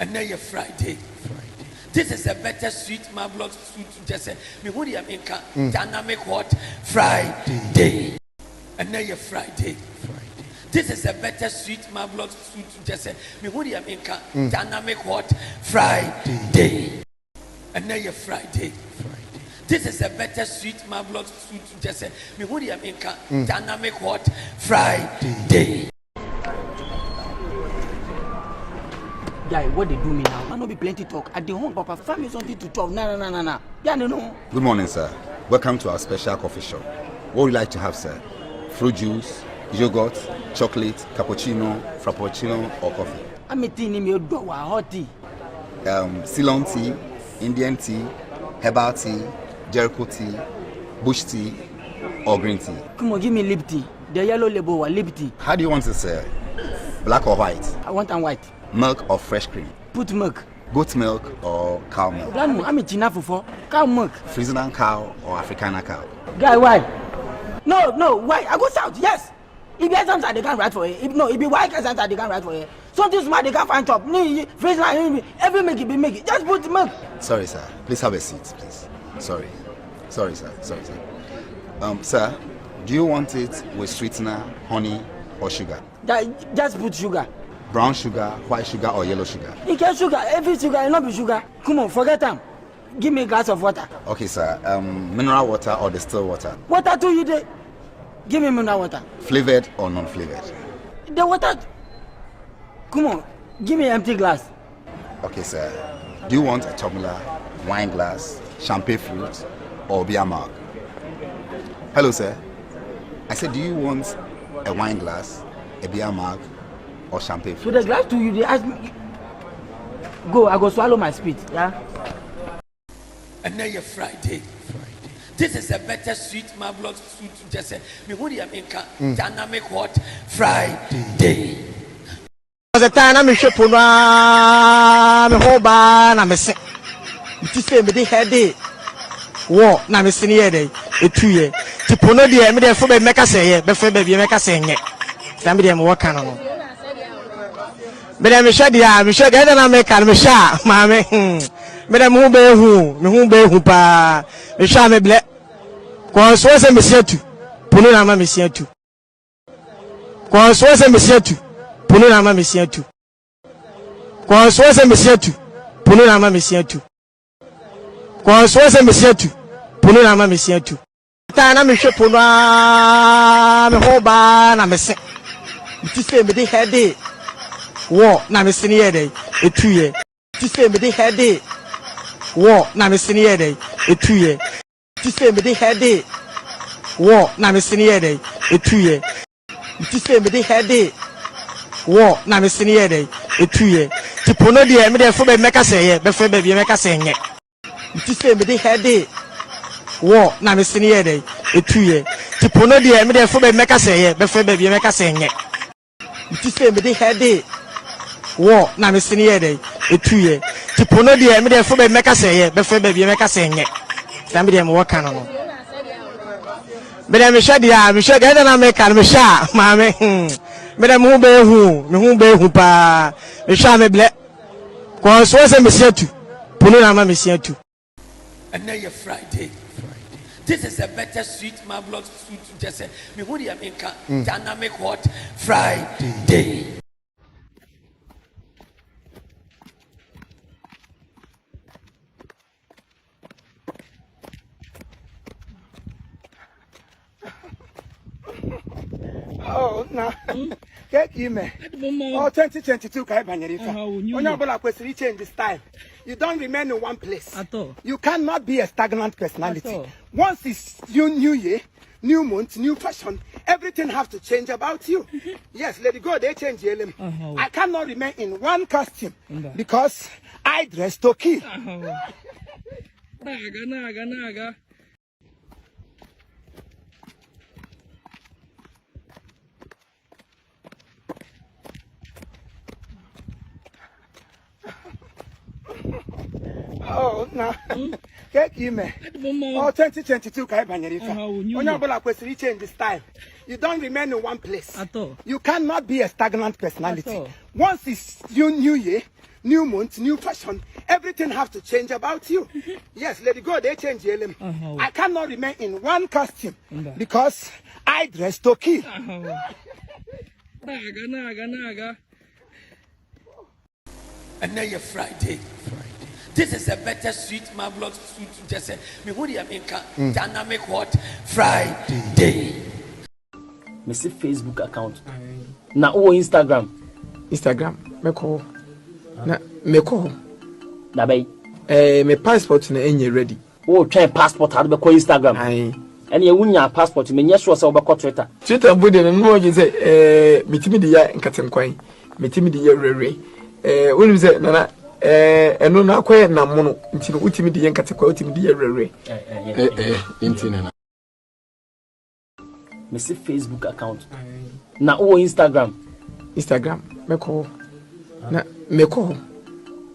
And now you're Friday. This is a better sweet marvelous food to just say. Me who the America dynamic what Friday. And now you're Friday. This is a better sweet marvelous food to just say. Me who the America dynamic what Friday. And now you're Friday. This is a better sweet marvelous food to just say. Me who the America dynamic what Friday. Guy, what they do me now? I know be plenty talk. At the home, Papa, family something to talk. Nah. Yeah, no. Good morning, sir. Welcome to our special coffee shop. What would you like to have, sir? Fruit juice, yogurt, chocolate, cappuccino, frappuccino, or coffee? I'm a tea in your door, hot tea. Ceylon tea, Indian tea, herbal tea, Jericho tea, bush tea, or green tea. Come on, give me lip tea. The yellow label or lip tea. How do you want it, sir? Black or white? I want them white. Milk or fresh cream? Put milk. Goat milk or cow milk? I'm a China for cow milk. Friesian cow or Africana cow? Guy, why? No, why? I go south, yes. If there's something they can't write for it. If be white, something they can't write for it. Something smart they can't find top. Friesian, every make it. Just put milk. Sorry, sir. Please have a seat, please. Sorry, sir. Sir, do you want it with sweetener, honey, or sugar? Just put sugar. Brown sugar, white sugar, or yellow sugar? You can sugar, every sugar, and not be sugar. Come on, forget them. Give me a glass of water. Okay, sir. Mineral water or distilled water? Water to you there. Give me mineral water. Flavored or non-flavored? The water. Come on, give me an empty glass. Okay, sir. Do you want a tumbler, wine glass, champagne fruit, or beer mug? Hello, sir. I said, do you want a wine glass, a beer mug, or champagne fruit? So the glass to you, they ask me. Go, I go swallow my spit, yeah? And now you're Friday. This is a better sweet marvelous food to just say. Me who the America dynamic what Friday. The time I'm shaping my whole bar, I'm a sick. It is a bit heady. War, now I'm a senior day, a 2 year. To Pono, the Emily for make us say, before baby make us saying it. Somebody am working on. But I'm sure that I make a shah, mammy. Madame who be who pa, the shame black. Quans was a monsieur to Punama monsieur to. Quans was a monsieur to Punama monsieur to. Quans was a monsieur to Punama monsieur to. Quans was a monsieur to Punama monsieur to. Tana me shapuna me whole bar, I'm a sick. It is a bit heady. War, now I'm a senior day, a 2 year. It is a bit heady. War, now I'm a senior day, a 2 year. It is a bit heady. War, now I'm a senior day, a 2 year. It is a bit heady. War, now I'm a senior day, a 2 year. To Pono, the Emily for make us say, before baby make us saying it. It is a bit heady. War, now I'm a senior day, a 2 year. To Pono, the Emily for make us say, before baby make us saying it. It is a bit heady. War, now I'm a senior day, a 2 year. To Pono, the Emily for make us say, before baby make us saying it. Somebody am working on. But I'm sure that I make a shah, mammy. Madame who be who pa, the shame black. Quans was a monsieur to Punama monsieur to. And now you're Friday. This is a better sweet marvelous food to just say. Me who the America dynamic what Friday. Oh, no. Get you, man. Oh, 2022, you change the style. You don't remain in one place. At all. You cannot be a stagnant personality. Once it's new year, new month, new fashion, everything have to change about you. Yes, let it go. They change the element. I cannot remain in one costume because I dress to kill. Naga. Oh, no. Get you, man. Oh, 2022, Onyabola change the style. You don't remain in one place. You cannot be a stagnant personality. Once it's new year, new month, new fashion, everything have to change about you. Yes, let it go. They change the element. I cannot remain in one costume because I dress to kill. Naga. And now you're Friday. This is a better sweet marvelous suit. Just say, me who the dynamic hot Friday. Me see Facebook account. Na o Instagram. Me call. Na bay. Me passport na enye ready. O try passport had be call Instagram. Aye. And you wunya passport me nya sure say we be Twitter. Twitter body na no je say metimi de ya nkatenkwan. Metimi de ya rere. Wonim say nana eno na akoye na mono ntino utimi de yenkatekwa utimi de yerere Intina. Me see Facebook account. Na o Instagram. Me call. Me call.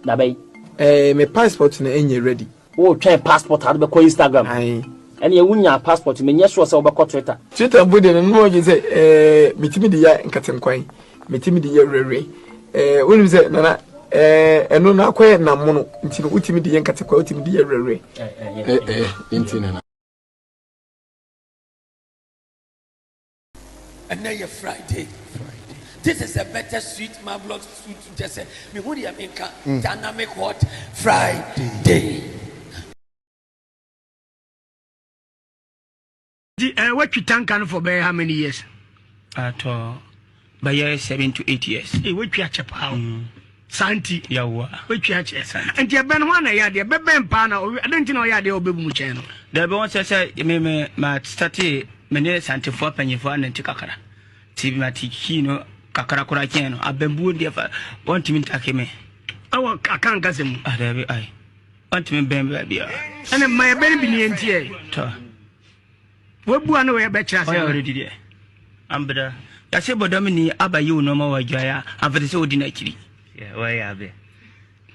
Na bay. Me passport na enye ready. O try passport had be call Instagram. Aye. And you wunya passport me nya sure say we be Twitter. Twitter body na no je say metimi de ya nkatenkwan. Metimi de yerere. Wonim say nana eno na akoye na mono ntino utimi de yenkatekwa utimi de yerere Intina. And now you're Friday. This is a better sweet marvelous suit. Just say, me who the dynamic hot Friday. What you tank for by how many years? At by 7 to 8 years. What you are Santi, Yawa, which you are, and you have been one yard, you have been pana, I don't know yard, you'll be muchano. There was a say, my study, many Santi for penny for and Tikakara. Tibimatikino, Kakarakuracano, I've been wood there 1 to take me. I can't gas him. I want me, baby, and my baby in tea. What one way better? I already did. I'm better. I say, but Domini, Abba, you no more Jaya, after the so dinner. Yeah, why are they?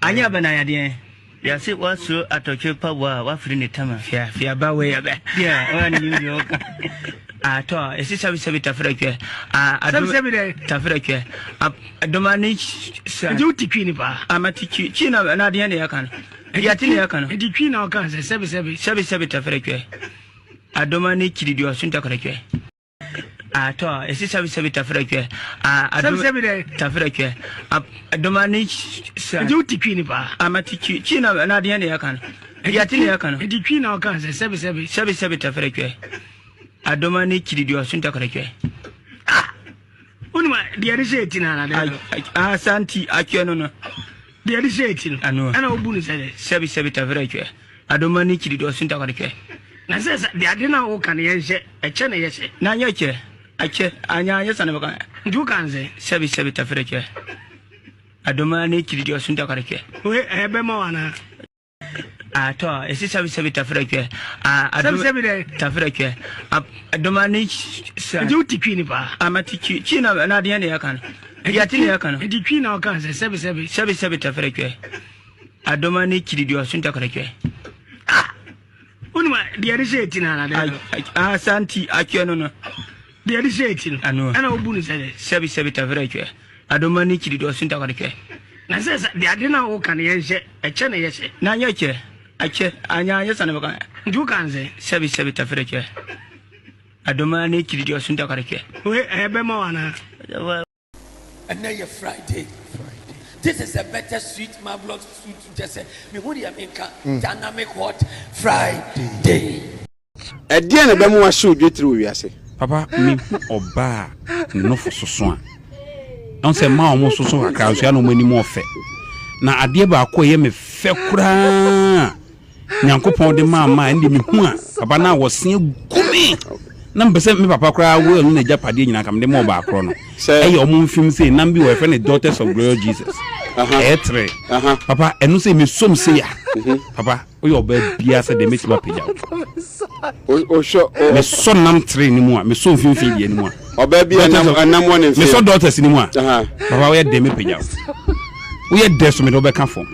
I have an idea. Yes, it was so at a cheap power, what for in the time? Fear, by way of it. Yeah, one New York. I thought, is this a bit of Africa? I don't have it. Tafrica. I don't manage duty queen. I'm a teacher, and I didn't can. Yatin, and the queen of Kansas, 77 Africa. I don't manage to do a Sunta. I thought, is this a bit of Africa? I don't have it. Tafrica. I don't manage duty queen. I'm a teacher, and I didn't can. Yatin, and the queen of Kansas, 77 Africa. I don't manage to do a Sunta. The Arishatin, Santi, I can't. The Arishatin, I know, and Obun said, 77 Africa. I don't manage to do a Sunta. I says, the Adina Okan, a channel, yes, now your chair. I check, I know, yes, and you can say, 77 Africa. I don't manage to do a Sunta. Where Ebemona. I thought, is this a bit of Africa? I don't have it. Africa. I don't manage duty queen. I'm a teacher, and I didn't can. Yatin, the queen of Kansas, 77 Africa. I don't manage to do a Sunta. The Arishatin, Santi, I can't. The Arishatin, I know, and Obun said, 77 Africa. I don't manage to do a Sunta. I says, the Adina Okan, a channel, yes, now your chair. I check, I know, yes, and you can say, 77 Africa. I don't manage to do a Sunta. Where Ebemona. And now you're Friday. This is a better sweet marvelous suit. Just say, me who the dynamic hot Friday. A dear and Bemu was shoot you through, yes. Papa, me oba no for so swan. Don't say ma almost so a crowd, no many more fair. Now, I dear ba ko ye me fe kura. Nyankopon de ma and me hua. Papa na was seeing gumi. na mpese me papa kra wo na japade nyina kam de mo ba akro no e yo mo mfim say na bi we friend the daughters of glory Jesus etre papa enu say me som say ya papa o yo ba bia say de me ti ba peja o sho me so nam tre ni mu a me so mfim fie ni mu a oba bia nam won mfim me so daughters ni mu a papa we de me peja wo ye de so me do be ka fom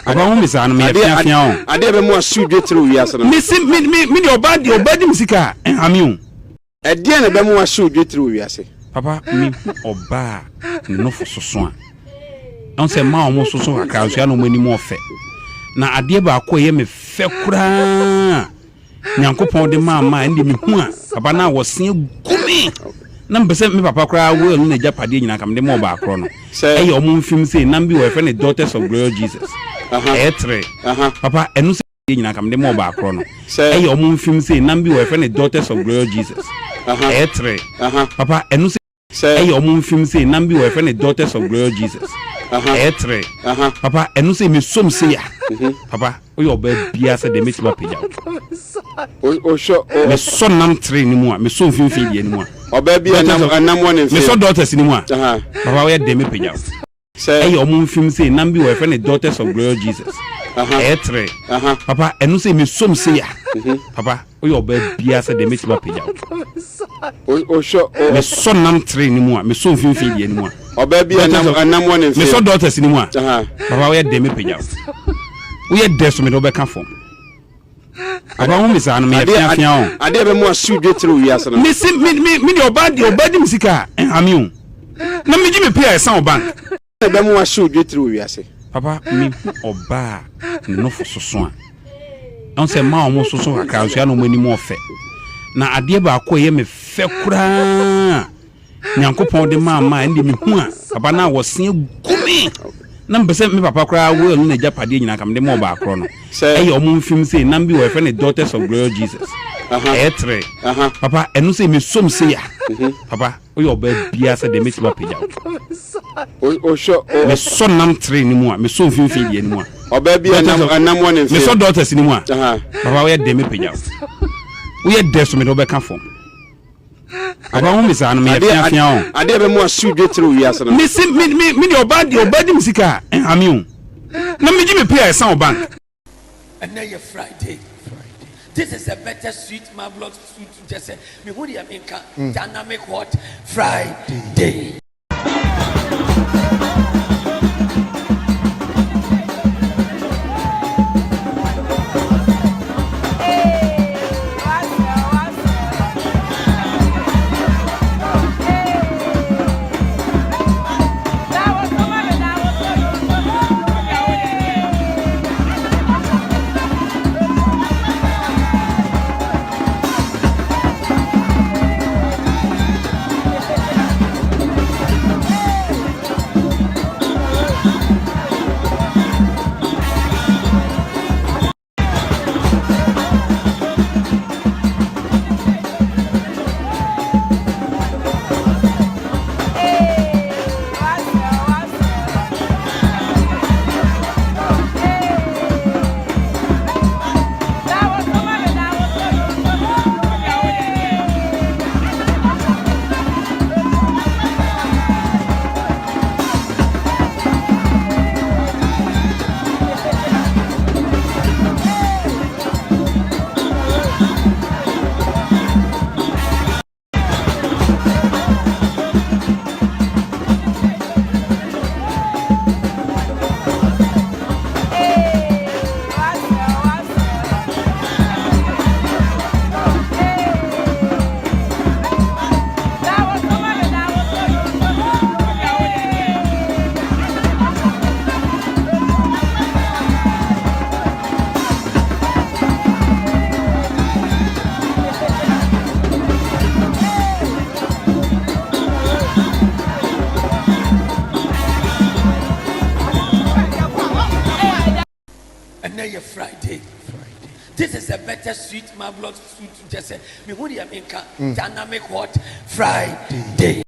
aba ho misa no me afia o ade be mu asu dwetire wiase no me de obadi musika amiu ade na be mu asu dwetire wiase papa mi oba no fo soso a on se ma o mo soso akra so ya no mani mo ofe na ade ba akoye me fe kura nyankopon de ma ndi me hu a papa na wo se gumi na mpese me papa kra wo no na japade nyina kam de mo ba akro no e yo mo mfim say na bi we friend the daughters of glory Jesus etre papa enu say nyina kam de mo ba akro no e yo mo mfim say na bi we friend the daughters of glory Jesus etre papa enu say e yo mo mfim say na bi we friend the daughters of glory Jesus etre papa enu say me som say ya papa o yo ba bia say de me ti ba peja o sho me so nam tre ni mu a me so mfim fie ni mu a oba bia nam won mfim me so daughters ni mu a papa we de me peja e yo mo mfim say na bi we friend the daughters of glory Jesus etre papa enu say me som say ya papa o yo ba bia say de me ti ba peja o sho me so nam tre ni mu a me so mfim fie ni mu a oba bia nam won mfim me so daughters ni mu a papa we de me peja wo ye de so me do be ka fom aba ho misa no me afia o ade be mu asu dwetire wiase no me de obadi musika amiu na me ji me pay esa o bank na be mu asu dwetire wiase papa mi oba no fo soso a on se ma o mo soso akra so ya no mani mo ofe na ade ba akoye me fe kura nyankopon de ma ndi me hu a papa na wo se gumi na mpese me papa kra wo no na japade nyina kam de mo ba akro no e yo mo mfim say na bi we friend the daughters of glory Jesus etre papa enu say me som say ya papa o yo ba bia say de me ti ba peja o sho me so nam tre ni mu a me so mfim fie ni mu a oba bia nam won mfim me so daughters ni mu a papa we de me peja wo ye de so me do be ka fom aba ho misa no me afia o ade be mu asu dwetire wiase no me de obadi musika amiu na me ji me pay esa o bank and now you're Friday. This is a better sweet marvelous sweet just say me who the America dynamic what Friday. Friday. This is a better sweet marvelous sweet just say me who the America dynamic what Friday.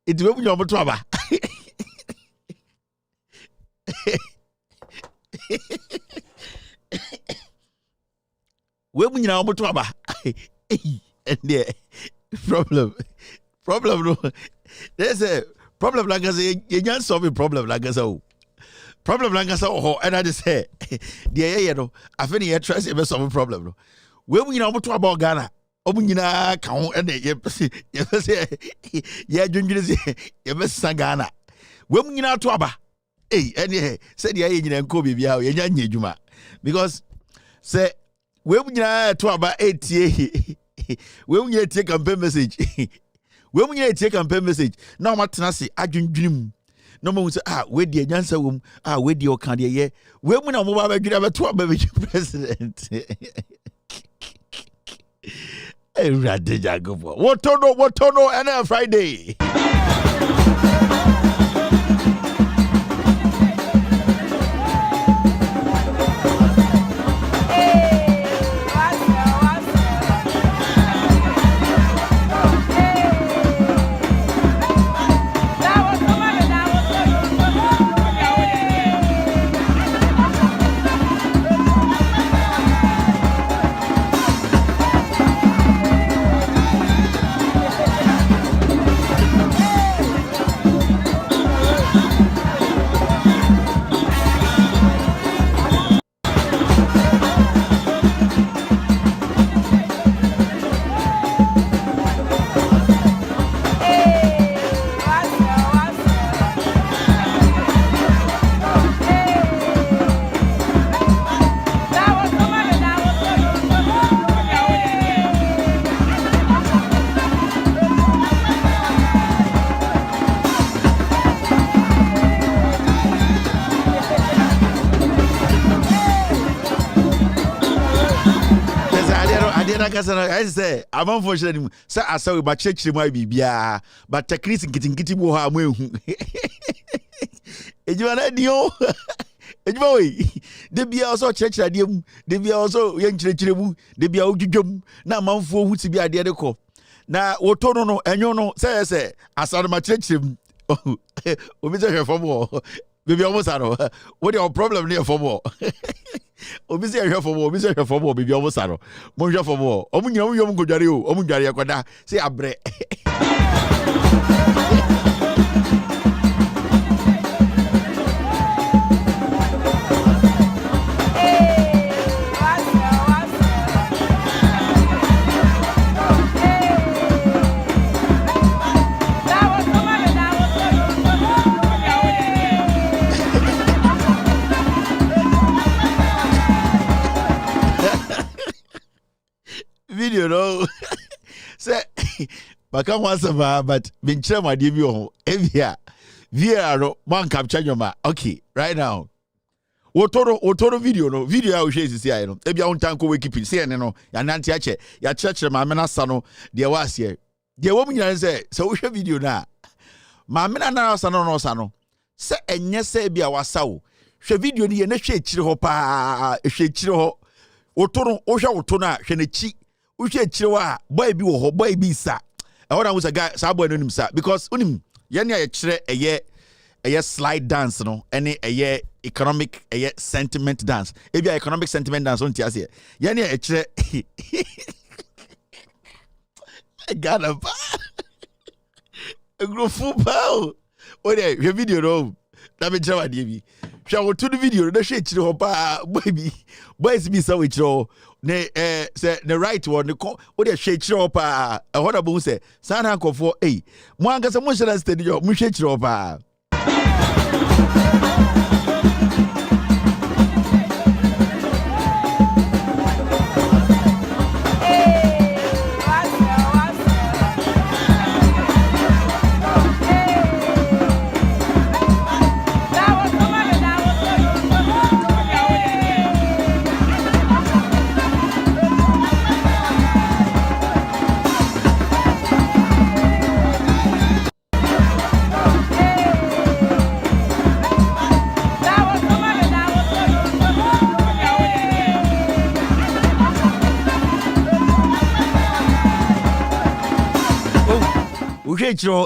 It will be your trouble. Where we now trouble. And the problem no. There's a problem like I say, you can't solve a problem like I say. Problem like I say, and I just say, you know, I think you try to solve a problem. Where we now trouble Ghana. Omunyina kaho ene yebese ya dwundwene yebesa Ghana wemunyina to aba ene said ya nyina nko bibia o yenya nyedwuma because say wemunyina to aba etie wemunyina tie campaign message wemunyina tie campaign message na matena se adwundwene no mo say we die nyansa wom we die o kan de ye wemuna mo ba badwira beto aba be president. What no, and Friday. I say, I'm unfortunately, sir, I saw about church my bibia, but the Chris getting wo ha mu. Ejuana dio. Ejuoi. De bia also church adium, de bia also yen chirechiremu, de bia odwudwom, na manfo hu ti bia de de ko. Na woto no no enyo no say asare ma chirechirem. Obi say hwefom wo. Baby almost ano. What your problem near for more? Obi say hwe for more, obi say hwe for more, baby almost ano. Mo hwe for more. Omunyam yom go dware o, omudware yakoda. Say abre. Video no. Say baka wasaba but bin chere ma de bi ho. Evia. Via no man capture your ma. Okay, right now. Wotoro video no. Video a wo hwe sisi aye no. Ebia won tanko we keep say ne no. Ya nante ache. Ya chere ma me na sa no. De wa ase. De wo mu nyina say so wo hwe video na. Ma me na sa no no sa no. Se enye se bia wasa wo. Hwe video ni ye na hwe chire ho pa. Hwe chire ho. Wotoro wo hwe woto na hwe na chi. Uche chirewa boy bi wo boy bi sa. I want to guy sa boy no nim sa because unim ye na ye chire eye a slide dance no any a economic a sentiment dance. If you economic sentiment dance on Tiasia. Yani I got a group full pow. Oh yeah, your video no. That be Java DB. Shall to the video, the shit you baby. Boys be so with you. Ne say the right one the what the shake up what about say Sana ko for mwanga sa mo shela steady yo mo shake up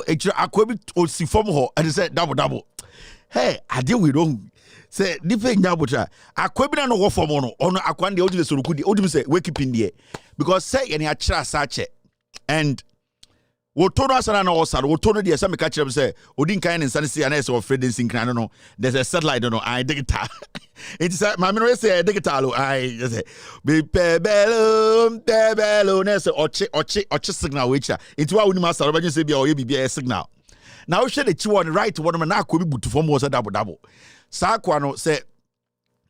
It's akwabi osi form ho and say double. Hey, I deal with don't say different nyabucha. Akwabi na no wo form no ono akwande odi le soruku di odi say wake up in there because say any achira sache and wo to no asana na wo sare wo to no dey say me ka kire say odi nkan ne nsane say na say of Fredin sinkran no there's a satellite no I digital it's my memory say digital I say be pebelo na say ochi signal which it wa woni master ba say bia o ye bibia signal now we share the chi one right one na akobi butu form was double sa akwa no say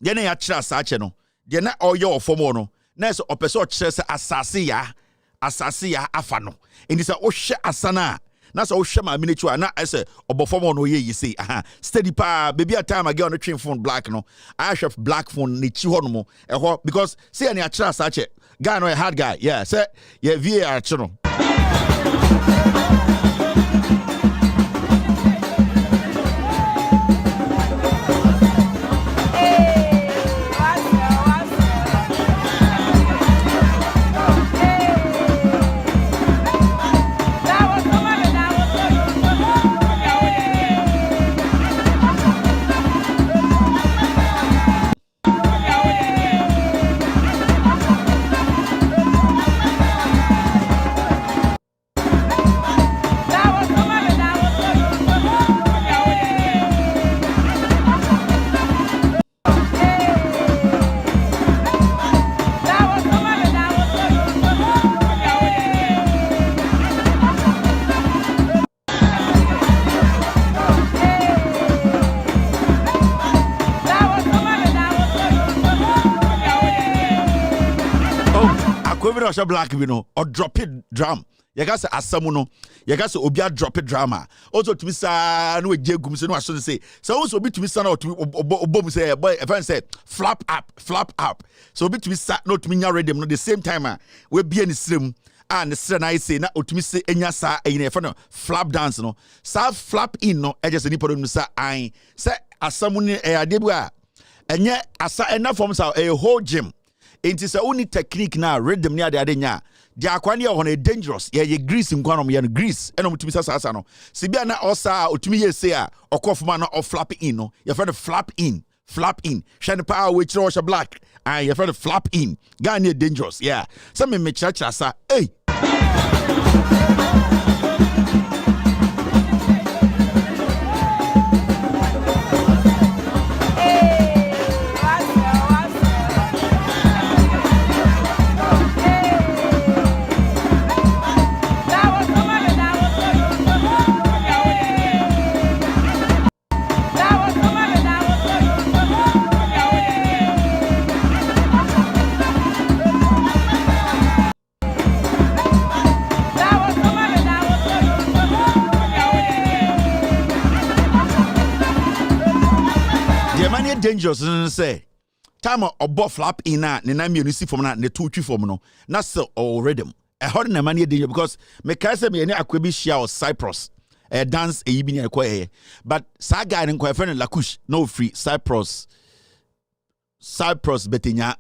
ye na ya kira sache no de na oyo form no na say opeso kire say asase ya afa no enti say o hye asana na say o hye ma miniature na say obofom no ye yisi steady pa baby at time again on twin phone black no I have black phone ni chi ho no mo eho because say any akira sache guy no a hard guy yeah say yeah VAR chi no black we know or drop it drum you guys asamu no you guys obia drop it drama also to me sa no ejegum se no aso say so also be to me sa na to obom say boy if I say flap up so be to me sa no to me nya rhythm no the same time we be any srem and the sre na say na otumi say enya sa enya fa no flap dance no sa flap in no e just ni podom sa an say asamu ni e ade bu a enye asa ena form sa a whole gym. It is a only technique now, rhythm near the adenya. The aquania on a dangerous, ye grease in quantum yan grease, and to Mrs. Asano. Sibiana osa, or to me, say, or coffman or flap in, no, your friend flap in, shine power which Russia black, and your friend flap in, Ghana dangerous, yeah. Some me church asa, hey. Dangerous say time or flap in na na me see from na two three from no na so already a hard na man danger because me ka say me any akwabi share or Cyprus dance e yibi na ekwa but sa guy nkwa friend Lakush no free Cyprus betenya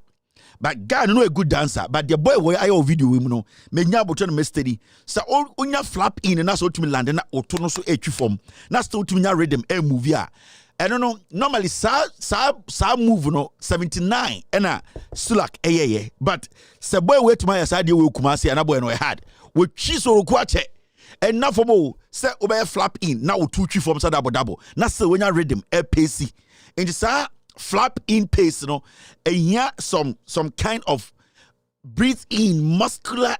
but guy no a good dancer, but the boy where I video him no, me nya boto no steady. So onya flap in and na so to me land na oto no so etwi form. Na still to nya rhythm e move ya. I don't know, normally sa move no 79 and sulak eye but se boy wait my side we kumasi and boy no hard. We chiso kwache. And now for more, say obey flap in now 2-3 forms are double. Now say when you rhythm a pacey. And just flap in pace, you know, and here some kind of breathe in muscular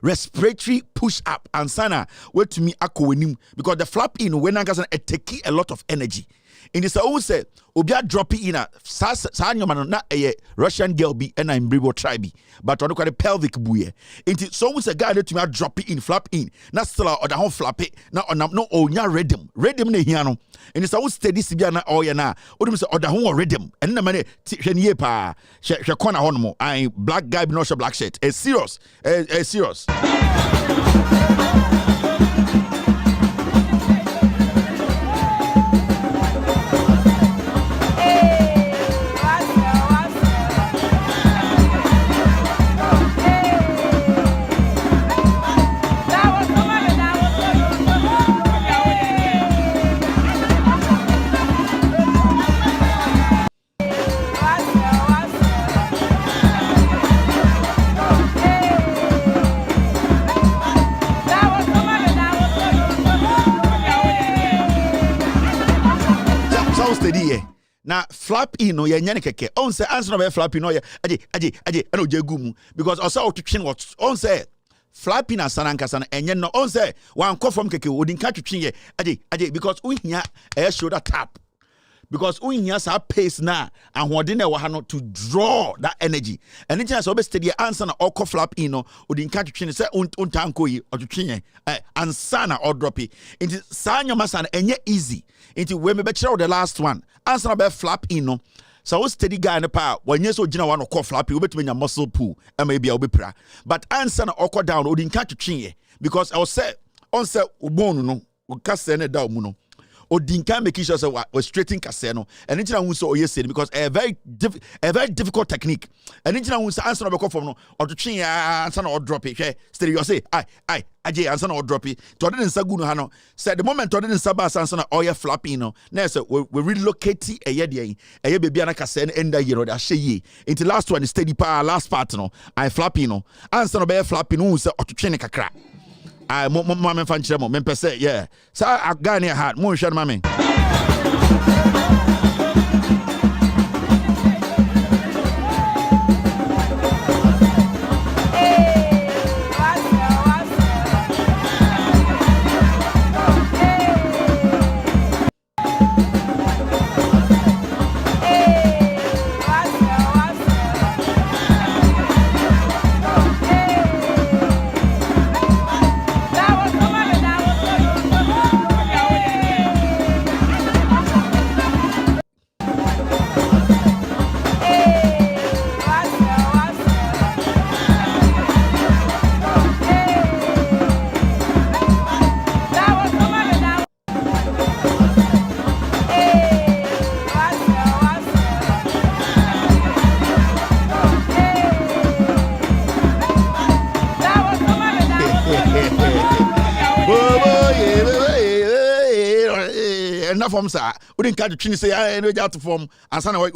respiratory push up and sana wait to me akwenim because the flap in when I get take a lot of energy. In this I always say obia drop in a sa na a Russian girl be and I'm Bribo tribe but on the pelvic buoy. Into so we say guy to me drop it in flap in na still or the whole flap it now on no onya rhythm ne hiano. And it's always steady sibiana or yana or say or the whole rhythm and the money hwenie pa hwe corner hono I black guy no show black shirt. It's serious. It's serious. Now flap in no yanya keke on say answer no flap in no aje no jegum because also to twin what on say flapping asananka sana enye no on say wan come from keke odin ka twin ye aje because unhia e shoulder tap because unhia sa pace na ahode na wa no to draw that energy and it just obey steady answer na okọ flap in no odin ka twin say untanko yi otwin ye answer na or drop it into sanyoma sana enye easy into we me be kire the last one answer na be flap in no so we steady guy na pa when you so gina one okọ flap you betumi nya muscle pull e ma bia obepra but answer na okọ down odin ka twin ye because I will say on say obonu no o kase na da mu no odinka making sure we straighten kase no and it na hu so oye said because a very difficult technique and it na hu say answer na be come from no or to twin ya answer na or drop it hwe steady you say I aje answer na or drop it to the nsagu no ha no say the moment to the nsaba answer na oye flapping no na say we relocate eye de eye bebia na kase na enda yero da hye into last one steady pa last part no I flapping no answer na be flapping no say or to twin kakra I mama fan chemo men pese yeah so I got near heart mo hwe mama From sir, we didn't catch the chin say I know out to form and sana we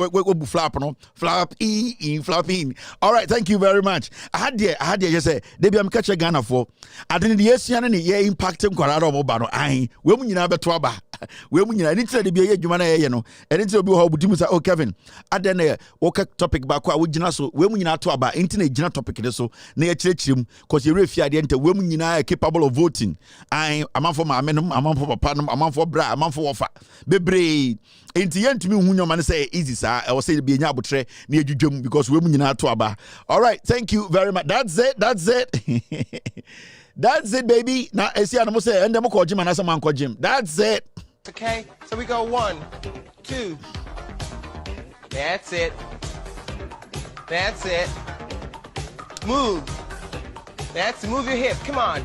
flap no flap in. All right, thank you very much. I had there just say they be am catch a Ghana for I didn't yes yan ni ye impact him kwara mo ba no ai we mu nyina beto aba we mu nyina ni tire de be ye dwuma na ye no and it obi ho budimu say oh Kevin aden na work topic ba ko a we gina so we mu nyina to aba enti na gina topic de so na ye kirechirem cause you refia de ente we mu nyina capable of voting ai amanfo ma amenum amanfo papa num amanfo bra amanfo wofa bebre enti yentumi hu nyoma ne say easy sir I was say be nya abotre na edwudwam because we mu nyina to aba. All right, thank you very much. That's it that's it baby. Now esi anamo say ende mo ko gym na some ko gym. That's it. Okay, so we go 1, 2. That's it. That's it. Move. Move your hip. Come on.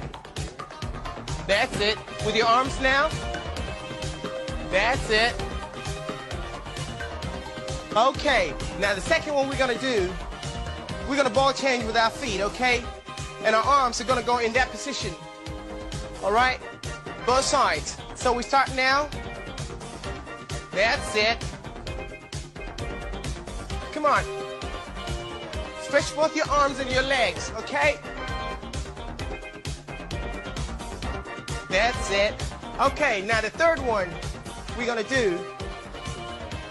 That's it. With your arms now. That's it. Okay, now the second one we're gonna do, we're gonna ball change with our feet, okay? And our arms are gonna go in that position. All right? Both sides. So we start now. That's it. Come on. Stretch both your arms and your legs, okay? That's it. Okay, now the third one we're gonna do,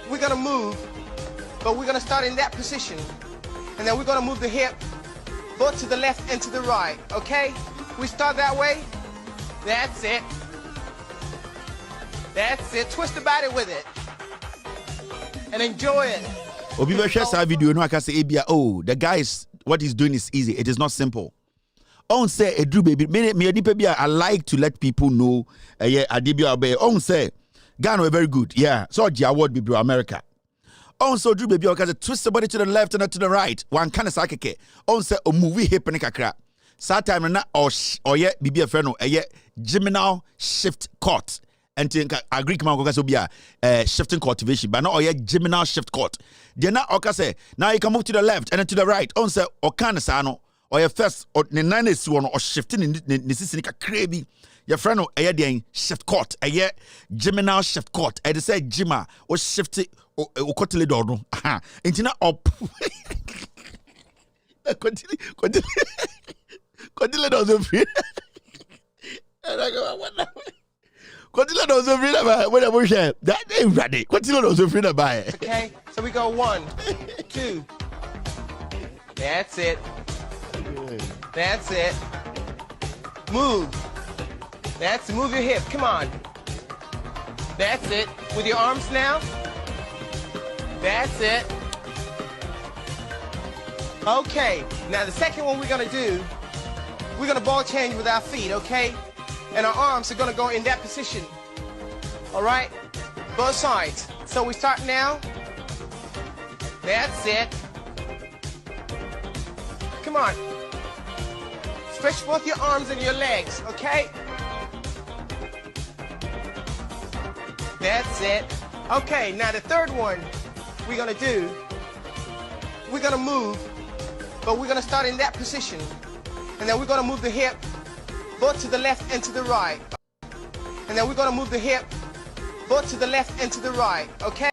we're gonna move, but we're gonna start in that position. And then we're gonna move the hip both to the left and to the right, okay? We start that way. That's it. That's it. Twist the body with it. And enjoy it. Obi be share sa video no aka say ebia oh the guy is what he's doing is easy. It is not simple. On say Edru baby me adi pe I like to let people know yeah adibia obey. On say Ghana very good. Yeah. So the award be America. On so Edru baby aka say twist the body to the left and to the right. One kind of sakeke. On say o movie hip ne kakra. Sa time na or yeah bibi afre no geminal shift cut. And a Greek man go be shifting cultivation, but not a geminal shift cut. Then now say now you can move to the left and then to the right. On say or can sano or your first or the nine is one or shifting in this is a crazy. Your friend a day shift cut a year geminal shift cut. I say jima or shifting or cotile dono. Aha, intina up. Continue doesn't free. And I go what now? Continue those of freedom by whatever share. That ain't ready. Continue those of freedom by. Okay, so we go 1, 2. That's it. That's it. Move. Move your hip. Come on. That's it. With your arms now. That's it. Okay, now the second one we're gonna do, we're gonna ball change with our feet, okay? And our arms are gonna go in that position. All right? Both sides. So we start now. That's it. Come on. Stretch both your arms and your legs, okay? That's it. Okay, now the third one we're gonna do, we're gonna move, but we're gonna start in that position. And then we're gonna move the hip both to the left and to the right. And then we're gonna move the hip both to the left and to the right, okay?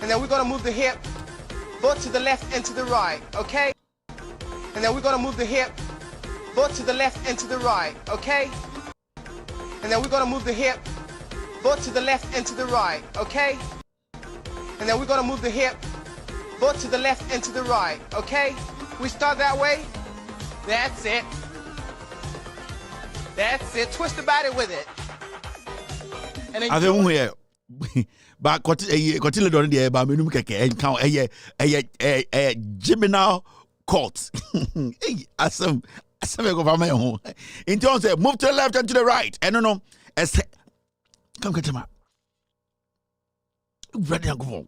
And then we're gonna move the hip both to the left and to the right, okay? And then we're gonna move the hip both to the left and to the right, okay? And then we're gonna move the hip both to the left and to the right, okay? And then we're gonna move the hip both to the left and to the right, okay? We start that way. That's it. That's it. Twist the body with it. And I don't hear. But continue doing the but me keke encounter a geminal cut. Hey, asem go for my home. In terms of move to the left and to the right. And no, come get him. Ready and go.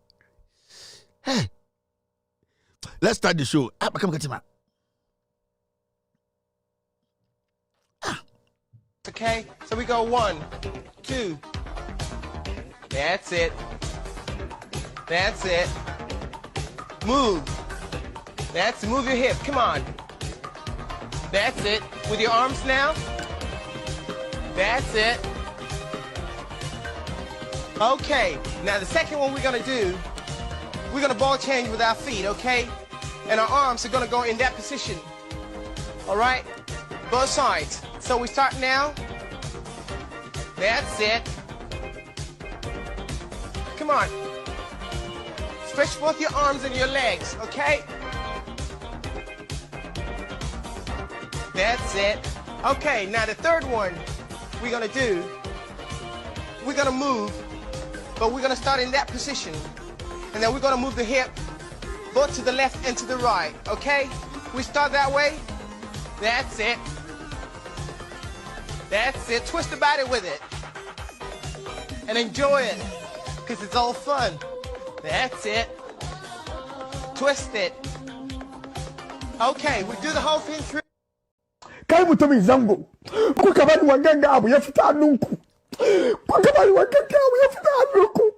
Hey, let's start the show. Come get him. Okay, so we go 1, 2. That's it. That's it. Move. Move your hip. Come on. That's it. With your arms now. That's it. Okay, now the second one we're gonna do, we're gonna ball change with our feet, okay? And our arms are gonna go in that position. All right? Both sides. So we start now. That's it. Come on. Stretch both your arms and your legs, okay? That's it. Okay, now the third one we're gonna do, we're gonna move, but we're gonna start in that position. And then we're gonna move the hip both to the left and to the right, okay? We start that way. That's it. That's it. Twist the body with it. And enjoy it. Because it's all fun. That's it. Twist it. Okay, we do the whole thing through. Kai mutumin zango. Kuka bani wanganga abu ya fita hannunku. Kuka bani wanganga abu ya fita hannunku.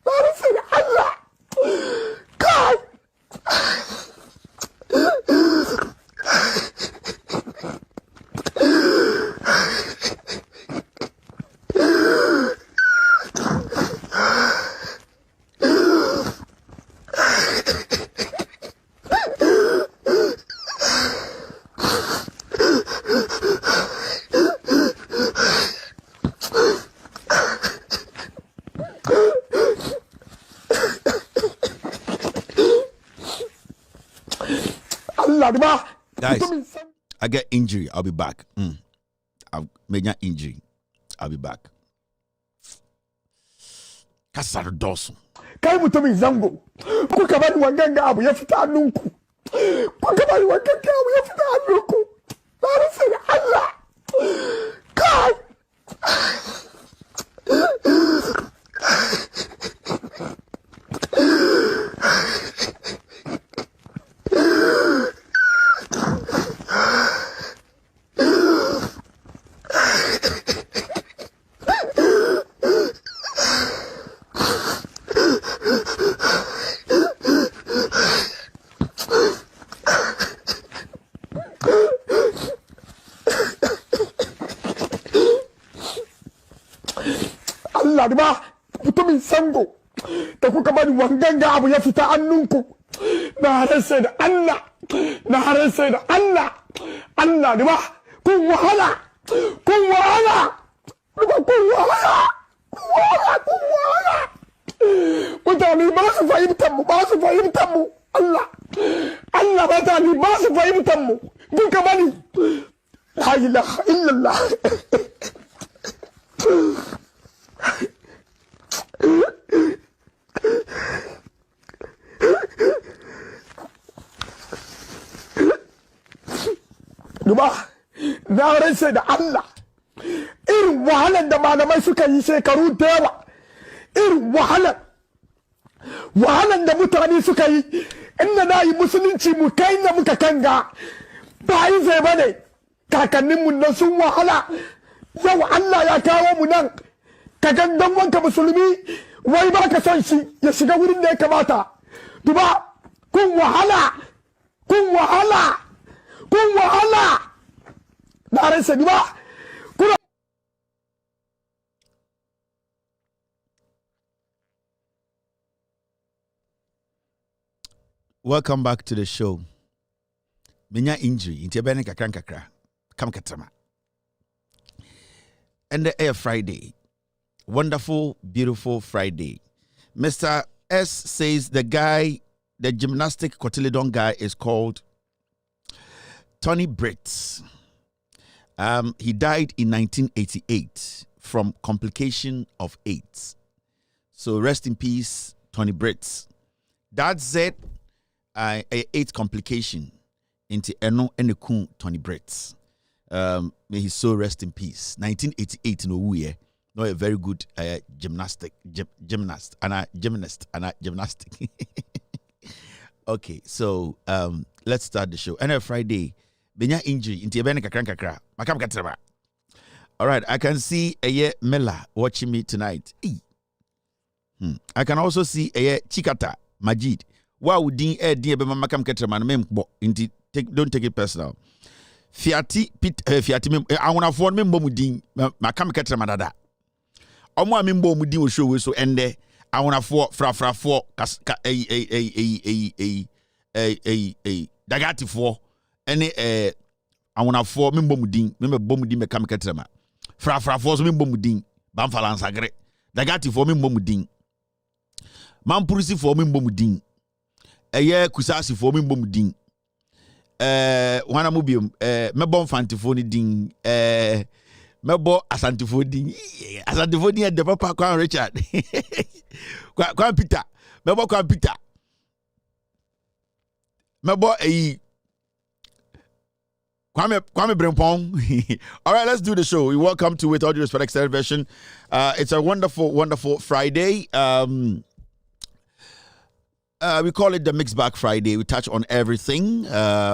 Na rasa da Allah. Guys, I get injury. I'll be back. I've made an injury. I'll be back. Kasar Dawson. Kai mutumin zango. Kuka bani wanganga abu ya fita hannunku. Kuka bani wanganga abu ya fita hannunku. Na rasa da Allah. Kai. Allah da ba mutumin sango da kuka bani wanganga abu ya fita hannunku na rasa da Allah Allah da ba kun wahala mutane ba su fahimtar mu Allah mutane ba su fahimtar mu kuka bani la ilaha illallah Duba, na rasa da Allah irin wahalar da malamai suka yi shekaru da yawa, irin wahalar da mutane suka yi inda na yi musulunci mu kai da muka kanga ba yi zai bane kakanninmu nan sun wahala yau Allah ya kawo mu nan ka gangan wanka musulmi wai ba ka son shi ya shiga wurin da ya kamata. Duba, kun wahala na rasa duba kuna. Welcome back to the show. Menya injury into bene kakra kam katrama. And the air Friday. Wonderful, beautiful Friday. Mr. S says the gymnastic cotyledon guy is called Tony Britts. He died in 1988 from complication of AIDS. So rest in peace, Tony Britts. That's it. AIDS complication into Eno Enekun Tony Britts. May his soul rest in peace. 1988 no we no a very good gymnast and a gymnastic. Okay, so let's start the show. And Friday, benya injury into bene kakra. Makam katraba. All right, I can see Eye Mela watching me tonight. I can also see Eye Chikata Majid. Wow, din din be makam katrama na membo. Don't take it personal. Fiati awona fo membo mudin makam katrama dada. Omo a membo mudin o show we so ende awona fo fra fo dagati fo ene awona fo membo mudin makam katrama. Fra fo so membo mudin bamfala nsagre dagati fo membo mudin mampurisi fo membo mudin eye kusasi fo membo mudin wana mubium mebo mfantifo ni din mebo asantifo din de papa kwa Richard kwa Peter mebo kwa Peter mebo Kwame Brempong. All right, let's do the show. We welcome to With All Due Respect Extended Version. It's a wonderful Friday. We call it the Mixed Bag Friday. We touch on everything.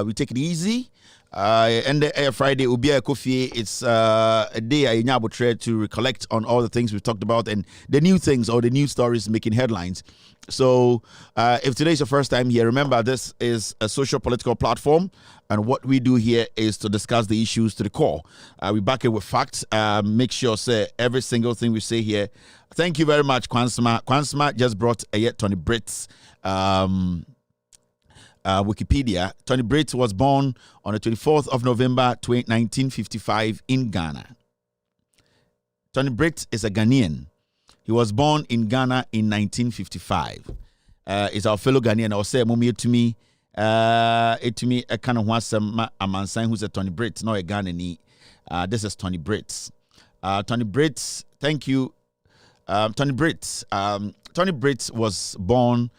We take it easy. And the Friday will be a coffee. It's a day I try to recollect on all the things we've talked about and the new things or the new stories making headlines. So if today is your first time here, remember this is a social political platform, and what we do here is to discuss the issues to the core. We back it with facts. Make sure say every single thing we say here. Thank you very much, Kwansma. Kwansma just brought Tony Britts. Wikipedia. Tony Britts was born on the 24th of November 1955 in Ghana. Tony Britts is a Ghanaian. He was born in Ghana in 1955. Is our fellow Ghanaian. I'll say, Mummy to me, to me a kind of one some a man saying who's a Tony Britts, no a Ghanaian. This is Tony Britts. Tony Britts, thank you. Tony Britts. Tony Britts was born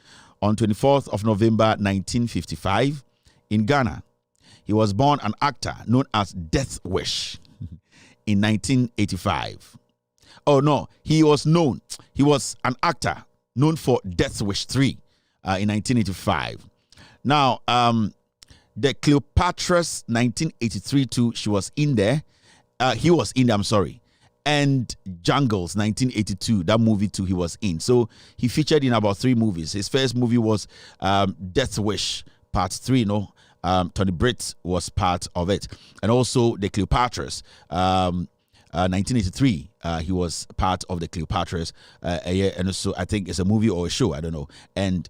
on 24th of November 1955 in Ghana. He was born an actor known as Death Wish in 1985. Oh no, he was an actor known for Death Wish 3 in 1985. Now, the Cleopatra's 1983 too, she was in there. He was in there, I'm sorry. And Jungles 1982, that movie too, he was in. So he featured in about 3 movies. His first movie was Death Wish Part 3, Tony Britts was part of it. And also the Cleopatra's 1983, he was part of the Cleopatra's, and also I think it's a movie or a show, I don't know. And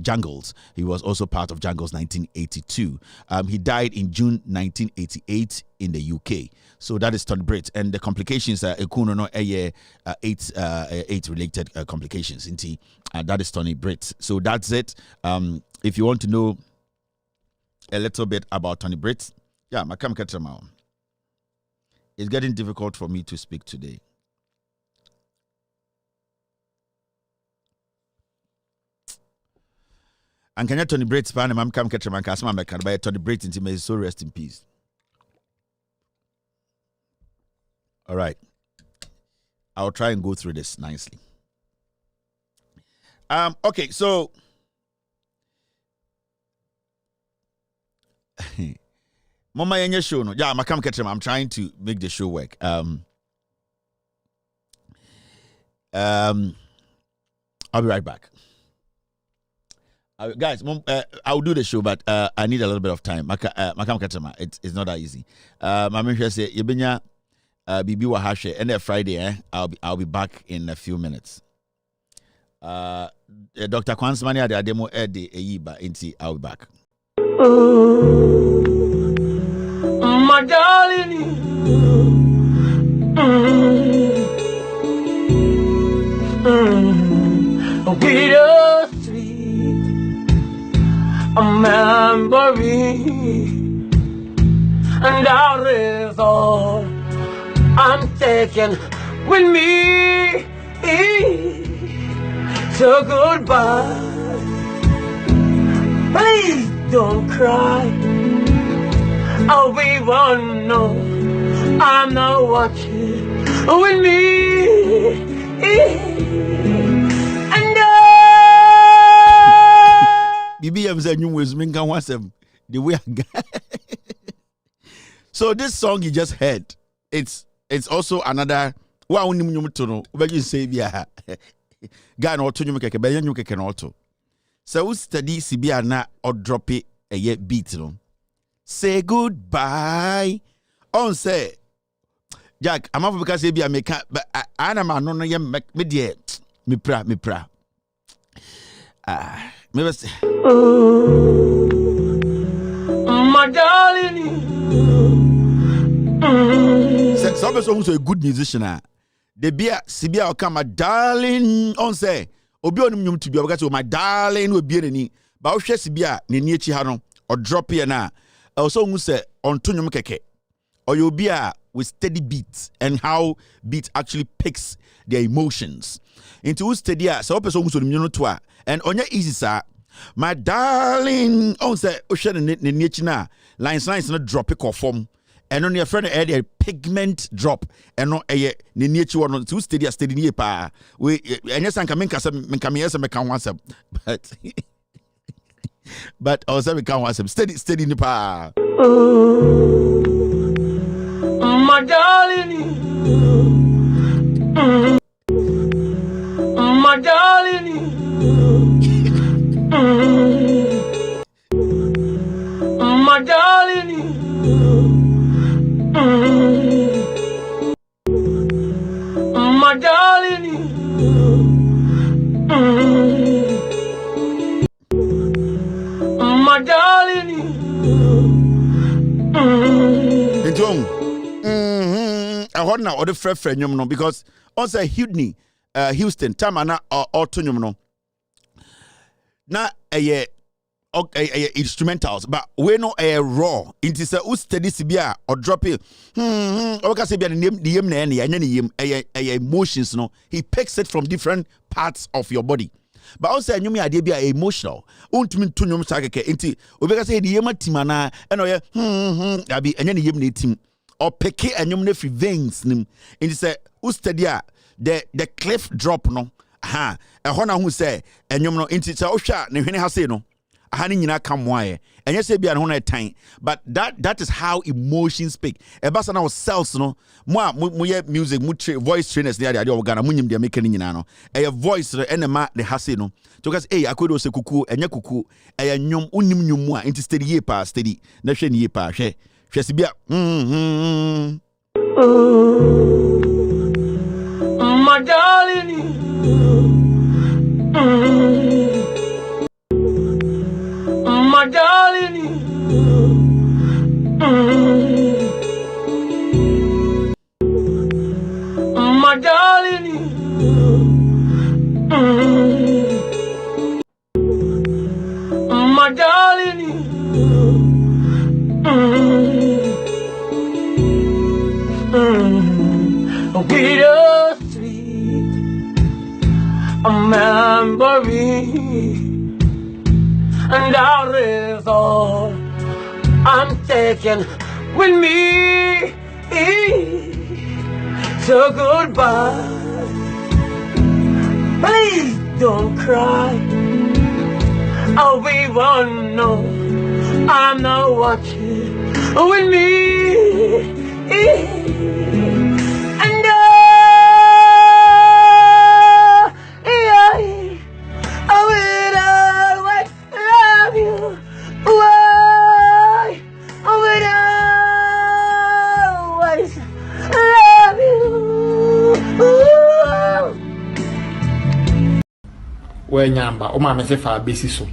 Jungles, he was also part of Jungles 1982. He died in June 1988 in the UK. So that is Tony Britts, and the complications are eight related complications. That is Tony Britts. So that's it. If you want to know a little bit about Tony Britts, yeah, Makam Katrama. It's getting difficult for me to speak today. And can you Tony Britts fan and Makam Katrama Kasma Mekan by Tony Britts into may so rest in peace. All right. I'll try and go through this nicely. Okay, so Mama Yenya show no. Yeah, Makam Ketchum. I'm trying to make the show work. I'll be right back. Guys, I'll do the show, but I need a little bit of time. Makam Ketchum, it's not that easy. I'm sure say Yebenya Bibi Wahashe and Friday. I'll be back in a few minutes. Dr. Kwansmani at the demo Eddie Eyiba inti. I'll be back. My darling, bittersweet, a memory, and that is all I'm taking with me. So goodbye, please don't cry. I'll be one, no, I'm not watching with me. And Bibi Yamza was Minka Wasem, the way I got. So this song you just heard, it's also another. Wa unim nyumtono, ubegi say bia. Ga na oto nyumkeke, be nyumkeke na oto. So we study sibia na or drop it a ye beat no. Say goodbye. On say Jack, I'm not because I make but I am no yam me dear. Me pra. Me was my darling. Some person who's a good musician. The beer Sibia will come, my darling. On say Obi onum to be because my darling will be any. But I'll Sibia ni niechi hano or drop here na. Also, who say on Tunyum Keke, or you'll be with steady beats and how beat actually picks their emotions into steady. So, person who's on twa and on your easy sir, my darling. On say ocean and nichina lines not drop it or form, and on your friend a pigment drop and not a nichi one to steady near pa. We and yes, I can make us come here and can once but also we can't want some steady in the power. My darling, my darling, my darling, my darling. My darling, I heard now other friend no because also Houston Tamana or Tonyum no. Na instrumentals, but we know a raw. It is a steady sibia or drop it. Okay, say the emotions. No, he picks it from different parts of your body. But also, you may be emotional. Ultimate to nyom sagake. Inti, obeka say the yema timana. Eno ye abi enye ni yem team or peke enyom ne free veins nim. Inti say ustedia the cliff drop no. Aha, ehona hu say enyom no. Inti say osha ne hwene ha say no. Hani nyina kam wae enye se bia ne ho na tan, but that is how emotions speak. Eba sana cells no mo ye music mo voice trainers ne ade Ghana mo nyim de make ne nyina no eye voice no enema de hase no to cause akodo se kuku enye kuku eye nyom unim nyum mu a inti steady ye pa steady na hwe ne ye pa hwe se bia my darling. My darling, my darling, my darling, bittersweet, a memory. And that is all I'm taking with me. So goodbye. Please don't cry. I'll be one. No, I'm not watching with me. And I will always love you. Why? I will always love you. When Yamba, O Mamma Sefa Besiso.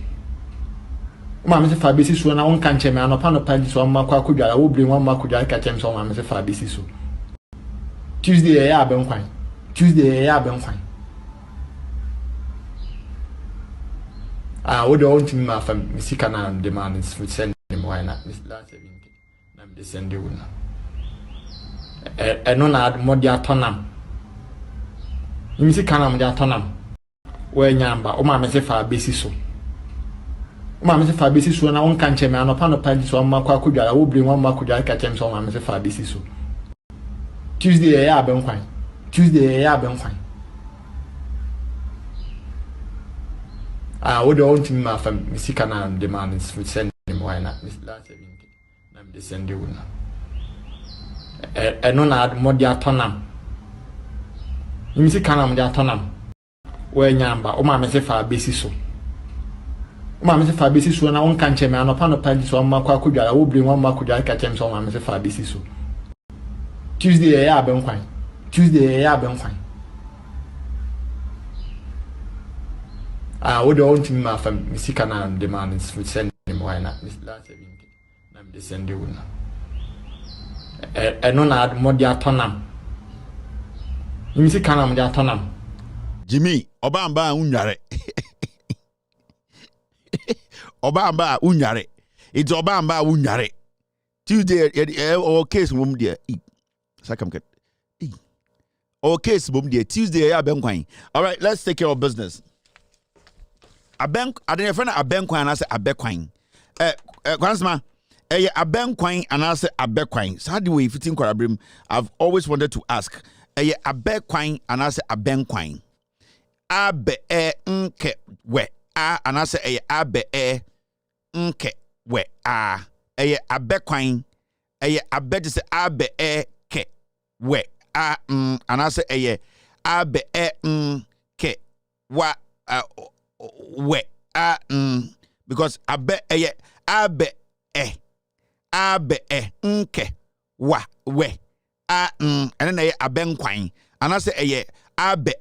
Mamma Sefa Besiso, and I won't catch him. And upon a penny, so Makuja, I will bring one Makuja catch him. So Mamma Sefa Besiso. Tuesday, I have fine. Tuesday, I have fine. I would want him from Missicana demands to send him. Why not? Miss Last 70. I'm the send you. I know not more their tonam. Missicana, their tonam. Where Yamba, O Mamma Sefa Besiso. Mamma Sefa Besiso, and I won't catch him. And upon a penny, so Makuja, I will bring one Makuja catch him. So Mamma Sefa Besiso. Tuesday, I have fine. Tuesday, I have fine. I would want him from Missicana demands to send him. Why not? Miss Last 70. I'm the send you. I know not more their tonam. Missicana, their tonam. Where Yamba, O Mamma Sefa Besiso. Mamma Sefa Besiso, and I won't catch him. And upon a penny, so Makuja, I will bring one Makuja catch him. So Mamma Sefa Besiso. Tuesday, I have fine. Tuesday, I have fine. I would want him from Missicana demands to send him. Why not? Miss Last 70. I'm the send you. I know not more their tonam. Missicana, their tonam. Jimmy, Obamba unyare. Obamba unyare. It's Obamba unyare. Tuesday, or case room dear. Sakamket. Or case boom dear. Tuesday, I been quine. All right, let's take care of business. A bank, I didn't find a bank coin and I said a beck coin. Grandma, a bank coin and I said a beck coin. So, how do we fit in Corabrim? I've always wanted to ask a beck coin and I said a bank coin. A be nke we and I say a be nke we a beck coin a bet is a be ke we and I say a be nke wa we because I bet nke wa we and then a ben quine and I say a be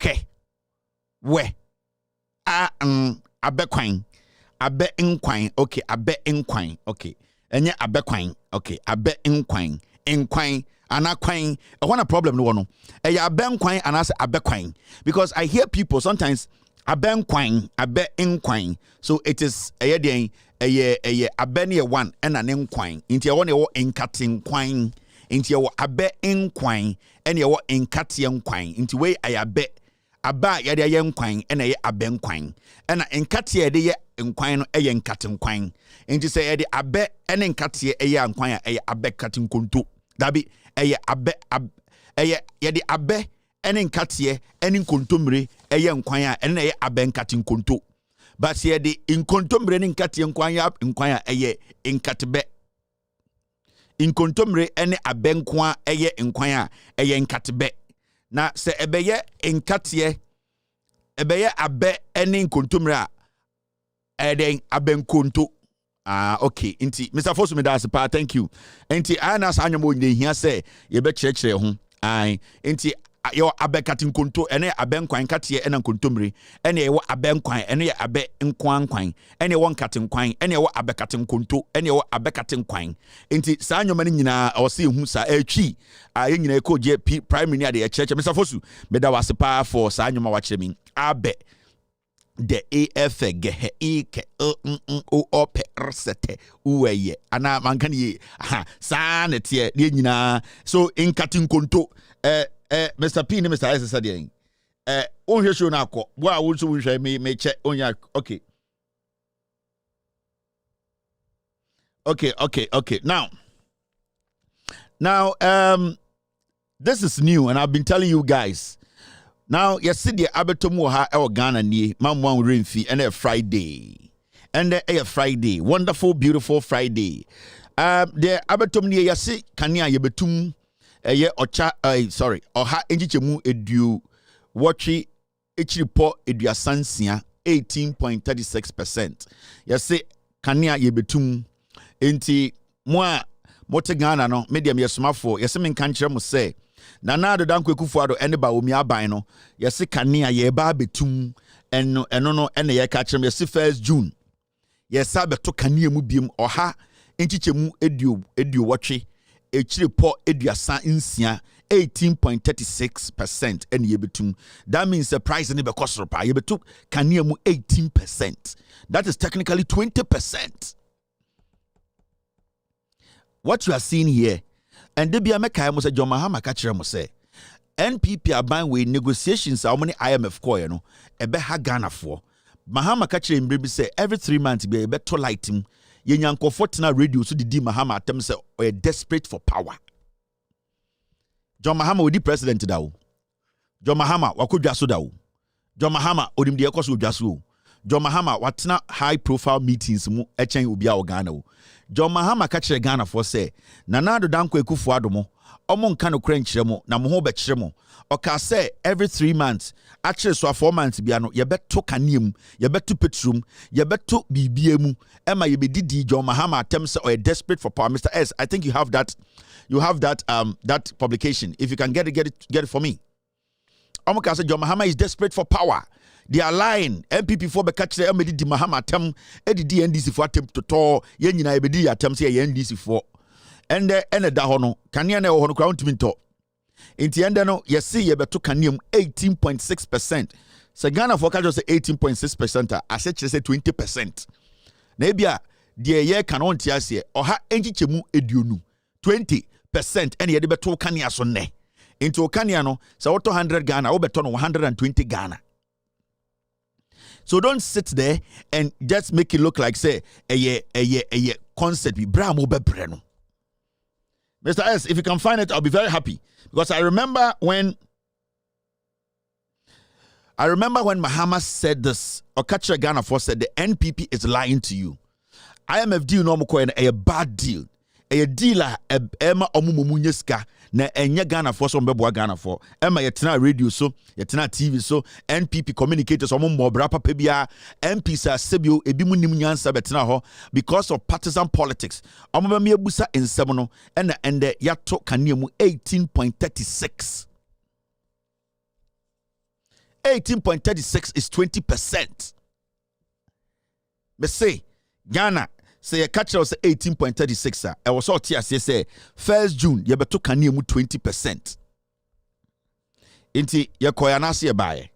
ke we a be quine a be inquine okay a be inquine okay and yeah a be quine okay a be inquine and a quine. I want a problem no one. A ben quine and I say a be quine because I hear people sometimes aben kwan abe nkwan so it is eye abene one ena ne nkwan nti e wo ne wo nkate nkwan nti e wo abe nkwan ene e wo nkate nkwan nti we ayabe aba ya de ye nkwan ena ye abe nkwan ena nkate ye de ye nkwan no ye nkate nkwan nti se ye de abe ene nkate ye nkwan a ye abe kate nkonto dabi ye abe ye de abe ene nkate ene nkontomre ye nkwan a ene ye abe nkate nkonto but ye de nkontomre ne nkate nkwan a ye nkatebe nkontomre ene abe nkwan ye nkwan a ye nkatebe na se ebeye nkate ebeye abe ene nkontomre a eden abe nkonto okay inti Mr. Fosu me das pa thank you inti ana sa anyomo nyina hia se ye be kyerɛkyerɛ ho ai inti yo abe katinkonto ene abe nkwan kate ena nkontomre ene ye wo abe nkwan ene ye abe nkwan ene wo nkatenkwan ene wo abe katinkonto ene wo abe katenkwan inti sa anyoma ne nyina o se hu sa atwi ye nyina e ko je primary ne ade ye kyerɛkyerɛ Mr. Fosu me da wase pa for sa anyoma wa kyerɛ mi abe de af gehe ike o op resete uweye ana mankan ye sa ne tie ne nyina so nkatinkonto Mr. P ne Mr. S said on hwe show na akọ bo a wo so hwe me che onya okay now this is new and I've been telling you guys. Now, yesterday, Abetomu ha Ghana ni Mamwan Renfi and a Friday. And a Friday. Wonderful, beautiful Friday. The Abetom ni yasi kania yebetum ye ocha oha enjichemu edu watchi echiripo edu asansia 18.36%. Yasi kania yebetum enti mwa mote Ghana no medium yesumafo yasi menkanchire mo say Nana do dan kwekufu ado ene ba omi aban no yesi kanea ye ba betum eno no ene ye ka kyerem yesi 1st June yesa beto kanea mu biem oha enchichemu edio watwe echiripo eduasa nsia 18.36% ene ye betum. That means the price ne be kosoro ye betu kanea mu 18%. That is technically 20%. What you are seeing here. And they be a meka mo say John Mahama ka kire mo say NPP aban we negotiations how many IMF ko no ebe ha Ghana for Mahama ka kire mbre bi say every 3 months be to light him ye nyankofo tena radio so didi Mahama atem say o desperate for power. John Mahama odi president da wo. John Mahama wakodwa so da wo. John Mahama odim de ekoso odwa so. John Mahama watena high profile meetings mu echen obi a Ghana wo. John Mahama ka kire Ghana for say Nana do danko ekufu adomo omo nka no kra nkyere mo na mo ho be kire mo oka say every 3 months akire so 4 months bia no ye beto kaneam ye beto petrum ye beto bibia mu ema ye bedidi John Mahama atem say or desperate for power. Mr. S, I think you have that that publication. If you can get it for me. Omo ka say John Mahama is desperate for power. They are lying. MPP for be catch the Emedi Mahama tem edidi NDC for attempt to tour ye nyina ebedi attempt say NDC for ende da hono kanea na hono kwa ntimi nto enti ende no ye see ye beto kaneam 18.6%. So Ghana for catch say 18.6%. I said say 20%. Na ebia de ye kanon tiase oha enchichemu eduonu 20% ene ye de beto kanea so ne enti o kanea no say auto 100 Ghana o beto no 120 Ghana. So don't sit there and just make it look like say a concert be bramo bebreno. Mr. S, if you can find it, I'll be very happy. Because I remember when Mahama said this, or Kacha Ghana for said the NPP is lying to you. IMF deal no more a bad deal. A dealer Emma Omumumunyeska na enye Ghana for some bebo Ghana for Emma yetena radio so yetena TV so NPP communicators omo mbobra papa bia MP sa sebio ebi mu nim nyansa betena ho because of partisan politics omo be me abusa ensem no na ende yato kanea mu 18.36 18.36 is 20%. Me say Ghana say a catcher was 18.36. I was all tears. Say 1st June, you better can 20%. Inti ya koyanasi baye.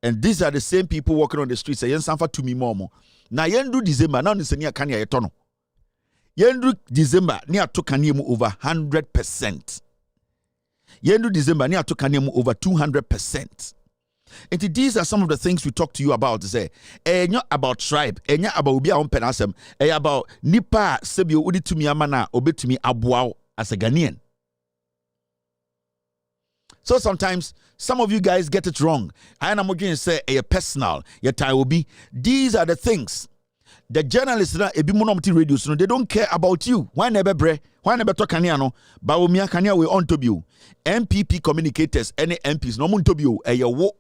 And these are the same people walking on the streets. Say, yen sanfa to me momo. Na yen do December. Now niseni akani ya etono. Yen do December. Ni ato kaniemu over 100%. Yen do December. Ni ato kaniemu over 200%. And these are some of the things we talk to you about. Say, not about tribe. Not about ubi a penasem. About nipa sebio udi to me amana obe to me abuao as a Ghanaian. So sometimes some of you guys get it wrong. I am going to say a personal. Your time will be. These are the things. The journalists na ebi monomti radio so they don't care about you. Why never bre? Why never talk kania Ba umia kania we on to you. MPP communicators any MPs no mun to you. Wo.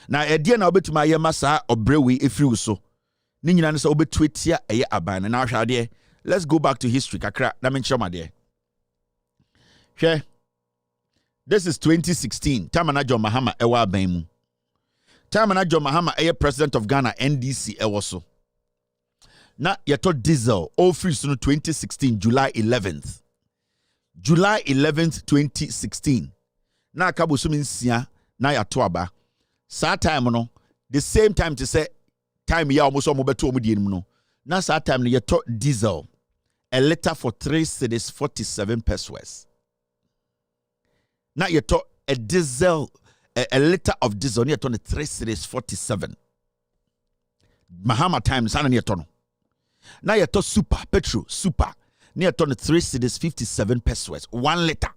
Na edie na obetuma ye masa obrewe efiri so. Ni nyina nso obetwetia eye aban na ahwade. Let's go back to history kakra na menchama made. Hwe. This is 2016. Tamana John Mahama ewa aban. Tamana John Mahama president of Ghana NDC ewo so. Na yeto diesel all free so 2016 July 11th. July 11th 2016. Na akabo so minsia na yato aba. Sa time no the same time to say time ya almost omobeto omudi enim no. Na sa time no yeto diesel a liter for 3 cedis 47 pesos. Now you talk a diesel, a liter of diesel, you talk 3 cedis 47. Mahama times, and you talk. Now you talk super, petrol, super. Near talk 3 cedis 57 pesos, 1 liter.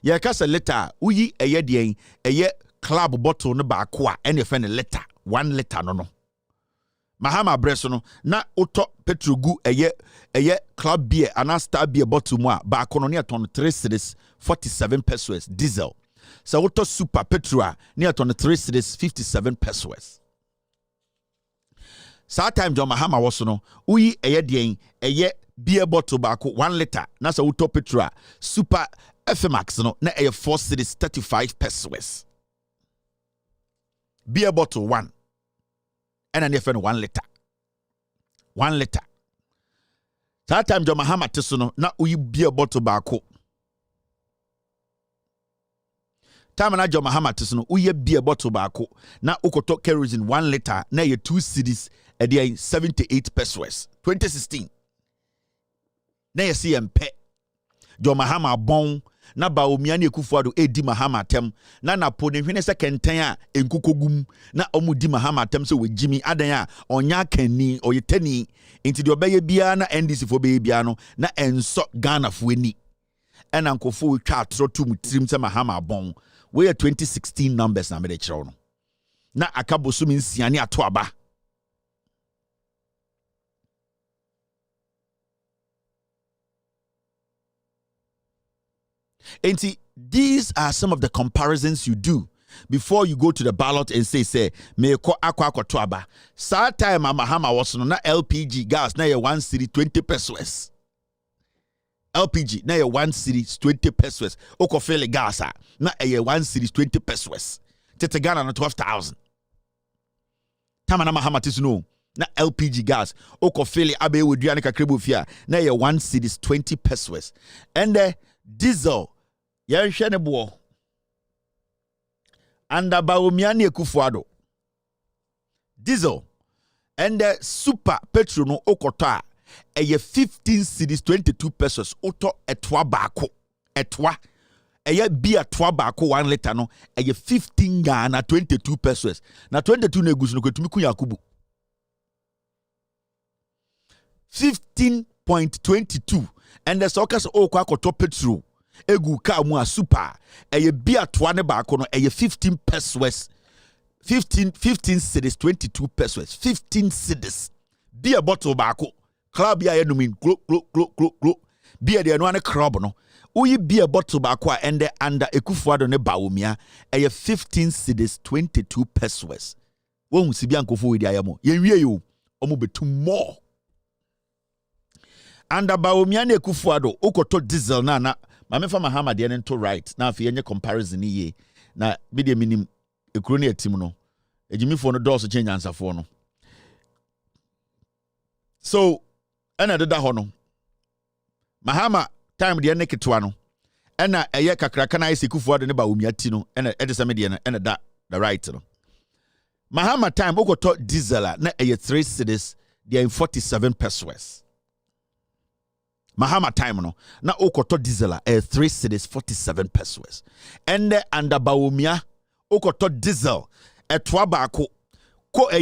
You cast a liter, uyi a ye club bottle no bakwa, and you find a liter, 1 liter, no. Mahama bresono na auto petrol gu eye club beer and star beer bottle mo ba kono ne ton 3 cedis 47 pesos diesel. So auto super petrol ne ton 3 cedis 57 pesos. Sa time John Mahama was no uyi eye beer bottle ba ko 1 liter na so auto petrol super FMAX no na eye 4 cedis 35 pesos. Beer bottle 1 and an FN 1 liter. 1 liter. That time John Mahama Tesuno, na uyi beer bottle bako. Time na John Mahama Tesuno, uyi beer bottle bako. Na ukoto kerosene 1 liter, na ye 2 cedis, and ye 78 pesos. 2016. Na ye see mpe. John Mahama bon. Na ba omiani ekufuado edi Mahama tem na napo ne hwene se kenten a enkukogum na omudi Mahama tem se wejimi adan a onya kanni oyetani enti de obeye bia na NDC fo beye bia no na enso Ghana fo ani ena nkofo twa atroto mutrim se Mahama bon we 2016 numbers na me de kire no na akaboso mi nsiane ato aba. And see, these are some of the comparisons you do before you go to the ballot and say, me ko akwa tuaba. Sa time Mahama was no na LPG gas na 1 cedi 20 pesos. LPG na 1 cedi 20 pesos. Oko fele gas na 1 cedi 20 pesos. Tete Ghana na 12,000. Tama na Mahama tisno na LPG gas oko fele abe wedua ne kakrebo fia na 1 cedi 20 pesos. And diesel yan hwene bo anda ba omiani ekufuado diesel and the super petrol no okoto a 15 cedis 22 pesos oto etwa baako etwa bia etwa baako 1 liter no 15 Ghana 22 pesos na 22 na egusu no kwetumi ku Yakubu 15.22 and the sokas okwa petrol egu ka mu a super bia toa ne baako no 15 pesos 15 cedis 22 pesos 15 cedis bia bottle baako club ya enumin glo bia de no ane club no uyi bia bottle baako a ende under ekufuado ne baomia 15 cedis 22 pesos won si bia nkofo we dia yamo yenwie yo omo betum more under baomia ne ekufuado okoto diesel na Mamefa Mahama de ento right na afi enye comparison ye na media minim ekuro ne atim no ejimifo no dose change ansafo no so ana deda ho no Mahama time de ne ketwa no ɛna ɛyɛ kakraka na ayɛ Kufuor de ne ba omiati no ɛna ɛde sɛ me de no ɛna da the right no Mahama time okoto diesel na ɛyɛ 3 cedis they are in 47 pesos Mahama time no na okoto diesel 3 cedis 47 pesos and under baomia okoto diesel ɛtoa baako ko a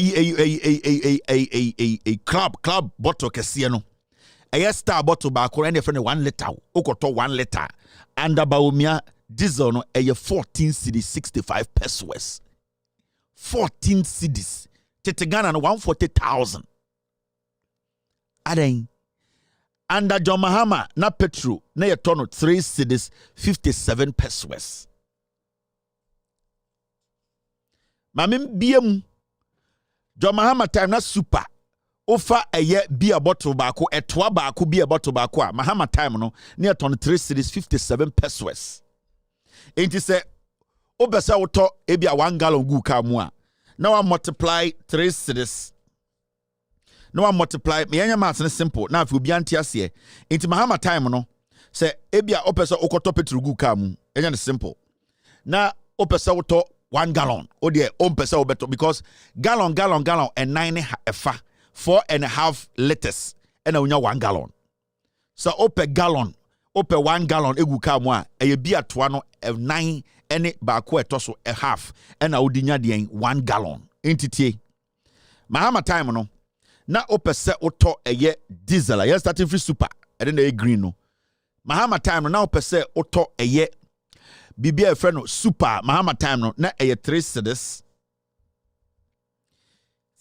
club bottle kɛseɛ no ɛyɛ star bottle baako and friend 1 liter okoto 1 liter under baomia diesel no ɛyɛ 14 cedis 65 pesos 14 cedis tete Ghana no 140,000 aden under John Mahama na petrol na yɛtɔ 3 cedis 57 pesos mamem biam John Mahama time na super ofa ɛyɛ beer bottle baako ɛtoa baako beer bottle baako a Mahama time no na yɛtɔ 3 cedis 57 pesos enti sɛ obesa wotɔ ebia 1 gallon gu ka mu a now I multiply 3 cedis now I multiply me anya math simple na afi obi ante ase enti Mahama time no sɛ ebia opesa okoto petrol gu ka mu enya simple na opesa wotɔ 1 gallon o de ompesa obeto because gallon and 9 efa 4.5 liters and unya 1 gallon so ope gallon ope 1 gallon egu ka mu a eye bia toa no 9 ene baako etoso a half and udinya de 1 gallon entity Mahama time no na opese oto eye diesel ya starting free super and then e green no Mahama time no na opese oto eye bibia friend no super Mahama time no na eye 3 cedis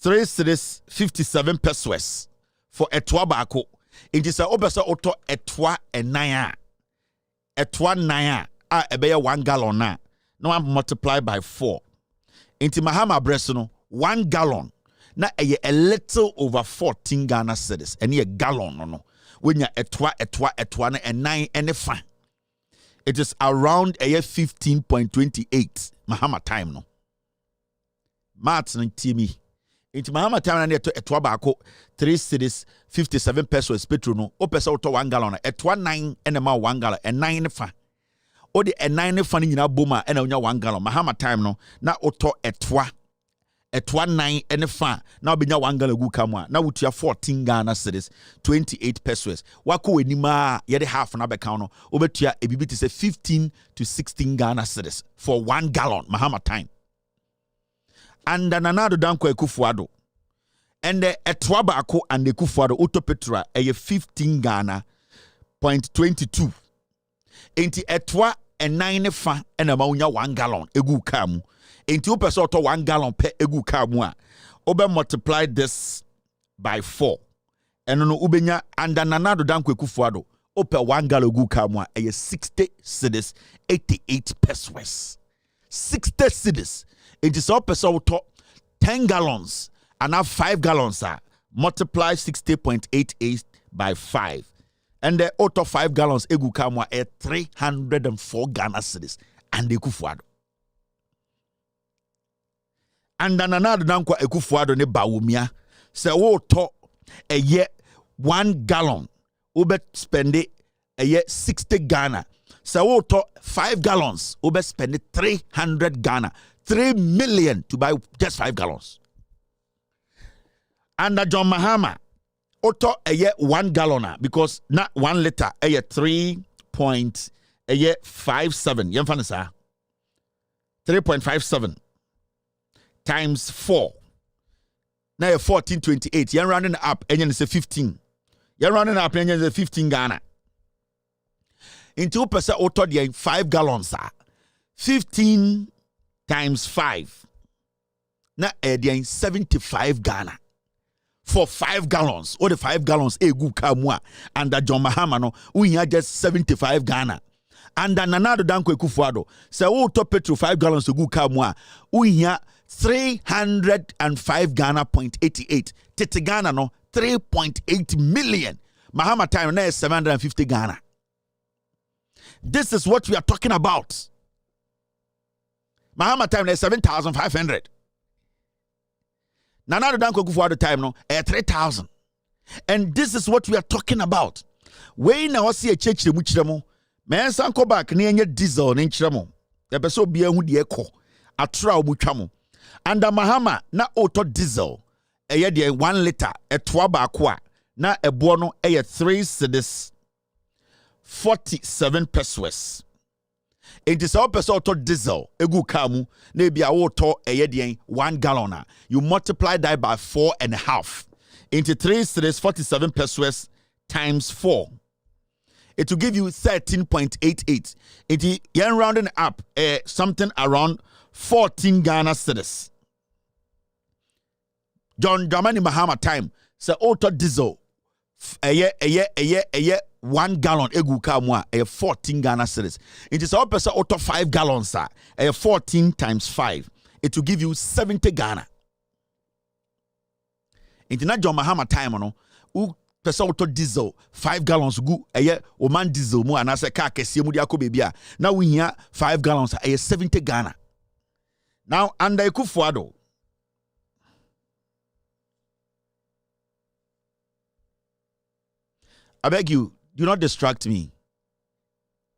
57 pesos for etoa baako enti sɛ obesa oto etoa enan a ɛbɛyɛ 1 gallon na I multiply by 4 enti Mahama breast no 1 gallon na ɛyɛ a little over 14 Ghana cedis ɛne a gallon no when ya etoa na enan ene fa it is around a 15.28 Mahama time no math no timi enti Mahama time na etoa baako 3 cedis 57 pesos petrol no o pesa auto 1 gallon etoa 9 ene ma 1 gallon and 9 fa o de 9 fa ni nyina boma ena onya 1 gallon Mahama time no na auto etoa 9 ene fa na obenya 1 gallon gu kamwa na wutua 14 Ghana cedis 28 pesos wako wenima ye de half na beka no obetua ebibiti say 15 to 16 Ghana cedis for 1 gallon Mahama time and nanado danko ekufuado and etoa baako and ekufuado auto petrol 15 Ghana .22 enti etoa 9 fa ena ma unya 1 gallon egu kamu enti opese oto 1 gallon per egu kamu a obe multiply this by 4 eno no ubenya anda nanado danko ekufuado ope 1 gallon egu kamu a 60 cedis 88 pesos 60 cedis enti so opese oto 10 gallons and now 5 gallons are multiply 60.88 by 5 and the auto 5 gallons egu kamwa 304 Ghana cedis and ekufuado and another dankwa ekufuado ne baumia se wo to eye 1 gallon ube spend eye 60 Ghana se wo to 5 gallons ube spend 300 Ghana 3 million to buy just 5 gallons and John Mahama auto eye 1 gallon because not 1 liter eye 3.57 yemfa sa 3.57 times 4 now 1428 yen rounding up and say 15 yen rounding up and say 15 Ghana into percent auto the 5 gallons 15 times 5 now 75 Ghana for 5 gallons or the 5 gallons egu kamwa and John Mahama no we just 75 Ghana and nanado danko ekufuado say wo to petrol 5 gallons egu kamwa we 305 Ghana .88 tete Ghana no 3.8 million Mahama time na 750 Ghana. This is what we are talking about. Mahama time na 7,500. Nanado danko ekufuado time no 3,000. And this is what we are talking about. We na wasi e church mu kiremo Man sanko back near diesel in Chamo. The person be a who the echo. A trow muchamo. Under Mahama na auto diesel. A year 1 liter, a twaba aqua. Na a buono a 3 cedis 47 pesos. It is our auto diesel. Egu kamu. Nebi a auto a year 1 gallon. You multiply that by 4.5. Into 3 cedis 47 pesos times 4. It will give you 13.88. It is rounding up something around 14 Ghana cedis. John Dramani Mahama time. So auto diesel. A year 1 gallon egu kamwa 14 Ghana cedis. It is our person auto 5 gallons a 14 times 5. It will give you 70 Ghana. It is not John Mahama time no. Person auto diesel 5 gallons gu oman diesel mu anase car kese mu dia ko bebia. Now we here 5 gallons 70 Ghana. Now under Ekufuado. I beg you, do not distract me.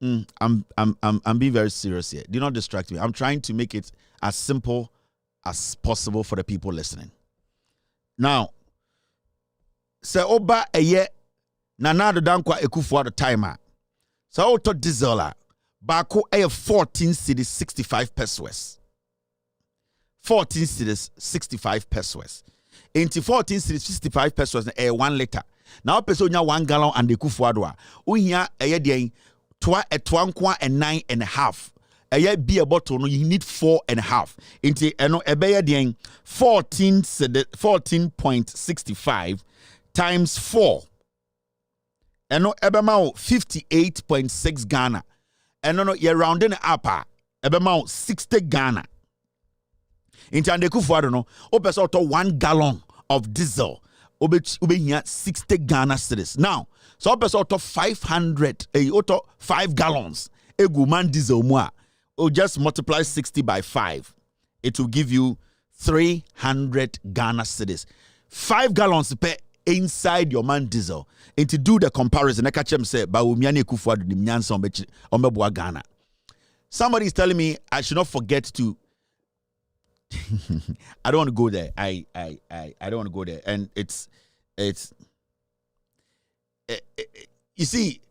I'm being very serious here. Do not distract me. I'm trying to make it as simple as possible for the people listening. Now, say oba eye na do dankwa Ekufuado timer. So auto diesel bako 14 cedis 65 pesos. 14 cedis 65 pesos. Into 14 cedis 65 pesos 1 liter. Now person nya 1 gallon and Ekufuado uhia eye den twa nkwa 9.5. Eye beer bottle no you need 4.5. Into eno ebeye den 14.65 times 4. Eno ebema 58.6 Ghana. Eno no ye rounding up ebema 60 Ghana. Into and Ekufuado no o person to 1 gallon of diesel. Ube here 60 Ghana cedis. Now, so person to 500, 5 gallons. Egu man diesel moi. Or just multiply 60 by 5. It will give you 300 Ghana cedis. 5 gallons per inside your man diesel. And to do the comparison, I catch him say, "Ba umiani Ekufuado di mnyansa omebua Ghana." Somebody is telling me I should not forget to. I don't want to go there. I don't want to go there. And it's you see,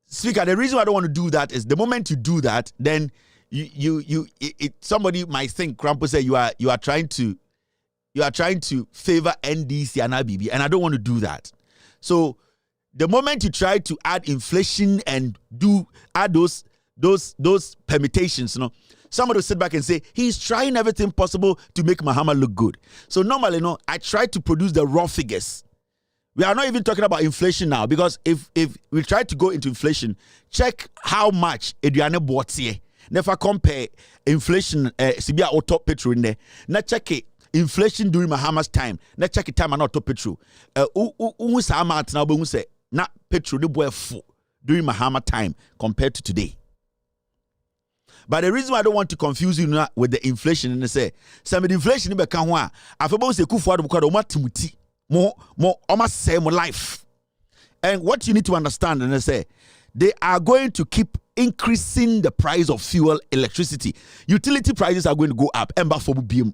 speaker, the reason why I don't want to do that is the moment you do that, then somebody might think Krampo say you are trying to favor NDC and ABB, and I don't want to do that. So the moment you try to add inflation and add those permutations, you know, somebody will sit back and say, he's trying everything possible to make Mahama look good. So normally, no, I try to produce the raw figures. We are not even talking about inflation now, because if we try to go into inflation, check how much Adriana bought here. Never compare inflation, Sibia or top petrol in there. Now check it. Inflation during Mahama's time. Now check it time and not top petrol. Who's amount now, but say, not petrol, the boy full during Mahama time compared to today. But the reason why I don't want to confuse you now with the inflation, and say, some of the inflation in Bekanwa, I feel say Kufuado because of what Timuti, more, almost same life. And what you need to understand, and I say, they are going to keep increasing the price of fuel, electricity. Utility prices are going to go up. Ember for BM.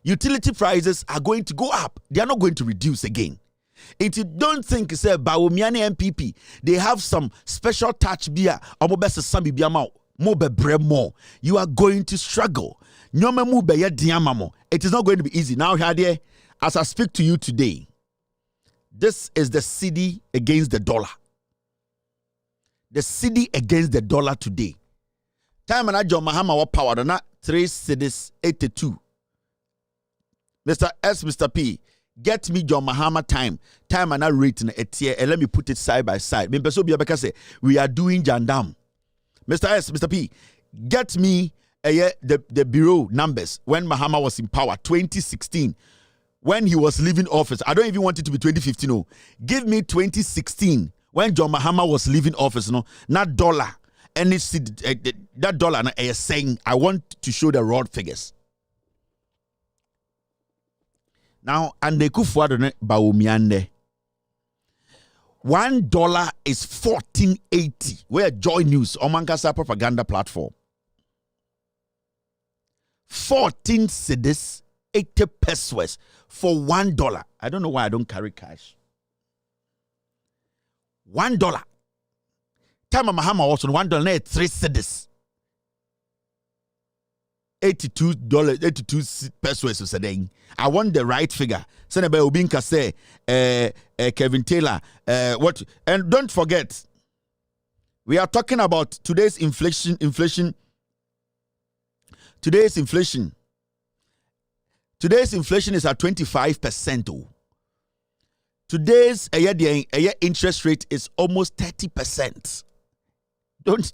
Utility prices are going to go up. They are not going to reduce again. If you don't think, say, Bawumiani MPP, they have some special touch beer, or more, you are going to struggle. It is not going to be easy. Now, here, as I speak to you today, this is the cedi against the dollar. The cedi against the dollar today. Time and John Mahama wa power, not 3 cedis 82. Mr. S, Mr. P, get me John Mahama time and I rate in a tier, and let me put it side by side. We are doing Jandam. Mr. S, Mr. P, get me the bureau numbers when Mahama was in power, 2016, when he was leaving office. I don't even want it to be 2015. No. Give me 2016 when John Mahama was leaving office. No, not dollar. And it's that dollar is saying I want to show the raw figures. Now, and the kufuadone baumiande. $1 is 1480. Where Joy News, Omankasa propaganda platform. 14 cedis, 80 pesos for $1. I don't know why I don't carry cash. $1. Time Mahama also $1, 3 cedis. $82, 82 pesos a day. I want the right figure. Senator Obinka say, Kevin Taylor, what? And don't forget, we are talking about today's inflation. Today's inflation is at 25%. Oh. Today's interest rate is almost 30%. Don't.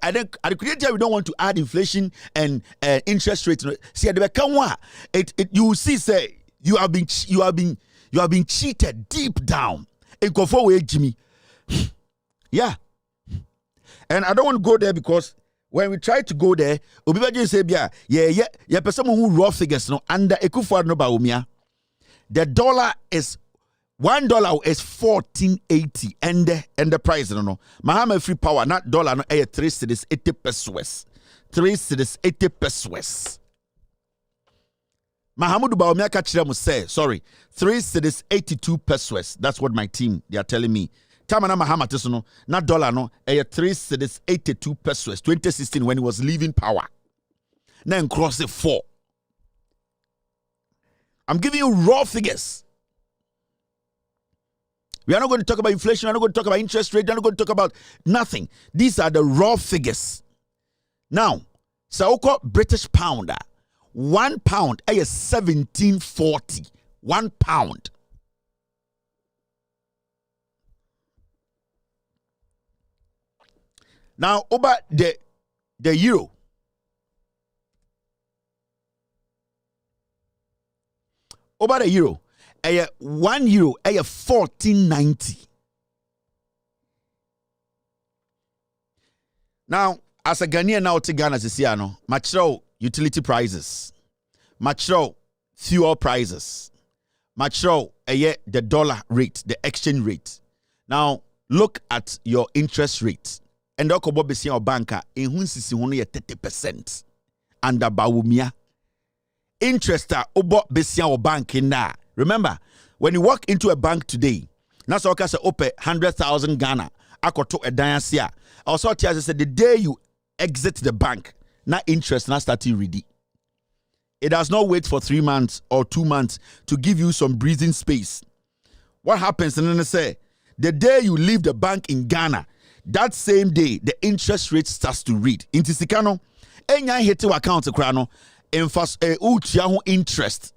I couldn't tell we don't want to add inflation and interest rate. See, you will see. Say you have been cheated deep down. Jimmy. Yeah, and I don't want to go there because when we try to go there, Obibaji say, yeah, person who raw figures no under Ekufuado no baumia. The dollar is $1 is 1480 and the price no. Mahama free power not dollar no 3 cedis 80 pesos. 3 cedis 80 pesos. Mahamudu baumia kachira mu say, sorry, 3 cedis 82 pesos. That's what my team they are telling me. Tamana Mahama tesono not dollar no 3 cedis 82 pesos 2016 when he was leaving power. Then cross it 4. I'm giving you raw figures. We are not going to talk about inflation. We are not going to talk about interest rate. We are not going to talk about nothing. These are the raw figures. Now, Saoko British pounder. £1 is 1740. £1. Now, over the euro. Over the euro. €1 14.90. Now, as a Ghanaian now to Ghana Sisiano, matro utility prices, matro fuel prices, matro the dollar rate, the exchange rate. Now, look at your interest rate. And the Okobo or banker in Hunsisi 30% under Bawumia. Interest obo besia or bank in na. Remember, when you walk into a bank today, na so say open 100,000 Ghana, akoto a diasia. Also, I said the day you exit the bank, na interest na starting ready. It does not wait for 3 months or 2 months to give you some breathing space. What happens? And then they say the day you leave the bank in Ghana, that same day the interest rate starts to read. Inti sikano, enya hiti account krano, interest.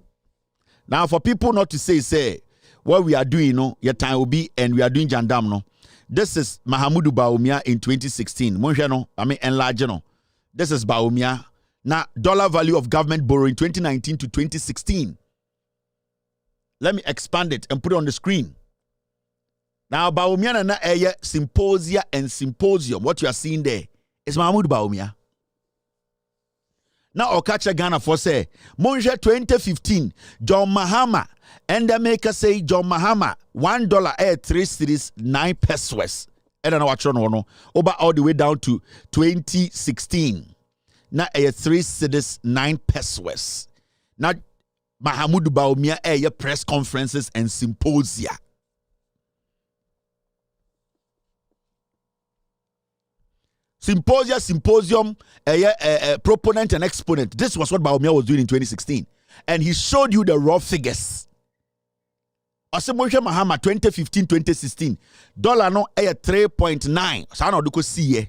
Now, for people not to say, what we are doing, your time will be, and we are doing Jandam, no. This is Mahamudu Baumia in 2016. Enlarge, no. This is Baumia. Now, dollar value of government borrowing 2019 to 2016. Let me expand it and put it on the screen. Now, Baumia na symposia and symposium. What you are seeing there is Mahamudu Baumia. Now, Okacha Ghana for say, Monja 2015, John Mahama, and the maker say John Mahama, $1 3 cedis 9 pesos. I don't know what you know, over all the way down to 2016. Now, 3 cedis 9 pesos. Now, Mahamudu Baumia press conferences and symposia. Symposium, proponent and exponent. This was what Baumia was doing in 2016. And he showed you the raw figures. Asemoje Mahama 2015-2016. Dollar no 3.9. So I don't see.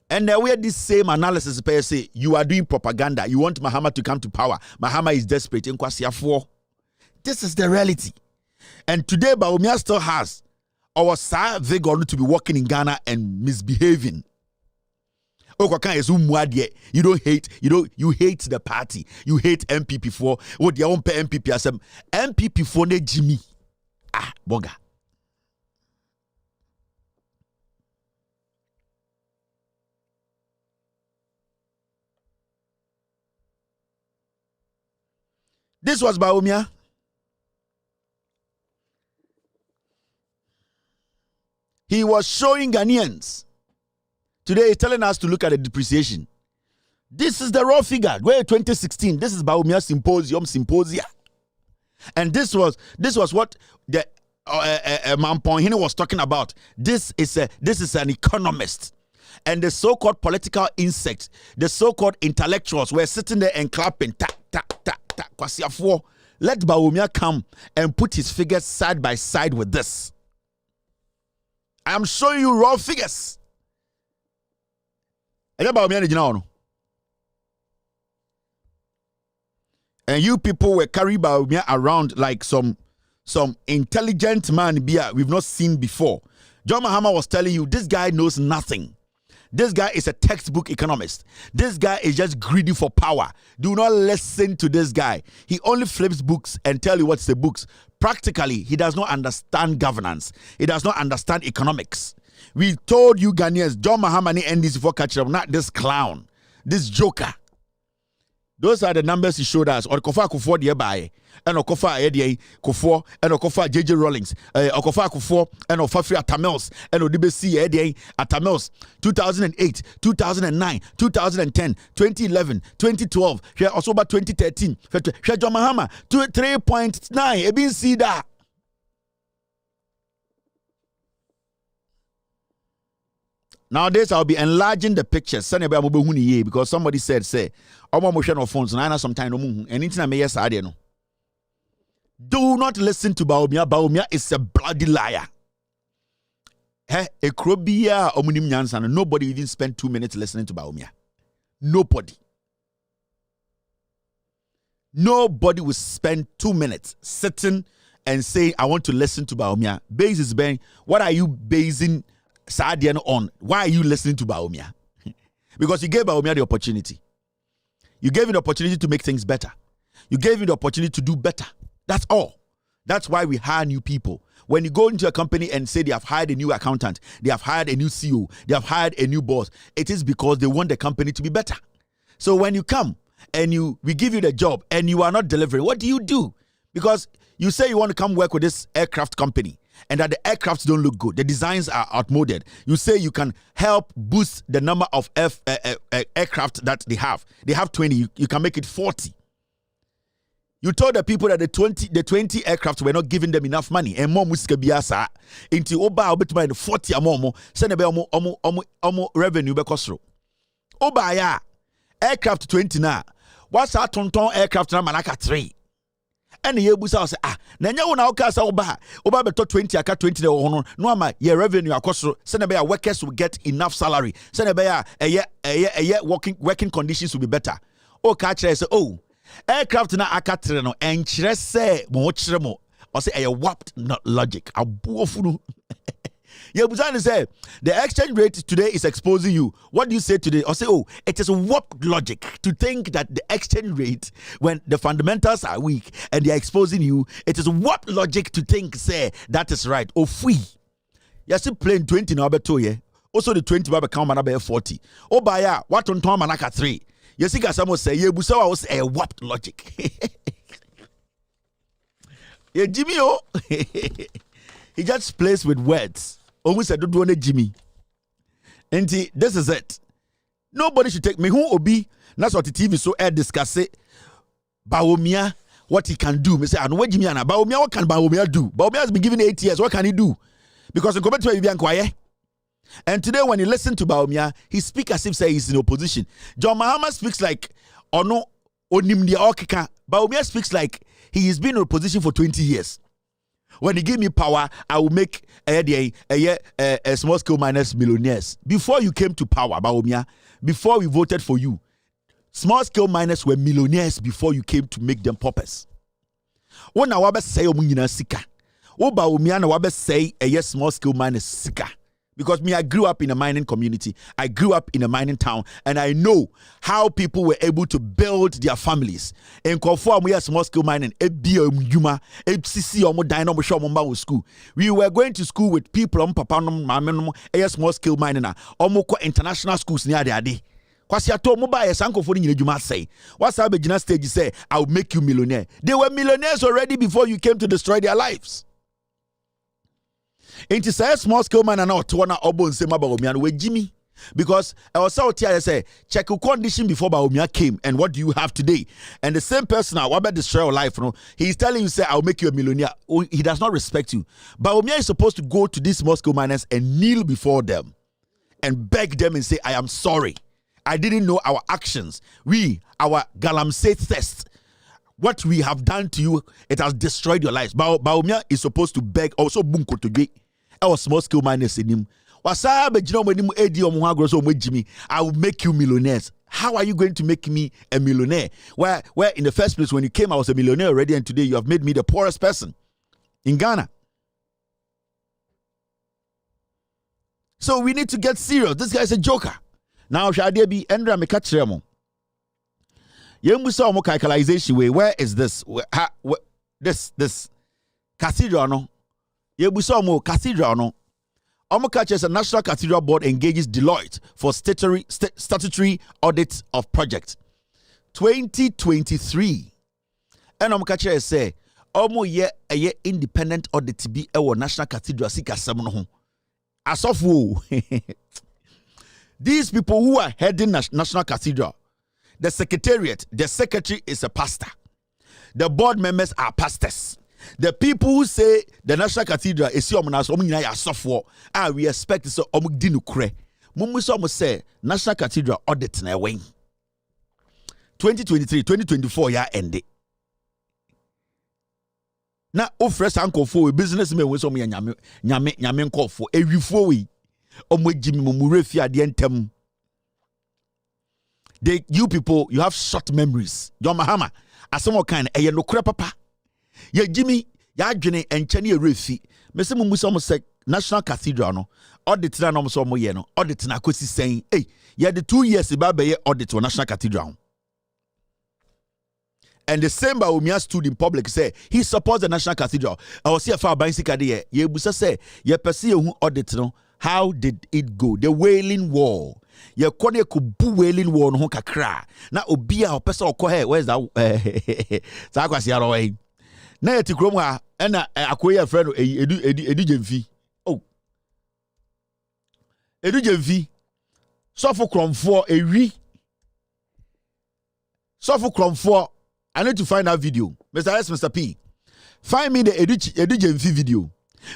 And then we had this same analysis say you are doing propaganda. You want Mahama to come to power. Mahama is desperate. This is the reality. And today Baumia still has our sir vigor to be working in Ghana and misbehaving. You don't hate, you hate the party. You hate MPP for what they won't pay MPP as MPP for ne Jimmy. Boga. This was Bawumia. He was showing Ghanaians. Today he's telling us to look at the depreciation. This is the raw figure. Where 2016, this is Bawumia Symposia. And this was what the Mamponhini was talking about. This is an economist. And the so-called political insects, the so-called intellectuals were sitting there and clapping. Let Bawumia come and put his figures side by side with this. I am showing you raw figures. And you people were carrying Bawumia around like some intelligent man we've not seen before. John Mahama was telling you, this guy knows nothing. This guy is a textbook economist. This guy is just greedy for power. Do not listen to this guy. He only flips books and tell you what's the books. Practically, he does not understand governance. He does not understand economics. We told you Ghanaians, John Mahama and this for catch not this clown, this joker. Those are the numbers he showed us. Or Kofa Kufuor nearby, and Okofa Eddie Kufuor, and Okofa JJ Rawlings, Okofa Kufuor, and Ofafri Atamels, and Odibesi Eddie Atamels, 2008, 2009, 2010, 2011, 2012, here also about 2013, here John Mahama, 3.9, Ebin see that. Nowadays, I'll be enlarging the pictures. Because somebody said, say, no phones, and sometime anything I may yes, I don't know. Do not listen to Bawumia. Bawumia is a bloody liar. A krobia omunim nyansa. Nobody even spent 2 minutes listening to Bawumia. Nobody. Nobody will spend 2 minutes sitting and saying, I want to listen to Bawumia. Basis Ben, what are you basing Sadian on? Why are you listening to Bawumia? Because you gave Bawumia the opportunity. You gave him the opportunity to make things better. You gave him the opportunity to do better. That's all. That's why we hire new people. When you go into a company and say they have hired a new accountant, they have hired a new CEO, they have hired a new boss, it is because they want the company to be better. So when you come and we give you the job and you are not delivering, what do? Because you say you want to come work with this aircraft company, and that the aircrafts don't look good. The designs are outmoded. You say you can help boost the number of aircraft that they have. They have 20. You can make it 40. You told the people that the 20 aircraft were not giving them enough money. And more musica biasa into oba obetuma 40 amomo send omo revenue be kosro. Oba ya aircraft 20 na. What's our tonton aircraft na manaka 3? And the Yebusa say, na una okasa oba beto 20 aka 20 no ama your revenue akoso senebe workers will get enough salary senebe working conditions will be better. O ka kire say aircraft na aka 3 no enkyere say mo kire mo o say a warped logic abuofunu. Yebusa say the exchange rate today is exposing you. What do you say today? Or say, it is warped logic to think that the exchange rate, when the fundamentals are weak and they are exposing you, it is warped logic to think, say, that is right. Oh, free. You see, playing 20 now, but also the 20 will become another 40. Oh, by ya, what on Tom Manaka 3? You see, someone say, Yebusa was a warped logic. Yeah, Jimmy, he just plays with words. Almost said, don't want Jimmy. And this is it. Nobody should take me. Who obi? That's what the TV so air discuss it. Bawumia, what he can do. Me say, I know what Jimmy and Bawumia. What can Bawumia do? Bawumia has been given 8 years. What can he do? Because in compared to Vivian Kwaye. And today, when you listen to Bawumia, he speaks as if say he's in opposition. John Mahama speaks like Ono Onimdia Okika. Bawumia speaks like he has been in opposition for 20 years. When you give me power, I will make a small scale miners millionaires. Before you came to power, Bawumia, before we voted for you, small scale miners were millionaires before you came to make them paupers. When I was say omunyina sika, o Bawumia na wabe say small scale miners sika. Because I grew up in a mining community. I grew up in a mining town. And I know how people were able to build their families. And conform we small scale mining. School. We were going to school with people small scale mining. International schools near the Kwasi ato mo ba yesankofo ni nyina say. What's up begina stage say I'll make you millionaire. They were millionaires already before you came to destroy their lives. Into say small scale man and not one obo nsema ba Baumia we Jimmy. Because I was out here, I say, check your condition before Baumia came, and what do you have today? And the same person now, what about destroy your life? No, he's telling you, say, I'll make you a millionaire. He does not respect you. Baumia is supposed to go to these Moscow miners and kneel before them and beg them and say, I am sorry. I didn't know our actions. Our galamsey thirst, what we have done to you, it has destroyed your lives. Baumia is supposed to beg, also bunko to get our small scale miners in him. I will make you millionaires. How are you going to make me a millionaire? Where in the first place, when you came, I was a millionaire already, and today you have made me the poorest person in Ghana. So we need to get serious. This guy is a joker. Now, Shadia be Endra Mekachemo. Yemusa Mokaikalization way. Where is this? This Cathedral no? Yebusa Mo Cathedral no? Catches a National Cathedral Board engages Deloitte for statutory audit of project 2023. And catches say, ye a independent audit to be our National Cathedral Sika Samono. As of who? These people who are heading National Cathedral, the secretariat, the secretary is a pastor. The board members are pastors. The people who say the National Cathedral is your monas, we expect so omudinukre. Mumuso say National Cathedral audit na wing. 2023, 2024 ya ended. Na ofres uncle for businessmen with some nyame call for a reform. Jimmy Mumurefia the entem. You people, you have short memories. Your Mahama, as some kind, a no papa. Ye Jimmy, ya Jenny and Chenny Refi. Mr. Mumu say National Cathedral no audit na no so mo ye no audit na kwesi saying, hey, ye the 2 years about be audit to National Cathedral. And the same Baumia stood in public say he supports the National Cathedral. I was here for a bicycle there. Ye busa say ye perceive who audit no. How did it go? The Wailing Wall. Ye kone kubu Wailing Wall no kakra. Na obia o pesa okohe. Where's that? Sa kwasi yaro na yeti krom ha na akoye friend edu jemfi. Oh. Edu jemfi. Sofo kromfo ewi. Sofo kromfo. I need to find that video. Mr. S, Mr. P. Find me the Edu Jemfi video.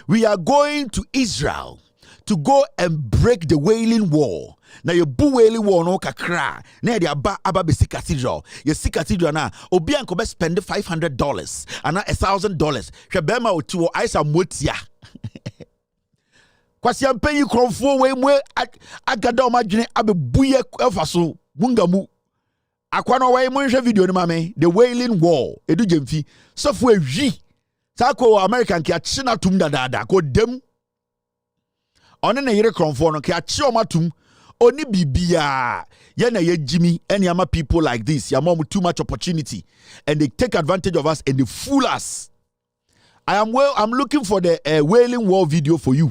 We are going to Israel to go and break the Wailing Wall. Now you bu Wailing Wall no kakra. Na the aba besi cathedral. You see cathedral na obi anko be spend $500 and na $1,000. Hwe bema otu aisa motia. Kwasi ampenyi kromfo we mwe agada o madwene abebuye efaso bungamu. Akwano wa imunhwe video ni mame the Wailing Wall Edu Jemfi sofo ewi sako American ki achi na tum dada ko dem one na yire kromfo no ki achi o matum oni bibia ye na ye Jimmy any ama people like this ya mom too much opportunity and they take advantage of us and they fool us. I'm looking for the Wailing Wall video for you.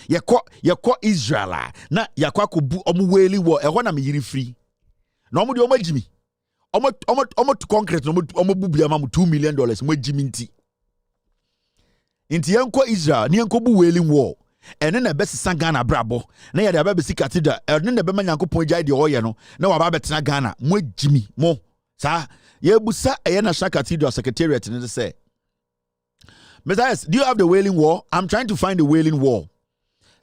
Ye ko Israel na ya kwa ko bu omu Wailing Wall e ho na me yiri free. No mo de omo Jimmy. Omo to concrete no omo bubia ma $2 million mo Jimmy nti. Inti yanko Israel ni yanko bu Wailing Wall. Ene na be sesa Ghana brabo. Na ya de ba be si cathedral. Ene na be ma Nyankopon gya de oye no. Na wa ba betena Ghana mo Jimmy mo. Sa ye busa eye na National Cathedral secretariat ni say. Mr. Do you have the Wailing Wall? I'm trying to find the Wailing Wall.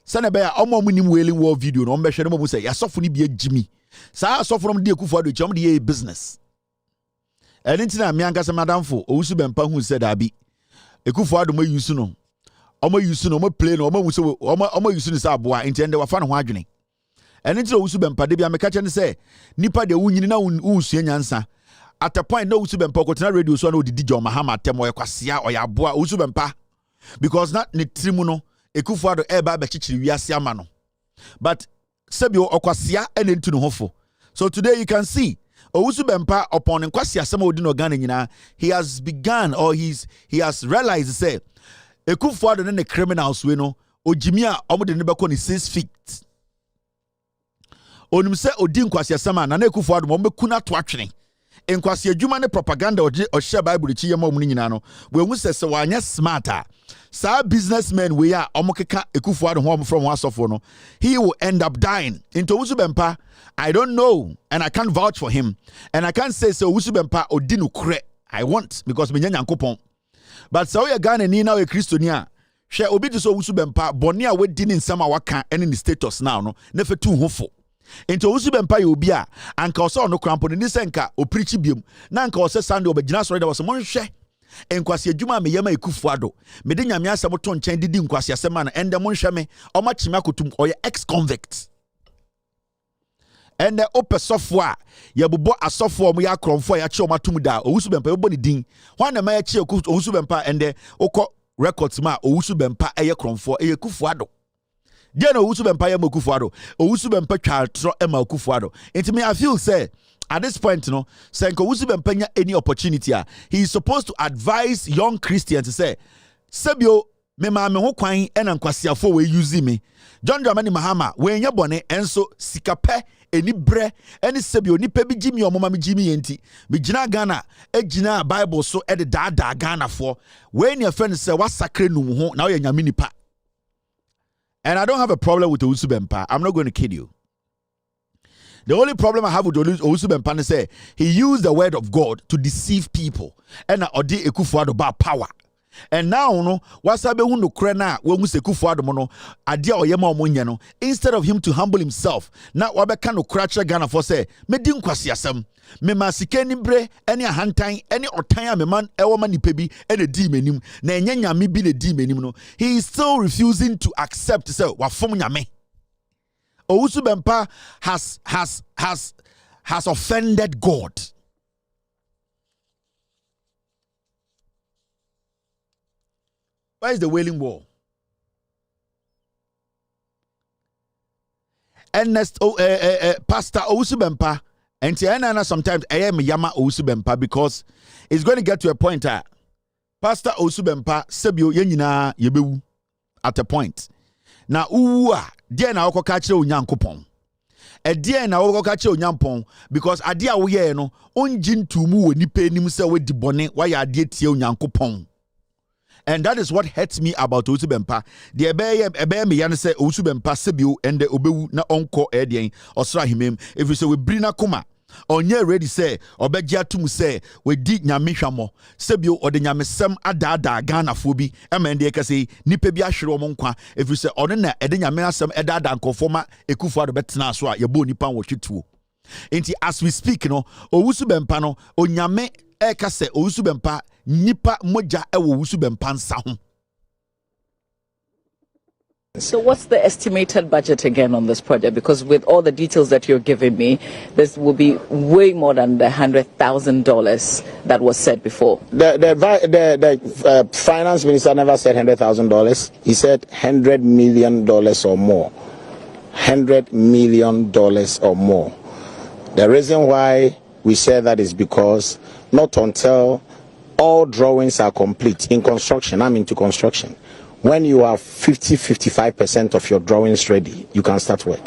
Sana be ya omo munim Wailing Wall video no be hwe no mo say ya sofo ni bi Jimmy. Sa so from the Akufo Addo chom the business. Anything na me anka se madam fo owusu bempa hu said abi. Akufo Addo mo use no. Omo use no mo play no omo wuso omo use no sa aboa enti wa fa no ho adwene. Anything owusu bempa de bia me ka che ne say nipa de wunyini na wusu nyansa. At a point no owusu bempa ko tena radio so na odidi John Mahama tem o yakwasea o ya aboa owusu bempa because na ne trimu no Akufo Addo e ba be chichiri wiase ama no. But Sebio Okwasia and into no hofo. So today you can see Owusu Bempa upon Nkwasia Sama Odino Ghana nyina, he has begun or he has realized say Akufo Addo ne criminals we no Ojimia omo de ne beko ni 6 feet. onim se odi nkwasi asema na Akufo Addo mo bekuna to atwene nkwasi adwuma ne propaganda o Bible chi yema omu nyina no we hu se wanya smarter sa businessmen we are omokeka Akufo Addo ho from wasofo no he will end up dying into Owusu Bempah. I don't know and I can't vouch for him and I can't say Owusu Bempah odi no kure I want because me nyankopon but so we Ghana ni na we Kristonia hwe obi de so Owusu Bempah bone a wadi ni nsama waka ene ni status now no na fetu hofo into Owusu Bempah ye obi a anka oso no krampo ni senka o preach biem na anka ose Sunday obegina so da so monhwe enkwasi adwuma me yema Akufo Addo me de nyame asem to nchen didi nkwasi asem na ende monhwe me o ma chima kotum o ye ex convict ende ope sofo ye bobo asofo o ya kromfo ya che o matum da Owusu Bempah bo ni din hwan na ma ya che Owusu Bempah ende okọ records ma Owusu Bempah eye kromfo eye Akufo Addo dia na Owusu Bempah ye Akufo Addo Owusu Bempah twa tro e ma Akufo Addo enti me I feel say at this point no say Owusu Bempah nya any opportunity he is supposed to advise young Christians to say sebio me ma me ho kwan e na nkwasiafo we use me John Dramani Mahama we nya bone enso sikape eni bre eni sebio nipa bi gimi omoma me gimi yenti me gina Ghana e gina Bible so e de da Ghana for we nya friend say wasakre num ho na we nyame nipa. And I don't have a problem with Owusu Bempah. I'm not going to kid you. The only problem I have with Owusu Bempah is say he used the word of God to deceive people. And odi Akufo Addo ba power. And now no wasabe hu no kre na we hu Akufo Addo mo no ade a oyema omonye no instead of him to humble himself na wabeka no kra Ghana for say me di nkwasi asem me masike ni bre ene ahantan ene otan a me man ewo ma nipa bi ene di manim na enye nyame bi na di manim no he is still refusing to accept say wafom nyame. Owusu Bempah has offended God. Where is the Wailing Wall? And next, Pastor Owusu Bempah, and sometimes I am Yama Owusu Bempah because it's going to get to a point that Pastor Owusu Bempah sebio yenina yebewu at a point. Na uwa dia na woko ka kire onyankopon. E dia na woko ka kire onyampon because ade a wo ye no onji ntumu wo nipa enim se we di bone wa ya ade tie onyankopon. And that is what hurts me about Owusu Bempah. The ebe me yan say Owusu Bempah sebio ende obewu na onko edien osra himem. If you say we brina kuma onye ready say obegye atum say we di nyame hwamo sebio ode nyame sem ada Ghana fo bi emende e kase nipa bi ahwere omo nkwa if you say one na ede nyame asem ada nkofo ma Akufo Addo betena so a yebo nipa wo hwetuo. Enti as we speak no Owusu Bempah no onyame e kase Owusu Bempah nipa moja e wo Owusu Bempah nsa ho. So what's the estimated budget again on this project? Because with all the details that you're giving me, this will be way more than the $100,000 that was said before. The finance minister never said $100,000. He said $100 million or more. $100 million or more. The reason why we say that is because not until all drawings are complete in construction, I'm into construction. When you have 55% of your drawings ready, you can start work.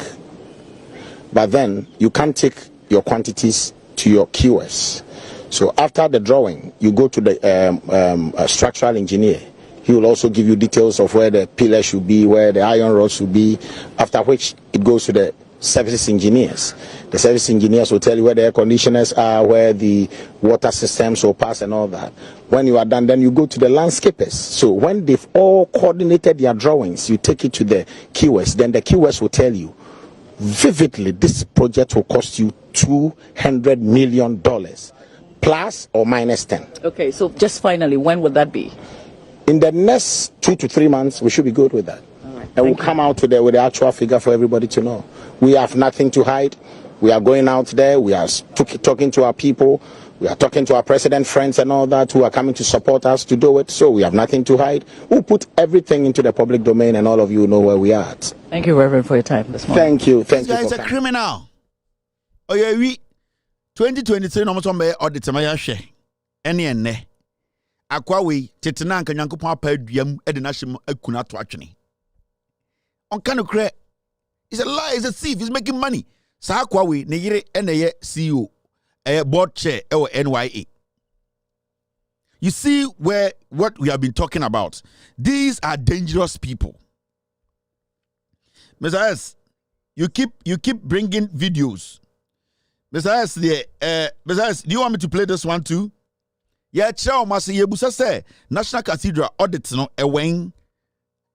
But then you can't take your quantities to your QS. So after the drawing, you go to the structural engineer. He will also give you details of where the pillar should be, where the iron rod should be, after which it goes to the service engineers. The service engineers will tell you where the air conditioners are, where the water systems will pass and all that. When you are done, then you go to the landscapers. So when they've all coordinated their drawings, you take it to the QS. Then the QS will tell you vividly, this project will cost you $200 million plus or minus 10. Okay, so just finally, when will that be? In the next 2 to 3 months, we should be good with that. And we'll come out with the actual figure for everybody to know. We have nothing to hide. We are going out there. We are talking to our people. We are talking to our president friends and all that who are coming to support us to do it. So we have nothing to hide. We'll put everything into the public domain and all of you know where we are at. Thank you, Reverend, for your time this morning. Thank you. Thank you. This guy is a criminal. Oh yeah, we 2023 no mo sombe audit ma ya hwe. Ene akwa we tetena anka nyankopon apa aduam e de na hye akuna to atwene. On kind of credit. He's a liar, he's a thief, he's making money. Saa kwa we ne yere ene CEO board chair NYA. You see what we have been talking about. These are dangerous people. Mr. S, you keep bringing videos. Mr. S, Mr. S, do you want me to play this one too? Yeah, chow must say National Cathedral audit no a wing.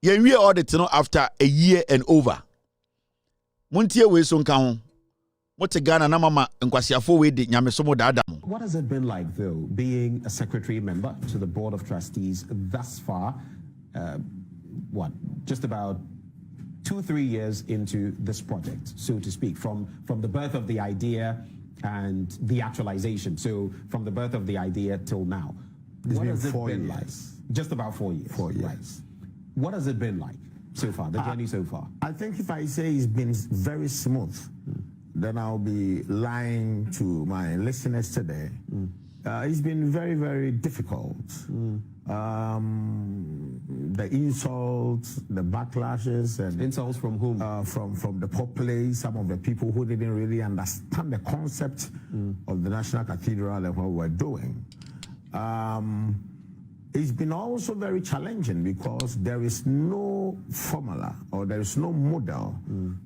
Yeah, we audit no after a year and over. Muntie we son kan. What has it been like, though, being a secretary member to the Board of Trustees thus far? Just about 2-3 years into this project, so to speak, from the birth of the idea and the actualization. So from the birth of the idea till now. What has it been like? Just about 4 years. 4 years. Right. What has it been like so far, the journey so far? I think if I say it's been very smooth, then I'll be lying to my listeners today. It's been very, very difficult. The insults, the backlashes, and insults from whom? From the populace, some of the people who didn't really understand the concept of the National Cathedral and what we're doing. It's been also very challenging because there is no formula or there is no model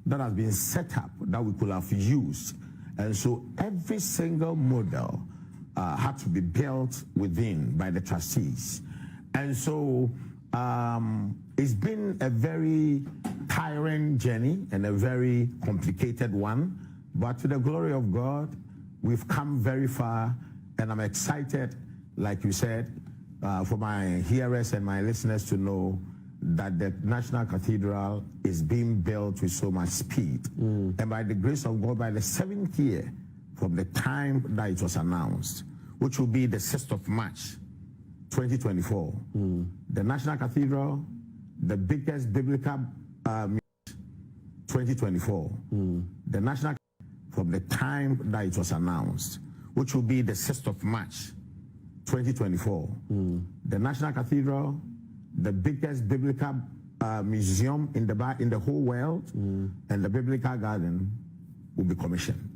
that has been set up that we could have used. And so every single model had to be built within by the trustees. And so it's been a very tiring journey and a very complicated one. But to the glory of God, we've come very far, and I'm excited, like you said, for my hearers and my listeners to know that the National Cathedral is being built with so much speed. And by the grace of God, by the 7th year from the time that it was announced, which will be the 6th of March, 2024, the National Cathedral, the biggest biblical 2024, the National, from the time that it was announced, which will be the 6th of March, 2024, the National Cathedral, the biggest biblical museum in the whole world, and the biblical garden will be commissioned.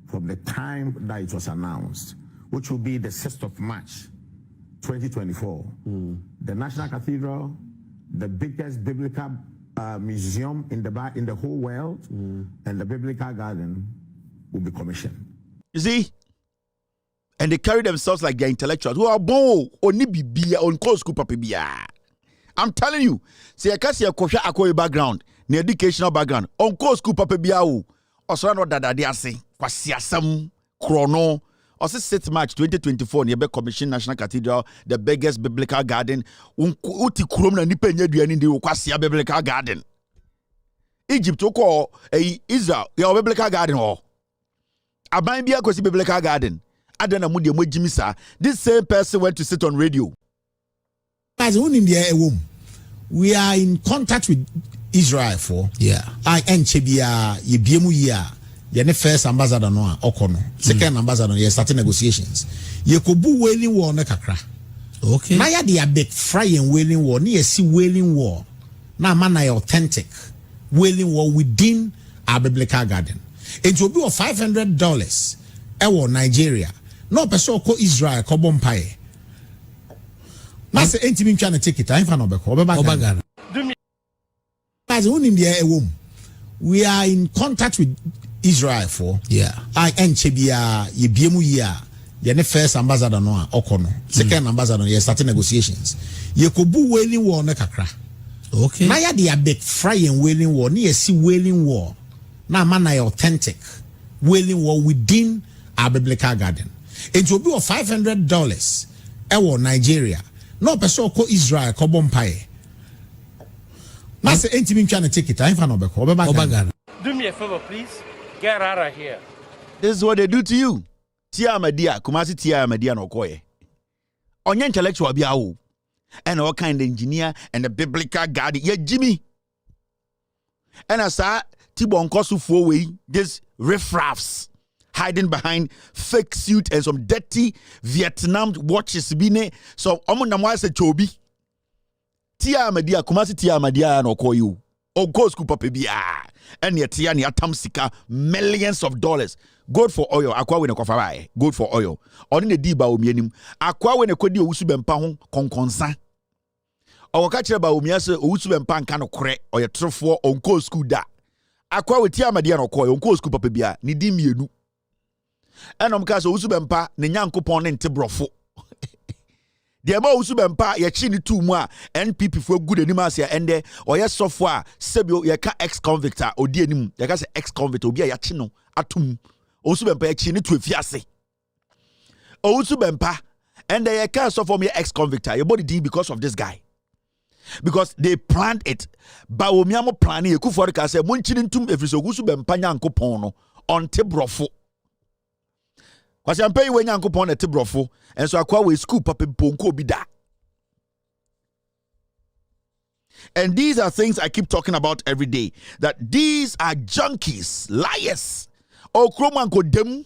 From the time that it was announced, which will be the 6th of March, 2024, the National Cathedral, the biggest biblical museum in the whole world, and the biblical garden will be commissioned. You see? And they carry themselves like they're intellectuals. Who are born on school papibia. I'm telling you, see, I can't see a kosha background, the educational background, on school papibia, or so no that they are saying, Kwasiasam, Chrono, or 6th March 2024, nearby Commission National Cathedral, the biggest biblical garden, Uti Kurumna Nipenya Duani, the Kwasia Biblical Garden. Egypt, Israel, your biblical garden, or Abambia Kosi Biblical Garden. This same person went to sit on radio. We are in contact with Israel for I Chebia the first ambassador no Okono, second ambassador starting negotiations. Yekobu wailing war na kakra. Okay. Na ya dia big fry and wailing war, ni see wailing war. Na man na authentic wailing war within our biblical garden. It will be of $500 ewo Nigeria. No person ko Israel ko bompaye. Na se enti mi ntwa na ticket I fa no be ko Obagana. We are in contact with Israel for I Chebia the first ambassador no Okono, second ambassador starting negotiations. Yekobu wailing war na kakra. Okay. Na ya dia big fry and wailing war, ni see wailing war. Na man na authentic wailing war within our biblical garden. It will be of $500 ewo Nigeria. No person ko Israel ko bompaye. Na se enti mi ntwa na ticket I fa no be ko Obagana. Do me a favor, please. Get out of here. This is what they do to you. Tia Madia, Kumasi Tia Madia no koye. On intellectual biao. And all kind of engineer and the biblical guardian. Yeah, Jimmy. And I saw Tibon Kosu Fowe, this riffraffs hiding behind fake suit and some dirty Vietnam watches. Bine. So, Omonamwa se Chobi. Tia Madia, Kumasi Tia Madia no koyu. O go scoop up bia. and yetia ni atam sika millions of dollars. Gold for oil, akwa we ne kofara gold for oil. Oni ne di ba omienim. Akwa we ne kodi owusu bempa ho konkonsa. Owoka kire ba omia se owusu bempa nka no kore oye trofo onko school da. Akwa we ti amade no koy onko school papa bia ne di mienu. Enom ka se owusu bempa ne nyankopon ne ntebrofo. The eba owusu bempa ye chi ni tu mu a NPP fo good anim ase ende oye sofo a sebio ye ka ex convict a odi anim ye ka se ex convict obi a ya chi no atum owusu bempa ye chi ni tu afiase owusu bempa ende ye ka sofo me ex convict a ye body din because of this guy, because they planned it. Ba omiamo plan ye ku for ka se mo chi ni ntum efiri owusu bempa nyankopon no onte brofo. Kwasi ampe yi nyankopon na tebrofo enso akwa we school papa ponko bi da. And these are things I keep talking about every day, that these are junkies, liars. Okroman ko dem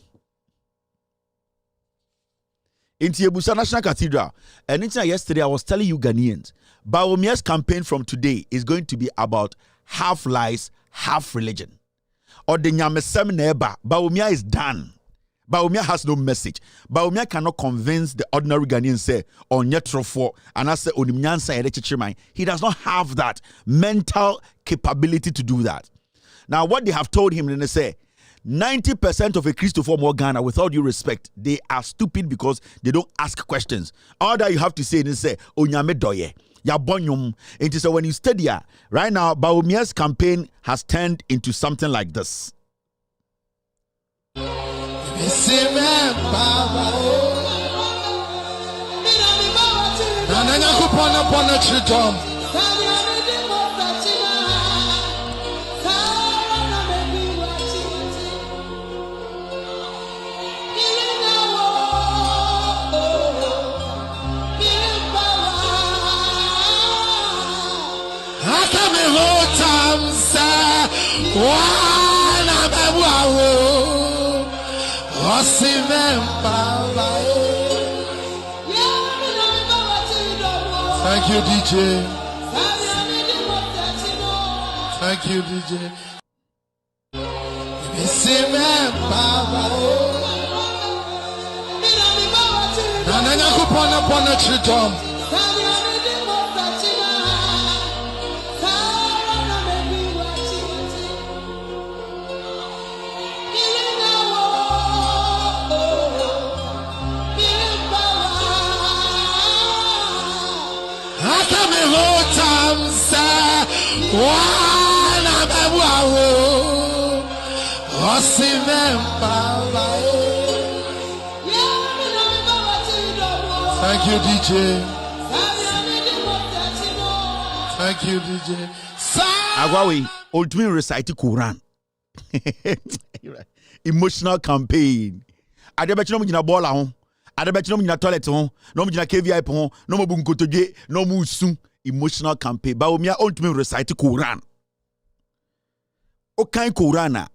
into Ebusa National Cathedral. And yesterday I was telling you Ghanaians, Bawomia's campaign from today is going to be about half lies, half religion. Or the nyamesem neba. Bawumia is done. Baumia has no message. Baumia cannot convince the ordinary Ghanaian say on yetrofo and I say onimnyansa. He does not have that mental capability to do that. Now, what they have told him, they say 90% of a Christopher more Ghana, without due respect, they are stupid because they don't ask questions. All that you have to say is say onyame doye. Ya bonyum. It is when you study right now, Baumia's campaign has turned into something like this. Thank you, DJ. Thank you, DJ. Thank you, DJ. Thank you, DJ. Agwawi, ultimately recite Quran. Emotional campaign. Adebetino mujina bola hon. Adebetino mujina toilet hon. No mujina KVI hon. No mo bunkotoje. No mo usun. Emotional campaign. Ba omia ultimately recite Quran. Okay, Quran.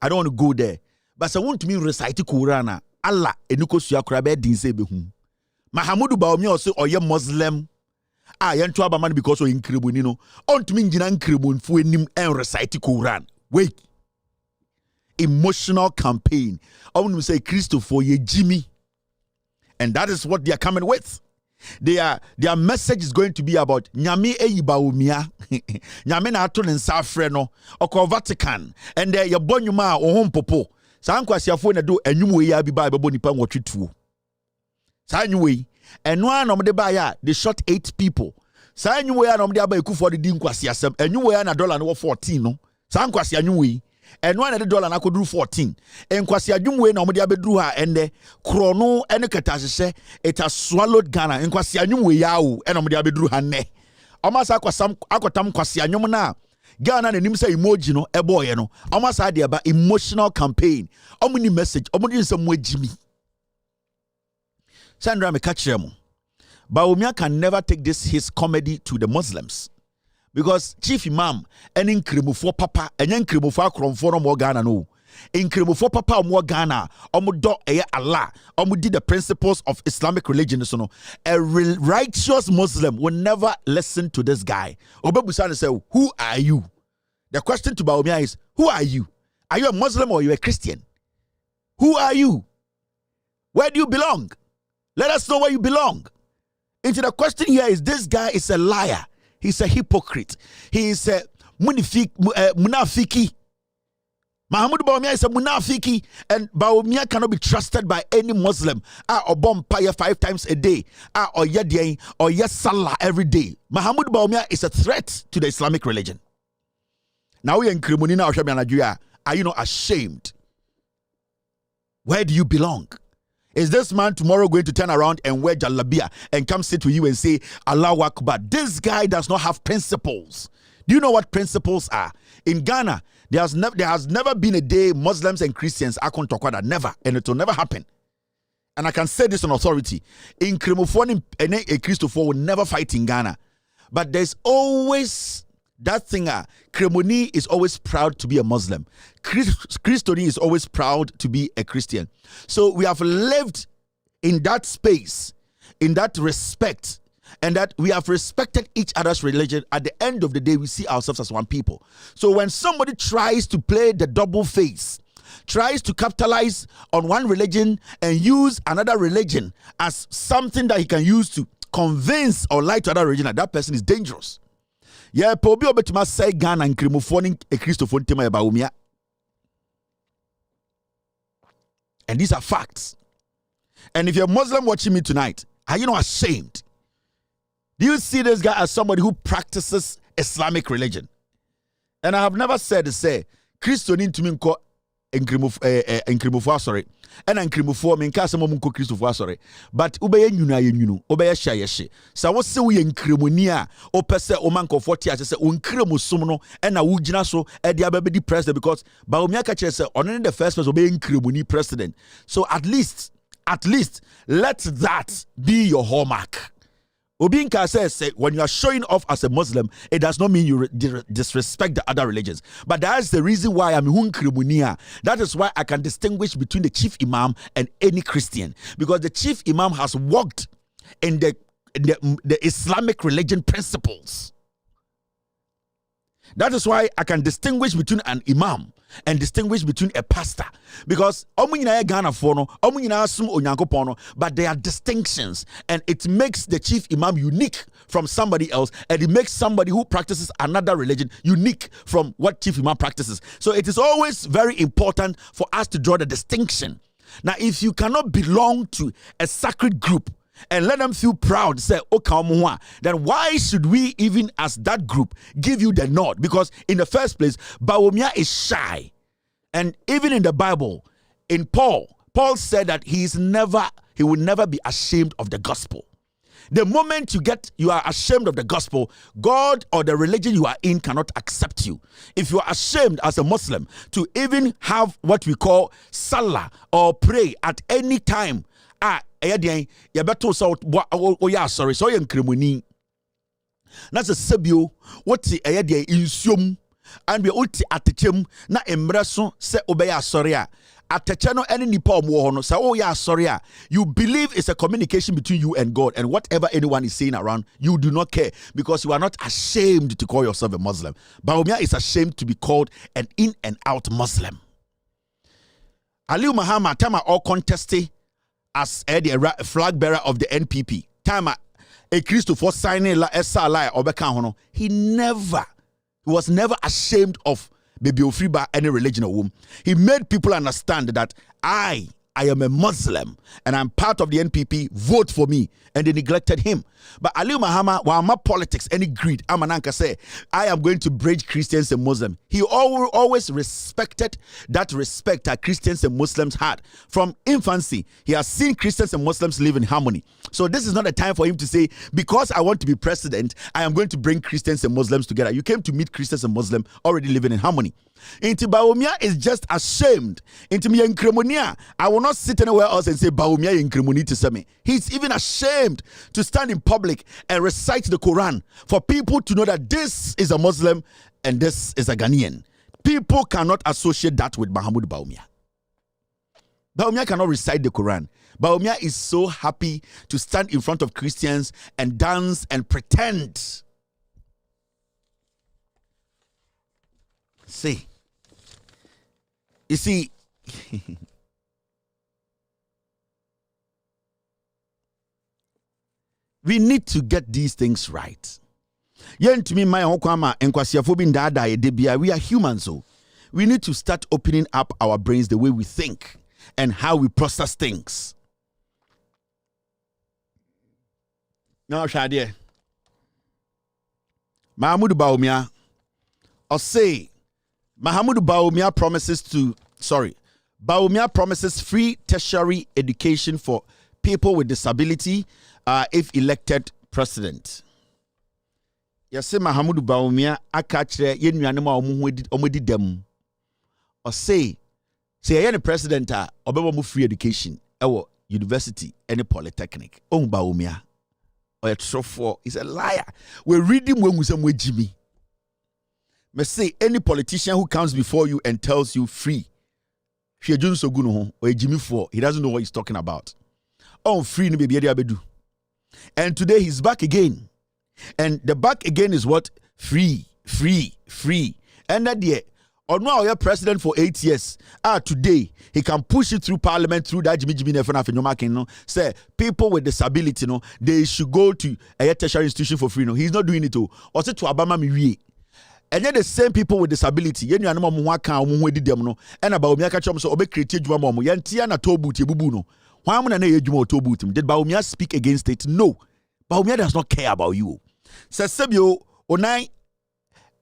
I don't want to go there. But I want to recite Quran. Allah enuko suya krabe dinse behum. Mahamudu ba omia also oye Muslim. Yentu abamani because o inkribu nino. Ontumi njina inkribu nfu enim and recite Quran. Wait. Emotional campaign. I want to say Christopher ye Jimmy. And that is what they are coming with. Their message is going to be about Nyame eyiba umia. Nyame na ato nsa afre no. Oko Vatican. And there your bonyuma ohom popo. Sa ankwasiafo na do enwum we ya bi ba bebo nipa nwotwetuo. Sa anyway, eno anom de ba ya they shot 8 people. Sa anyway anom de aba ekufo de di nkwasiasem. Enwum na dollar no 14 no. Sa ankwasi anwum eno na de dollar na koduru 14. Enkwasi adwumwe na omde abeduru ha ende krono ene katahye it has swallowed Ghana. Enkwasi anwumwe yawo ena omde abeduru ha ne. Omasa akotam kwasi anwum na Ghana na nim say emoji no eboye no. Omasa de ba emotional campaign. Omuni message, omudi nsem wagimi. Sandra me catch them. Baumia can never take his comedy to the Muslims. Because Chief Imam, an incremufo papa, an incremufo cromforo more Ghana no. Incremufo papa more Ghana, omudo Allah, omudi the principles of Islamic religion. So no, a righteous Muslim will never listen to this guy. Obebusan say, who are you? The question to Bawumia is, who are you? Are you a Muslim or are you a Christian? Who are you? Where do you belong? Let us know where you belong. Into the question here is, this guy is a liar. He's a hypocrite. He is a munafiki. Mahamudu Bawumia is a munafiki, and Bawumia cannot be trusted by any Muslim. Or bombaya 5 times a day. Or yedian or yes salah every day. Mahamudu Bawumia is a threat to the Islamic religion. Now we are in Krimunina or Nigeria. Are you not ashamed? Where do you belong? Is this man tomorrow going to turn around and wear jalabia and come sit with you and say, Allahu Akbar? This guy does not have principles. Do you know what principles are? In Ghana, there has never been a day Muslims and Christians are going to talk about that. Never. And it will never happen. And I can say this on authority. In Krimophone and a Christopher will never fight in Ghana. But there's always that thing. Kremoni is always proud to be a Muslim. Christoni is always proud to be a Christian. So we have lived in that space, in that respect, and that we have respected each other's religion. At the end of the day, we see ourselves as one people. So when somebody tries to play the double face, tries to capitalize on one religion and use another religion as something that he can use to convince or lie to another religion, that person is dangerous. Yeah, Pobi Obetima say Ghana and Krimophone a Christophone tema Bawumia. And these are facts. And if you're a Muslim watching me tonight, are you not ashamed? Do you see this guy as somebody who practices Islamic religion? And I have never said to say Christian to me nkrimofo sorry and nkrimofo me nka asemo munko Christopher sorry but ubeye nyunu ubeye shayeshe sa wo se wo ye nkremoni a opese o manko 40 a se onkremosum no na wo gina so e dia babedi president because Bawumia ka kire se on the first person obeye nkremoni president. So at least let that be your hallmark. Obinka says, when you are showing off as a Muslim, it does not mean you disrespect the other religions. But that's the reason why I'm Hunkrimunia. That is why I can distinguish between the chief imam and any Christian. Because the chief imam has worked in the Islamic religion principles. That is why I can distinguish between an imam and distinguish between a pastor. Because but there are distinctions, and it makes the chief imam unique from somebody else, and it makes somebody who practices another religion unique from what chief imam practices. So it is always very important for us to draw the distinction. Now, if you cannot belong to a sacred group and let them feel proud, say, okay, then why should we, even as that group, give you the nod? Because in the first place, Bawumia is shy. And even in the Bible, in Paul said that he will never be ashamed of the gospel. The moment you are ashamed of the gospel, God or the religion you are in cannot accept you. If you are ashamed as a Muslim to even have what we call salah or pray at any time, sorry, so you're nkrimoni. That's a sebio. What's the insium? And we ulti atechem na emreso se obeya soria atecheno any nipa omwo no say oh yeah sorry. You believe it's a communication between you and God, and whatever anyone is saying around, you do not care because you are not ashamed to call yourself a Muslim. Bawumia is ashamed to be called an in and out Muslim. Aliu Mahama time all contested as a flag bearer of the NPP. Time a Christopher signing la SLI obeka hono. He was never ashamed of baby Ofriba any religion or womb. He made people understand that I am a Muslim and I'm part of the NPP, vote for me. And they neglected him. But Aliu Mahama, while my politics, any greed, Amananka say, I am going to bridge Christians and Muslims. He always respected that respect that Christians and Muslims had. From infancy, he has seen Christians and Muslims live in harmony. So this is not a time for him to say, because I want to be president, I am going to bring Christians and Muslims together. You came to meet Christians and Muslims already living in harmony. Inti Bawumia is just ashamed. Inti mi nkremonia. I will not sit anywhere else and say Bawumia nkremoni to me. He's even ashamed to stand in public and recite the Quran for people to know that this is a Muslim and this is a Ghanaian. People cannot associate that with Mahamudu Bawumia. Bawumia cannot recite the Quran. Bawumia is so happy to stand in front of Christians and dance and pretend. See. You see, we need to get these things right. We are humans, so we need to start opening up our brains the way we think and how we process things. Now, Shadia, Mahmoud Bawumia, or say, Bawumia promises free tertiary education for people with disability if elected president. Yase Mahamudu Bawumia akachre yenuanem a omudi dem. Or say any president obebo free education ewo university any polytechnic. Bawumia or a trofo is a liar. We read him when we say Jimmy. Me say any politician who comes before you and tells you free. Or Jimmy for he doesn't know what he's talking about. Free ni baby abedu. And today he's back again. And the back again is what? Free. And that year, or now you're president for 8 years. Today he can push it through parliament through that Jimmy say people with disability, they should go to a tertiary institution for free. He's not doing it too. Or say to Obama miwie. And then the same people with disability, and about so create did Bawumia speak against it? No. Bawumia does not care about you. Sesebio onai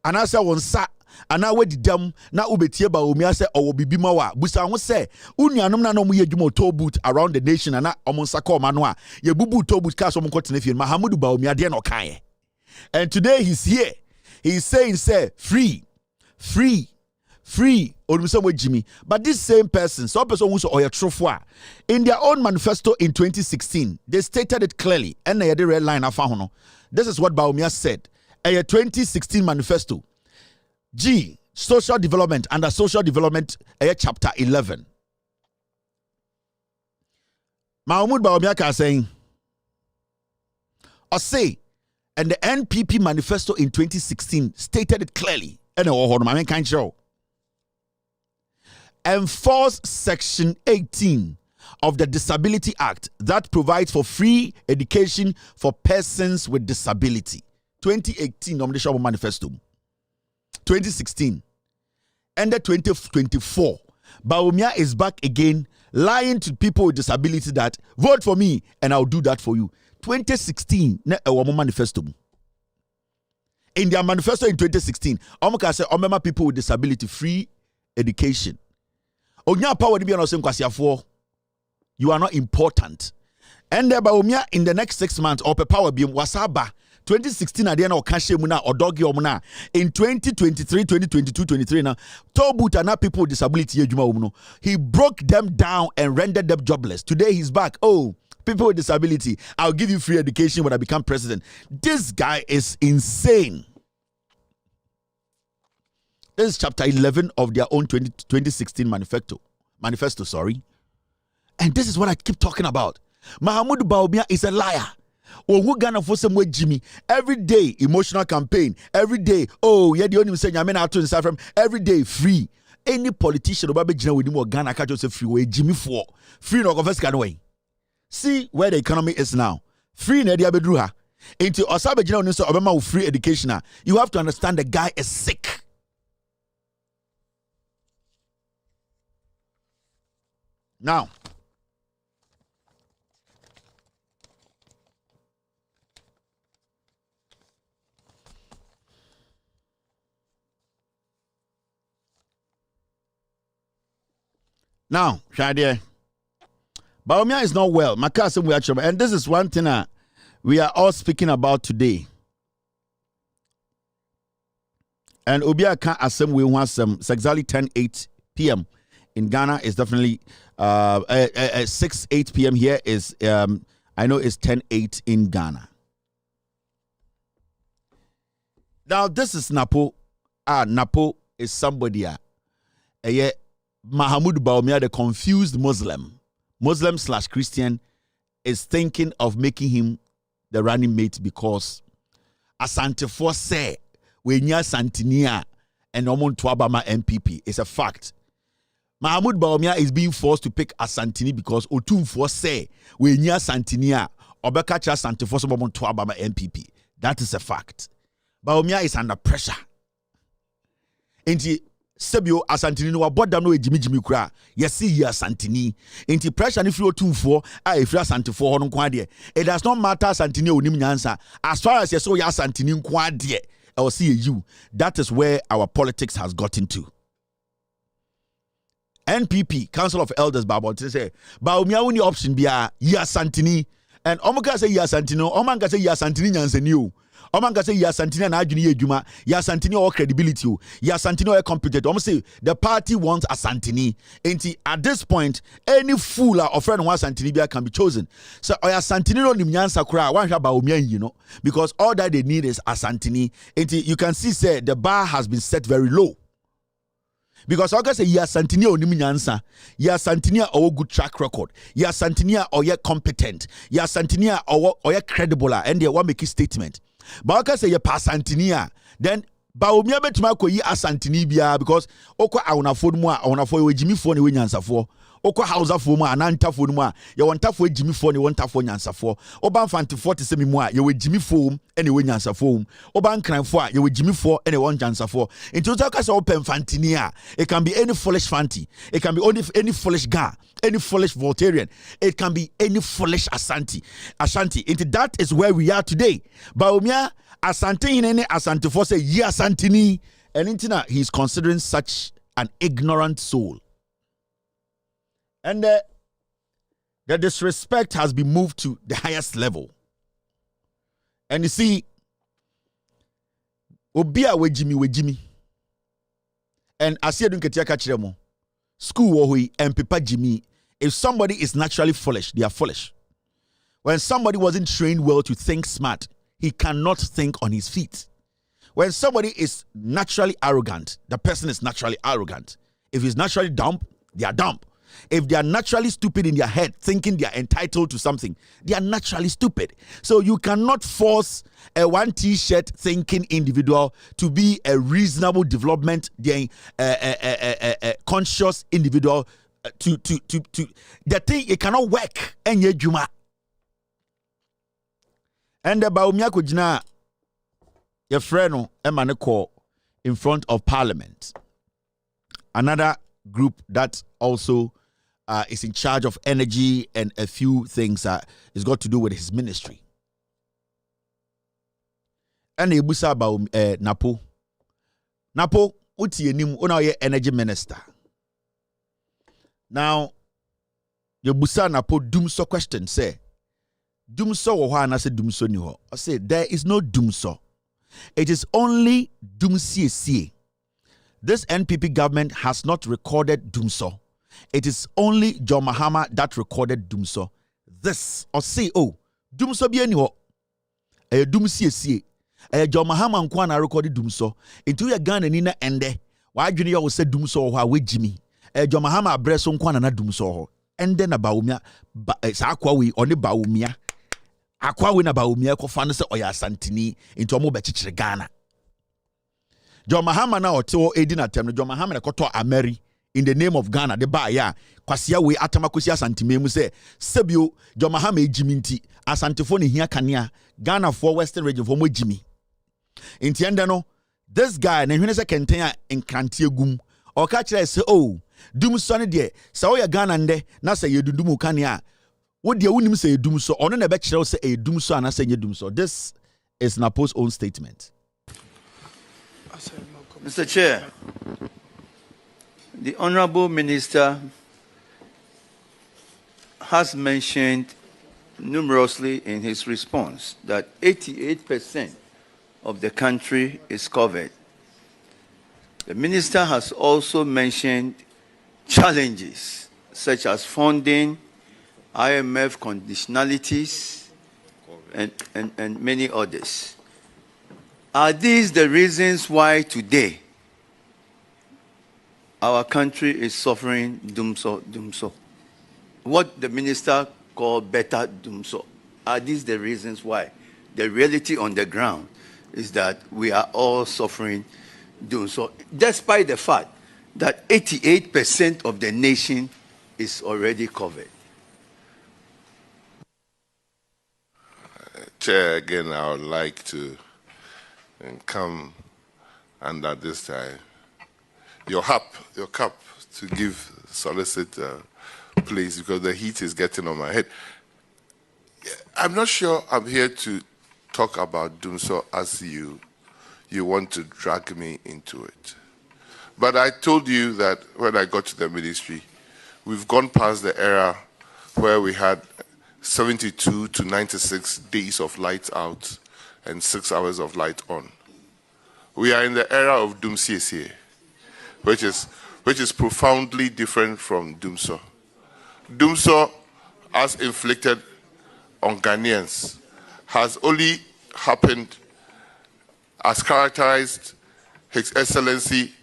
anasa wonsa ana wedi dam na ubetie Bawumia se owo bibima wa busa ho se unuanom na no mo yedwuma to boot around the nation ana omonsa call mano a ye bubu to boot cast omkotene fie Mahamudu Bawumia de no kan. And today he's here. He's saying say free. Jimmy. But this same person, some person who's in their own manifesto in 2016, they stated it clearly. And they had the red line. This is what Bawumia said. A 2016 manifesto. G, social development, under social development, chapter 11. Mahmoud Bawumia saying, or say, and the NPP manifesto in 2016 stated it clearly. And I can't show. Enforce Section 18 of the Disability Act that provides for free education for persons with disability. 2018 nomination manifesto. 2016. And the 2024. Bawumia is back again lying to people with disability that vote for me and I'll do that for you. 2016 manifesto. In their manifesto in 2016, people with disability free education. Onya power to be on you are not important. And Bawumia in the next 6 months or power beam wasaba 2016 at the end of Kashemuna or Doggy Omuna in 2023, 2022, 23 now. Tobuta na people with disability he broke them down and rendered them jobless. Today he's back. People with disability, I'll give you free education when I become president. This guy is insane. This is chapter 11 of their own 2016 manifesto. And this is what I keep talking about. Mahamudu Bawumia is a liar. Jimmy. Every day, emotional campaign. Every day, yeah, the only saying every day free. Any politician with him Ghana catch us free Jimmy for free no confess can way. See where the economy is now. Free na dia bedruha. Into Osabe Jina Uniso Obama with free education. You have to understand the guy is sick. Now, Shadia, Bawumia is not well. And this is one thing we are all speaking about today. And Obia can't assume we want some exactly 10:08 p.m. in Ghana is definitely 6:08 p.m. here is I know it's 10:08 in Ghana. Now this is Napo. Napo is somebody Mahamudu Bawumia, the confused Muslim/Christian, is thinking of making him the running mate because Asante Force say when you Santinia and Omon Twabama MPP. It's a fact. Mahmoud Bawumia is being forced to pick Asantini because Otumfo say we near Santinia Obekacha Santifo Omon Twabama MPP. That is a fact. Bawumia is under pressure. Enti Sebio Asantini no aboda no Jimmy kura. Yesi ya Asantini. Enti pressure ni free Otumfo a free Santifo ho no kwade. It does not matter Asantini onim nyansa. As far as yeso ya Asantini kwade. I'll see you. That is where our politics has gotten to. NPP, Council of Elders, Bible say, Bawumia only option be a Santini. And Omaka say Santino, Omanga say Santini Yansenu. Omanga say Santini and Ajuni Juma, Santini or credibility, Santini or competent. Almost say the party wants a Santini. And at this point, any fool or friend who wants Santini can be chosen. So Santini no Nimyansa Kra, one Bawumia, you know, because all that they need is a Santini. And you can see, say, the bar has been set very low. Because I can say, Santini or Niminyansa, Santini or good track record, Santini or competent, Santini or credible, and they want make a statement. But I can say, Santini, then Bawumia betuma ko yi Asantini bia because okwa awonafo mu a awonafo we Jimmy fo ne we nyansafo okwa hausa fo mu a nantafo mu a ye wontafo Jimmy fo ne wontafo nyansafo oba mfantifo te se me mu a ye we Jimmy fo ene we nyansafo oba nkranfo a ye we Jimmy fo ene won nyansafo into so ka say open fantini a it can be any foolish fanti, it can be only any foolish guy, any foolish Voltarian, it can be any foolish Ashanti. Into that is where we are today. Bawumia Asante Hinene Asantefo say Asantini, and intina he's considering such an ignorant soul. And the disrespect has been moved to the highest level. And you see, Obia we Jimmy. And I see Kachiremo, school or and Papa Jimmy. If somebody is naturally foolish, they are foolish. When somebody wasn't trained well to think smart, he cannot think on his feet. When somebody is naturally arrogant, the person is naturally arrogant. If he's naturally dumb, they are dumb. If they are naturally stupid in their head, thinking they are entitled to something, they are naturally stupid. So you cannot force a one t-shirt thinking individual to be a reasonable development, conscious individual to the thing. It cannot work. And Juma. And the Bawumia kujina your friend Emmanuel call in front of Parliament. Another group that also is in charge of energy and a few things is got to do with his ministry. And Ebusa about Napo. Napo, uti enim una ye energy minister. Now, Ebusa Napo Dumsor question say, Dumsor wo hwa na say Dumsor ni ho. I say there is no Dumsor. It is only Dumsiesie. This NPP government has not recorded Dumsor. It is only John Mahama that recorded Dumsor. This or say Dumsor bi ani ho. Dumsiesie. John Mahama nkwa na recorded Dumsor. Into ya Ghana ni na ende. Wa adwene ya wo say Dumsor ho a we Jimmy. John Mahama abreso nkwa na Dumsor ho. Ende na Bawumia sa akwa we oni Bawumia. Akwa we na Bawumia ko fa no se oya Asantini into omo be chichire Ghana. John Mahama na otewo edi na tem no John Mahama na koto Ameri in the name of Ghana de ba ya kwasia we atamakosi Asantime mu se sebio John Mahama ejimi nti Asantefo ne hia kanea Ghana for Western region for mo ejimi nti ende no this guy na hwene se kenten a enkrante egum o ka kire se Dumsor ne de se wo ya Ghana nde na se yedundum kanea wo de wonim se Dumsor ono na be kire se Dumsor na se nye Dumsor. This is Napo's own statement. Mr. Chair, the Honorable Minister has mentioned numerously in his response that 88% of the country is covered. The Minister has also mentioned challenges such as funding, IMF conditionalities, and many others. Are these the reasons why today our country is suffering Dumsor? What the minister called better Dumsor. Are these the reasons why? The reality on the ground is that we are all suffering Dumsor, despite the fact that 88% of the nation is already covered. Chair, again, I would like to come under this time. Your cup to give solicitor, please, because the heat is getting on my head. I'm not sure I'm here to talk about Dumsor as you want to drag me into it. But I told you that when I got to the ministry, we've gone past the era where we had 72 to 96 days of light out and 6 hours of light on. We are in the era of Dumsor, which is profoundly different from Dumsor. Dumsor, as inflicted on Ghanaians, has only happened as characterized His Excellency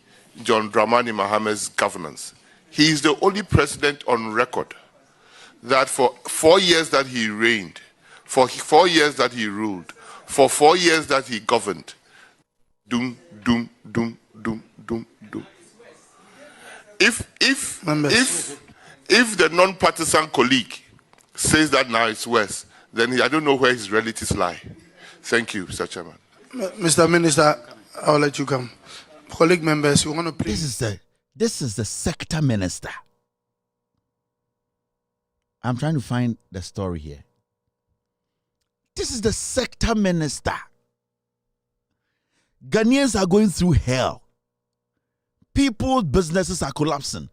John Dramani Mahama's governance. He is the only president on record that for 4 years that he reigned, for 4 years that he ruled, for 4 years that he governed, doom. If the non-partisan colleague says that now it's worse, then I don't know where his relatives lie. Thank you, Mr. Chairman. Mr. Minister, I'll let you come. Colleague members, you want to please. This is the sector minister. I'm trying to find the story here. This is the sector minister. Ghanaians are going through hell. People's businesses are collapsing.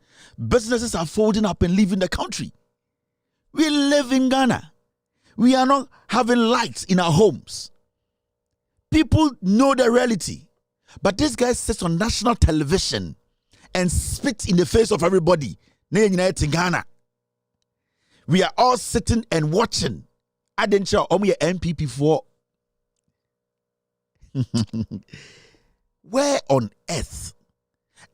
Businesses are folding up and leaving the country. We live in Ghana. We are not having lights in our homes. People know the reality. But this guy sits on national television and spits in the face of everybody. Ghana. We are all sitting and watching. I didn't show MPP for. Where on earth?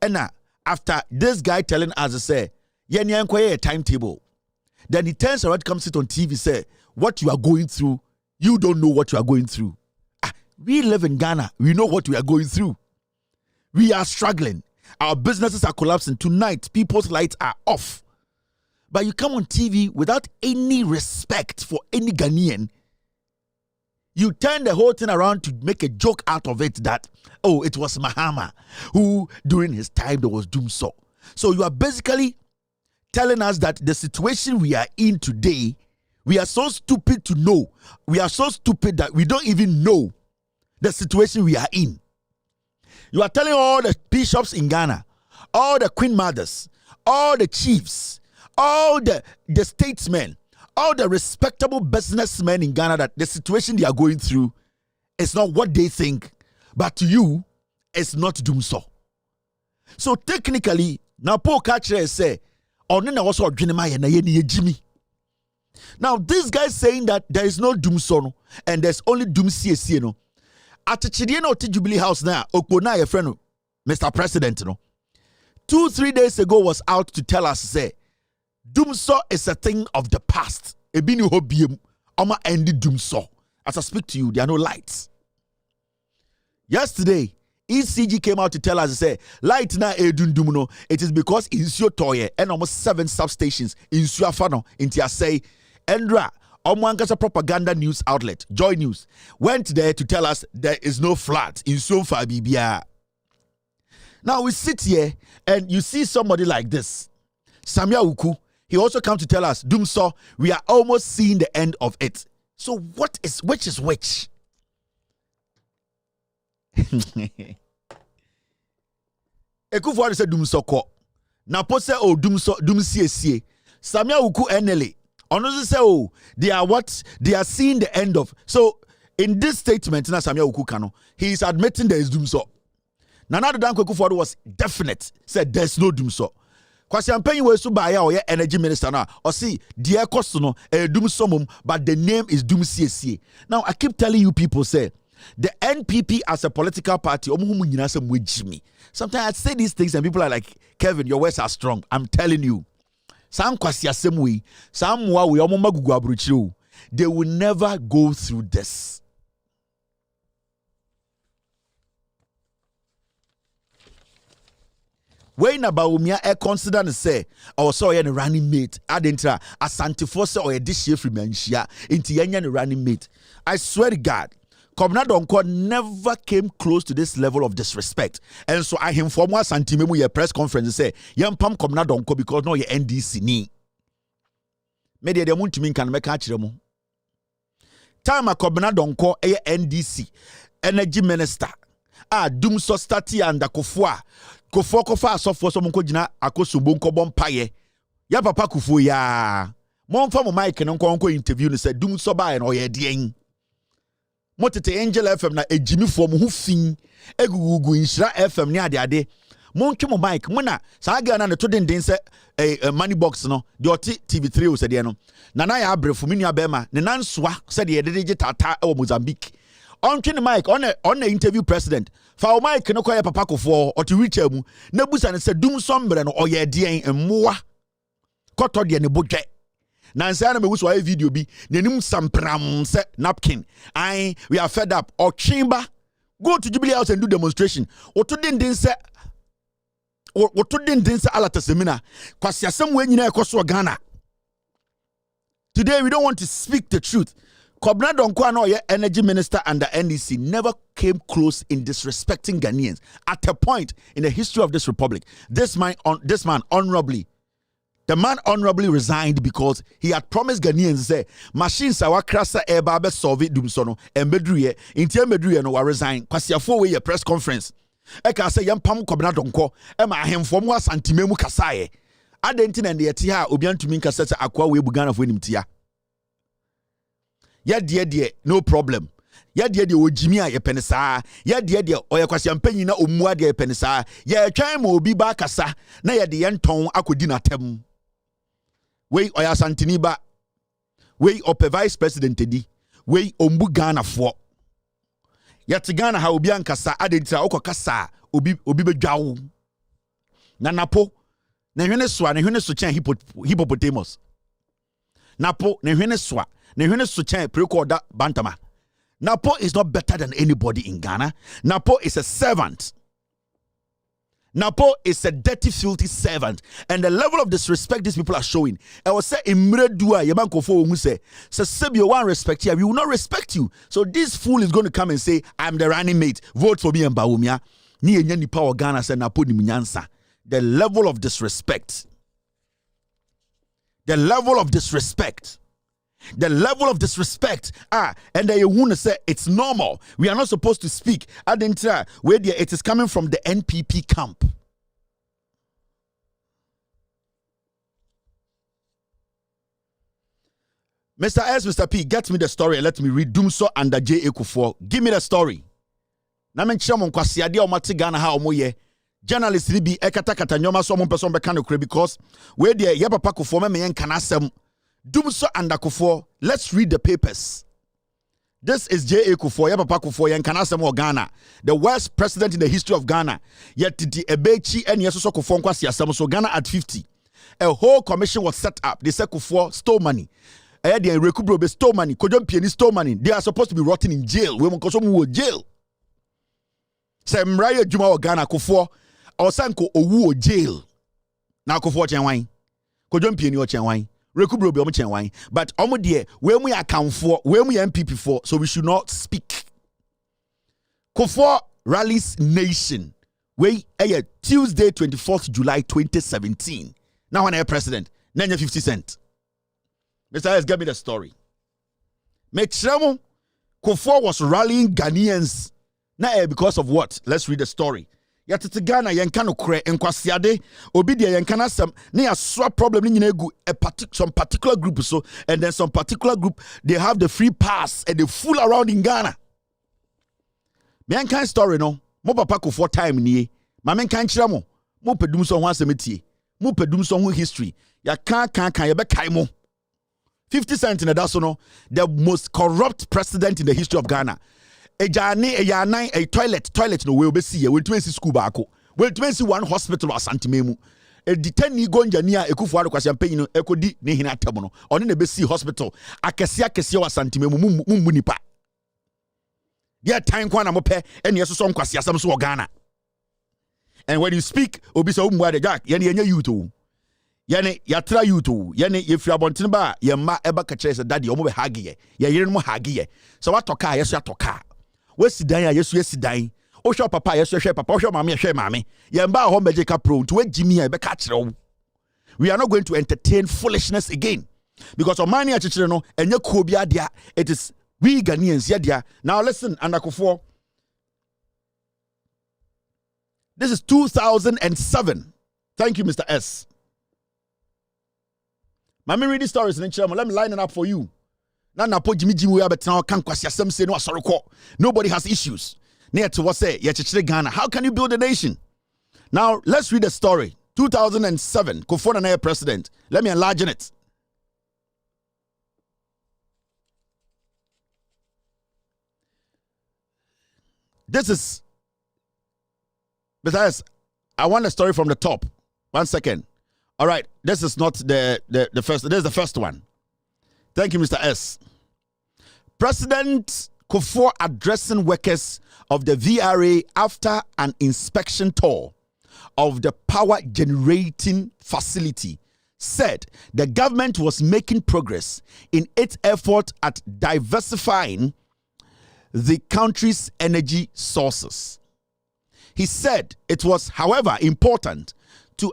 And now, after this guy telling us to say, a timetable, then he turns around, comes sit on TV, say, what you are going through, you don't know what you are going through. We live in Ghana. We know what we are going through. We are struggling. Our businesses are collapsing. Tonight, people's lights are off. But you come on TV without any respect for any Ghanaian. You turn the whole thing around to make a joke out of it that, oh, it was Mahama who, during his time, there was Dumsor. So you are basically telling us that the situation we are in today, we are so stupid to know. We are so stupid that we don't even know the situation we are in. You are telling all the bishops in Ghana, all the queen mothers, all the chiefs, all the statesmen, all the respectable businessmen in Ghana that the situation they are going through is not what they think, but to you, it's not Dumsor. So technically, now Paul Kachre say, now this guy saying that there is no Dumsor and there's only Dumsor no. At the Jubilee House now, Okpona your friend, Mr. President, 2-3 days ago was out to tell us say Dumsor is a thing of the past. Ebini hobiem ama endi Dumsor. As I speak to you, there are no lights. Yesterday, ECG came out to tell us say light na edundumno. It is because Insio Toye and almost 7 substations in Suafano in Tiasei Endra. Omwankasa propaganda news outlet, Joy News, went there to tell us there is no flat in Sofa Bibia. Now we sit here and you see somebody like this, Samia Uku. He also come to tell us, Dumsor, we are almost seeing the end of it. So which is which? Ekufuwa said Dumsor ko. Napo say oh Dumsor Dumsie. Samia Uku NLA. Honestly say, oh, they are what? They are seeing the end of. So, in this statement, Samia Ukukano, he is admitting there is Dumsor. Nana Danko Kufuor was definite, said there's no Dumsor. Kwasi Ampenyi was to buy our energy minister now. Or see, dear Kosono, Dumsomum, but the name is Dumsie. Now, I keep telling you people, say, the NPP as a political party, sometimes I say these things and people are like, Kevin, your words are strong. I'm telling you. They will never go through this. When Baumia consider and say, or so a running mate, adentra, a Santifosa or a dish free manshia, into Yanyan running mate. I swear to God, Kobna Donko never came close to this level of disrespect. And so I inform was Santimemu your press conference and say, Yam Pam Kobna Donko because no your NDC ni. Media de muntu min kan meka kire mo. Time Kobna Donko a NDC energy minister. Dumsor stati anda kofua. Kofa asofo so monko gina akosumbo nko bompaye. Ya papa kufu ya. Monfa mo mic no nko interview no say Dumsor ba no ye den. Motete Angel FM na ejimi fo mo hu fin egugugu Inshira FM ni ade montwe mo mic mona saa ga na to den se money box no de oti TV3 o se de no na ya abrefo menu abema ne nansoa se de digital ta e Mozambique ontwe ne mic on interview president fa o mic no koye papa kofo oti wheelchair mu na busa ne se Dumsor mbre no oye de emmoa koto de ne bodwe na nsa na mewu so ay video bi nenim sampram se napkin we are fed up or chamber go to Jubilee House and do demonstration oto den se alata seminar kwasi asem we nyina ekoso Ghana. Today we don't want to speak the truth. Kobna Donko no ye energy minister under NDC never came close in disrespecting Ghanaians at a point in the history of this republic. This man honorably resigned because he had promised Ghanaians say machines are krasa eba be solve Dumsor no embedruye inti embedruye no wa resign kwasiafo we press conference e ka say yampam Kobna Donko e ma ahemfo mu asantimemu kasaye adenti na de yeti ha obiantumi nkasa se akwa we bugana fo nimtia ya de no problem ya de ojimi a ye penisa ya de oye kwasiampanyi na omua de penisa ya twan ma obi ba kasa na ye de yenton akodi na tem. We oya santini ba we ope vice president edi we ombu Ghana fo yet Ghana ha obi ankasa adentira okokasa obi bedwawo na napo na hwene so chen hippopotamus napo na hwene so chen precorda bantama. Napo is not better than anybody in Ghana. Napo is a servant. Napo is a dirty, filthy servant. And the level of disrespect these people are showing. I was saying, Imredua, Yamankofo, who say, Sebio, one respect here, we will not respect you. So this fool is going to come and say, I'm the running mate. Vote for me and Baumia. Ni enyani power Ghana said Napo ni munyansa. The level of disrespect. The level of disrespect. The level of disrespect. And then you want to say it's normal. We are not supposed to speak. Where it is coming from the NPP camp. Mr. S, Mr. P, get me the story and let me read Dumsor under J. Ekufor. Give me the story. Na menchia mon kwasi ade o mate Ghana ha omoye. Journalist ni bi ekata nyoma so mon person be kan okre because where there ye papa Kufuor me yen kana asem. Dumsor and Kufuor, let's read the papers. This is J.A. Kufuor, Papa Kufuor, Yankanasemo Ghana, the worst president in the history of Ghana. Yet the Ebechi and Yesuso Kufuor Kwasi so Ghana at 50. A whole commission was set up. They said Kufuor stole money. They Rekubrobe stole money. Kodjon Pieni stole money. They are supposed to be rotting in jail. We will jail. Say Mraya Juma o Ghana Kufuor, or Sanko Owu jail. Now Kufuor Chenwine. Kodjon Pieni o Chenwine. Rekubrobe omo chenwan, but omo de we mu account for we mu MPP for, so we should not speak. Kufuor rallies nation. We Tuesday 24th July 2017. Now when president, nanya 50 cent. Mr. S, give me the story. Kufuor was rallying Ghanaians. Now because of what? Let's read the story. Yatete Ghana yenkano kre enkwasiade obi de yenkana sam na yaswa problem ni egu some particular group so, and then some particular group they have the free pass and they fool around in Ghana. Me enkan story no mo papa Kufuor time nie ma me enkan kira mo pedum so ho asemetie mo pedum so ho history ya kan ye be kai mo 50 cent in that so no the most corrupt president in the history of Ghana. A toilet no we be see we to see school baako we to see one hospital or santimemu e deteni gonjania Ekufuor kwasi ampanyi no ekodi ne hina atam no one na be see hospital akese wa santimemu mummu nipa dia time kwa na mo pe ene yeso so nkwasi asam so Ghana And when you speak, obisa umwa Jack, yene you too. Yene yatra you too. Yene if you are bontinba, yema eba kachese daddy omo be hagiye. Ya yere mo hagiye. So what toka yesu atoka. We sidan ya yesu sidan. O show papa yesu hwe papa, o show mama hwe mama. Yemba ho magical pro to we jimi ya be ka kire. We are not going to entertain foolishness again. Because on many achichere no enye kuo bia dia, it is we Ghanaians dia. Now listen, Andakofo. This is 2007. Thank you, Mr. S. Let me read these stories in Chama. Let me line it up for you. Nobody has issues. How can you build a nation? Now, let's read the story. 2007, Kufuor Nana president. Let me enlarge it. This is, besides, I want a story from the top. 1 second. All right, this is not the first. This is the first one. Thank you, Mr. S. President Kufuor addressing workers of the VRA after an inspection tour of the power generating facility said the government was making progress in its effort at diversifying the country's energy sources. He said it was, however, important to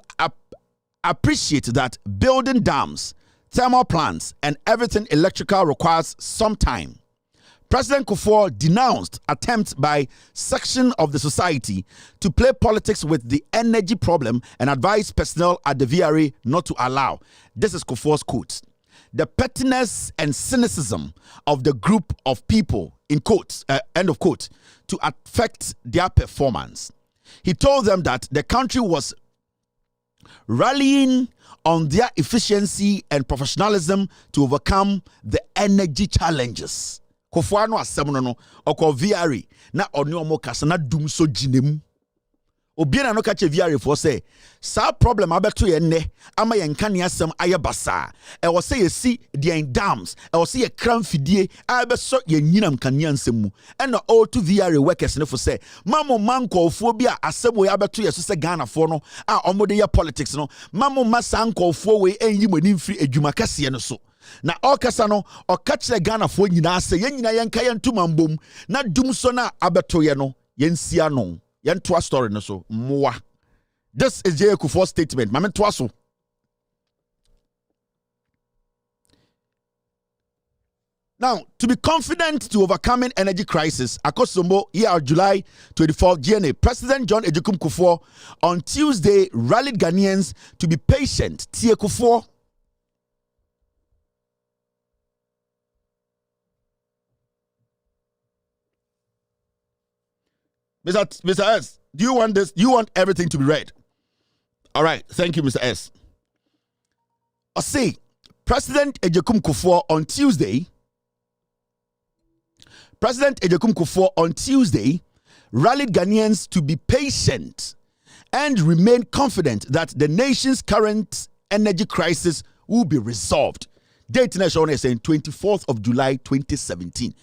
appreciate that building dams, thermal plants, and everything electrical requires some time. President Kufuor denounced attempts by section of the society to play politics with the energy problem and advised personnel at the VRA not to allow. This is Kufuor's quote. The pettiness and cynicism of the group of people, in quotes, end of quote, to affect their performance. He told them that the country was rallying on their efficiency and professionalism to overcome the energy challenges. Kufuor no asem no oko VRA na oni omo kasa na Dumsor jinemu. Obiana no kache VRA for say sa problem abeto ye nne ama ye nka ne asem aye basa. E wo say ye si the dams, e wo say ye kran fidie abeso ye nyinam kanea nsem mu. E na all to VRA workers ne for say mamo mankofo bi a asem we abeto ye so say Ghana for no a omode ye politics no mamo masankofo we enyi mani mfiri adwuma kase no so. Na okasa no okachire Ghana fo nyina ase yen nyina yen ka yen tumambom na Dumsor na abeto ye no yen sia no yen toa story no so moa. This is J. Kufuor's statement. Mame toa so. Now, to be confident to overcoming energy crisis, Akosombo, year July 24th, GNA, President John Ejiokum Kufuor on Tuesday rallied Ghanaians to be patient. Tie Kufuor. Mr. S, do you want this? You want everything to be read? All right. Thank you, Mr. S. I say, President Ejiokum Kufuor on Tuesday, rallied Ghanaians to be patient and remain confident that the nation's current energy crisis will be resolved. Date national is saying 24th of July 2017.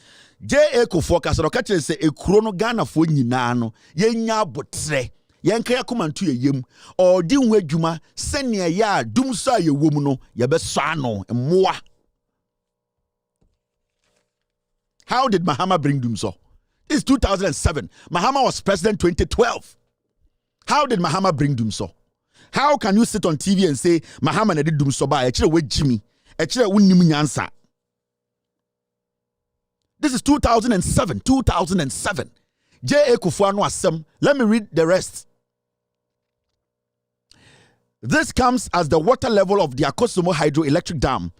J.A. Kufuor kasano kachire se ekuro no Ghana fo nyina no yenya botre yenka yakomantu yeyem odi nwe adwuma sene ya Dumsor yewom no yebeso ano mmoa. How did Mahama bring Dumsor? This is 2007. Mahama was president 2012. How did Mahama bring Dumsor? How can you sit on TV and say Mahama na did Dumsor ba echire we Jimmy echire wunnim nyansa? This is 2007. J.A. Kufuor no asem. Let me read the rest. This comes as the water level of the Akosombo hydroelectric dam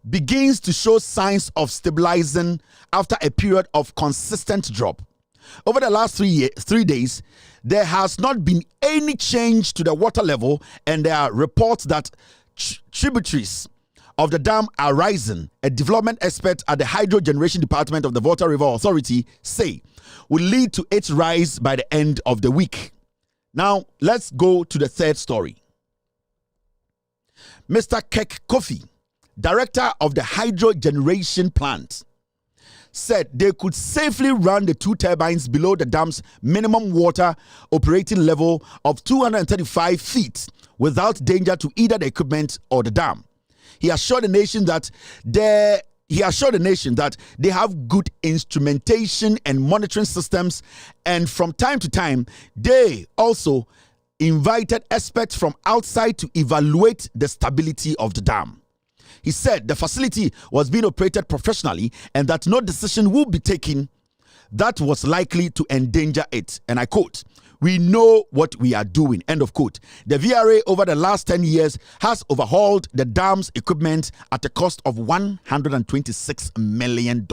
begins to show signs of stabilizing after a period of consistent drop. Over the last 3 days, there has not been any change to the water level, and there are reports that tributaries of the dam are rising. A development expert at the Hydro Generation Department of the Volta River Authority say will lead to its rise by the end of the week. Now, let's go to the third story. Mr. Kek Kofi, director of the Hydro Generation Plant, said they could safely run the 2 turbines below the dam's minimum water operating level of 235 feet without danger to either the equipment or the dam. He assured the nation that they have good instrumentation and monitoring systems, and from time to time, they also invited experts from outside to evaluate the stability of the dam. He said the facility was being operated professionally and that no decision will be taken that was likely to endanger it. And I quote, "We know what we are doing," end of quote. The VRA over the last 10 years has overhauled the dam's equipment at a cost of $126 million.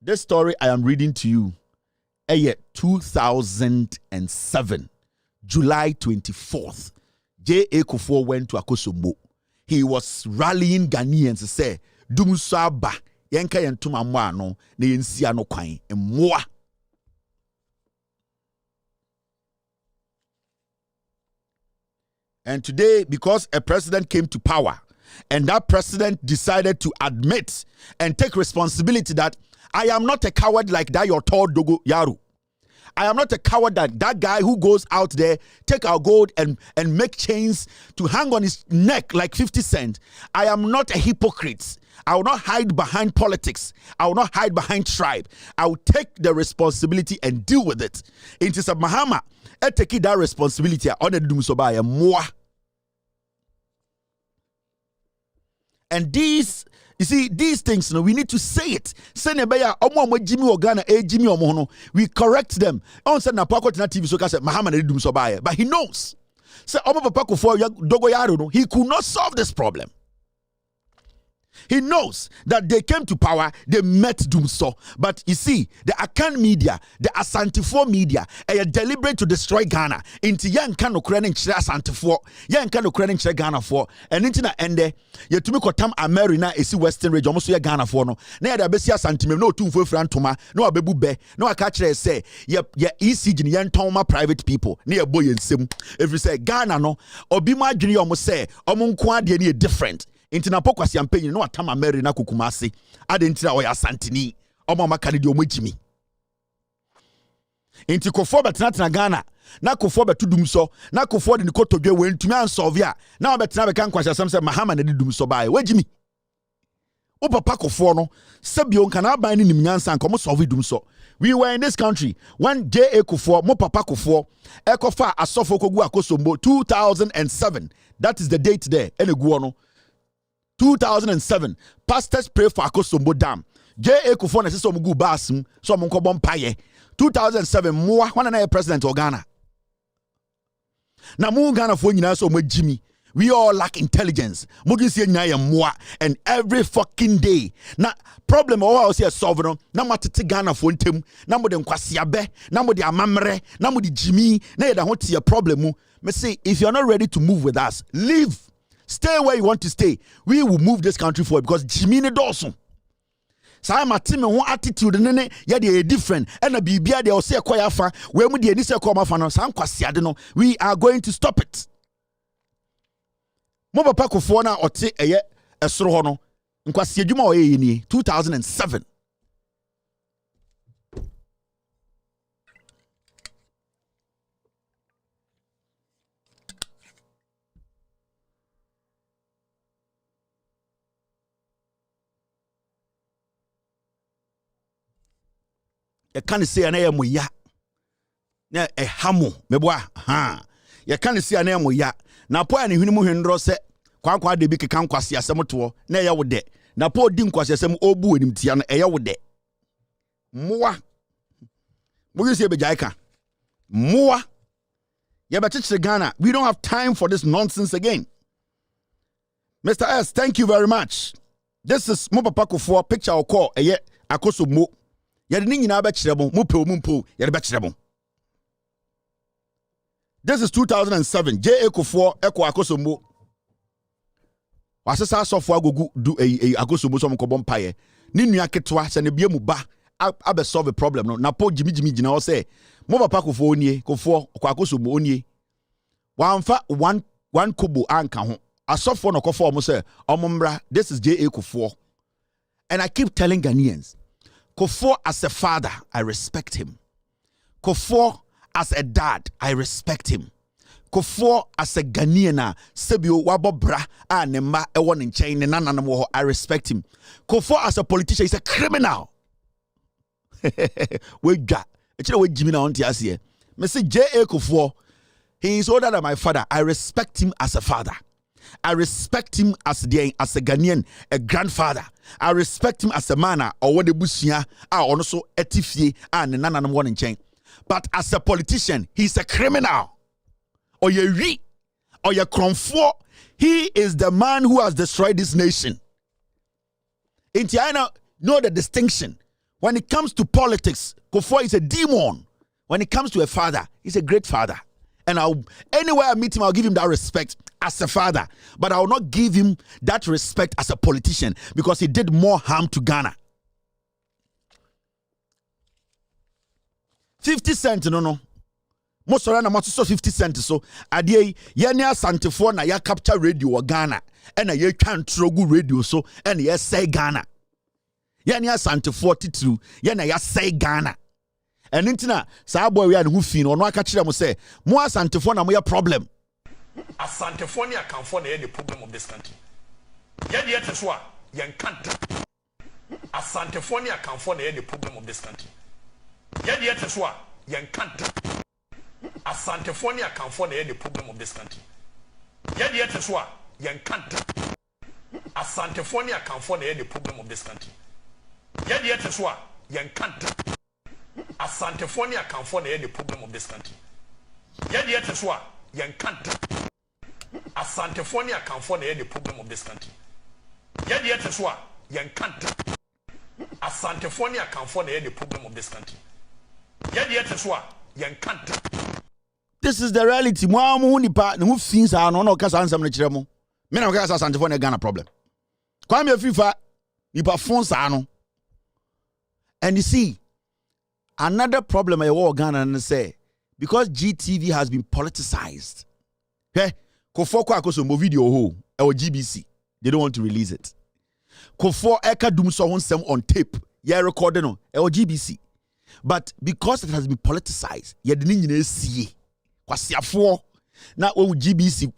This story I am reading to you, 2007, July 24th, J.A. Kufuor went to Akosombo. He was rallying Ghanaians to say, Dumsor ba, yenka yentuma mwa no, ne yensi ano kwan, mwa. And today, because a president came to power, and that president decided to admit and take responsibility that I am not a coward like that your tall Dogo Yaru. I am not a coward that guy who goes out there, take our gold and make chains to hang on his neck like 50 Cent. I am not a hypocrite. I will not hide behind politics. I will not hide behind tribe. I will take the responsibility and deal with it. It is a Mahama. I take that responsibility on the Dumsor moi. And these, you see, these things, we need to say it. We correct them. On said na TV so say Muhammad Dumsor, but he knows. Say he could not solve this problem. He knows that they came to power, they met Dumsor. But you see, the Akan media, the Asantefo media, are deliberate to destroy Ghana. Into young can Ukraine chira Asantefo, young can Ukraine chira Ghana for, and into na ende, ye to me kotam Amerina isi Western region, almost Ghana for no. Na ya besia santimem no tu for frantoma, no abebu be, no akachire say, ye ECG yan toma private people, near boy and sim. If you say Ghana no, obima junior almost say, omunkwa de different. Inti na pokwa siampenyi no atama Mary na kukumase ade ntira oya santini omo makane de omojimi inti kofo betena Ghana na kofo betu Dumsor na kofo de nikotodwe we ntumi ansolve a na obetena be kan kwasha sam se Mahama na de Dumsor bae wajimi o papa kofo no sebio nka na aban ni nimnyansa nka mo solve Dumsor. We were in this country when J.A. Kufuor, mo papa Kufuor, ekofa asofo kogu Akosombo 2007. That is the date there. Ene guono 2007, pastors pray for Akosombo Dam. J.A. Kufuor na sisi omugu basum, so omunko bompaye. 2007, mwa wana na president of Ghana. Na mu Ghana fo nyina so Jimmy. We all lack intelligence. Mugi si nyina ya mwa, and every fucking day. Na problem o wa se solve no, na matete Ghana fo ntem, na mo de nkwasiabe, na mo de amamre, na mo de Jimmy, na ye da ho tie problem mu. Me say if you are not ready to move with us, leave. Stay where you want to stay. We will move this country forward because Jimmy ne Dawson. So I'm a team and one attitude and yeah they are different. And a bibia they will say kwaya fa we mu de ni se kwama fa no sam kwasiade no. We are going to stop it. Mo papa Kufuor na ote eye esoro ho no. Nkwasi adwuma o ye ni 2007. You can't say an air ya. Na a hamo, meboa, ha. You can't see an air ya. Na po ani hunimu hendro se, kwa de biki kan kwasi asemoto, na ya wode. Na po dim kwasi asem obu enim tia na eya wode. Moa. Mugi se bejaika. Moa. Ya bechiche Ghana. We don't have time for this nonsense again. Mr. S, thank you very much. This is Mo Papa Kufuor picture or call eye Akosombo. Yade ni nyina abekirebo mumpo yade bekirebo. This is 2007. J.A. Kufuor eko Akosombo. Wasesa sofo agogu do Akosombo so mko bompaye. Ni nua ketwa se ne bia mu ba abe solve a problem no. Na po jimi gina o say Mo Papa Kufuor onie Kufuor kwa Akosombo onie. Wamfa one kobo anka ho. Asofo no kofo mo say omombra this is J.A. Kufuor. And I keep telling Ghanaians, Kufuor as a father, I respect him. Kufuor as a dad, I respect him. Kufuor as a Ghanaian, Sebio Wabobra, Nema, Ewan in Chain, and I respect him. Kufuor as a politician is a criminal. We got it. Jimmy now on Tiasie. Mr. J.A. Kufuor, he is older than my father. I respect him as a father. I respect him as a Ghanaian, a grandfather. I respect him as a man or what the bushia are also etifie and none one in chain. But as a politician, he's a criminal. Or ye or ye Kufuor. He is the man who has destroyed this nation. In Tiana, know the distinction. When it comes to politics, Kufuor is a demon. When it comes to a father, he's a great father. And anywhere I meet him, I'll give him that respect as a father. But I will not give him that respect as a politician because he did more harm to Ghana. 50 cents, no. Most of them so 50 cents. So, adie, yenya santifo na ya capture radio or Ghana. And ye can't trogu radio so, and ye say Ghana. Yenya santifo titru, yenya ya say Ghana. And intina, sa boy we are who fin or no catch them say, more santifo na moya problem. As Santifonia can for the problem of this country. Yet is what young can't. As Santifonia can for the problem of this country. Yet is what young can't. As Santifonia can for the problem of this country. Yet is what young can't. As Santifonia can for the problem of this country. Yet is what young can't. As Santifonia can for the problem of this country. Yet is what young can't. As Santifonia can for the problem of this country. Yet is what young can't. As Santifonia can for the problem of this country. Yet is what young can't. This is the reality. Who things are no cause answer me chiremo. Me na cause Santifonia Ghana problem. Kwame Afifa nipa phones ano. And you see, another problem I want Ghana and say because GTV has been politicized. Hey, Kufuor kwa koso mo video ho or GBC. They don't want to release it. Kufuor eka Dumsor honsem on tape. Yeah, recording on or GBC. But because it has been politicized, yeah, the nyine see. Kwasiafo na o GBC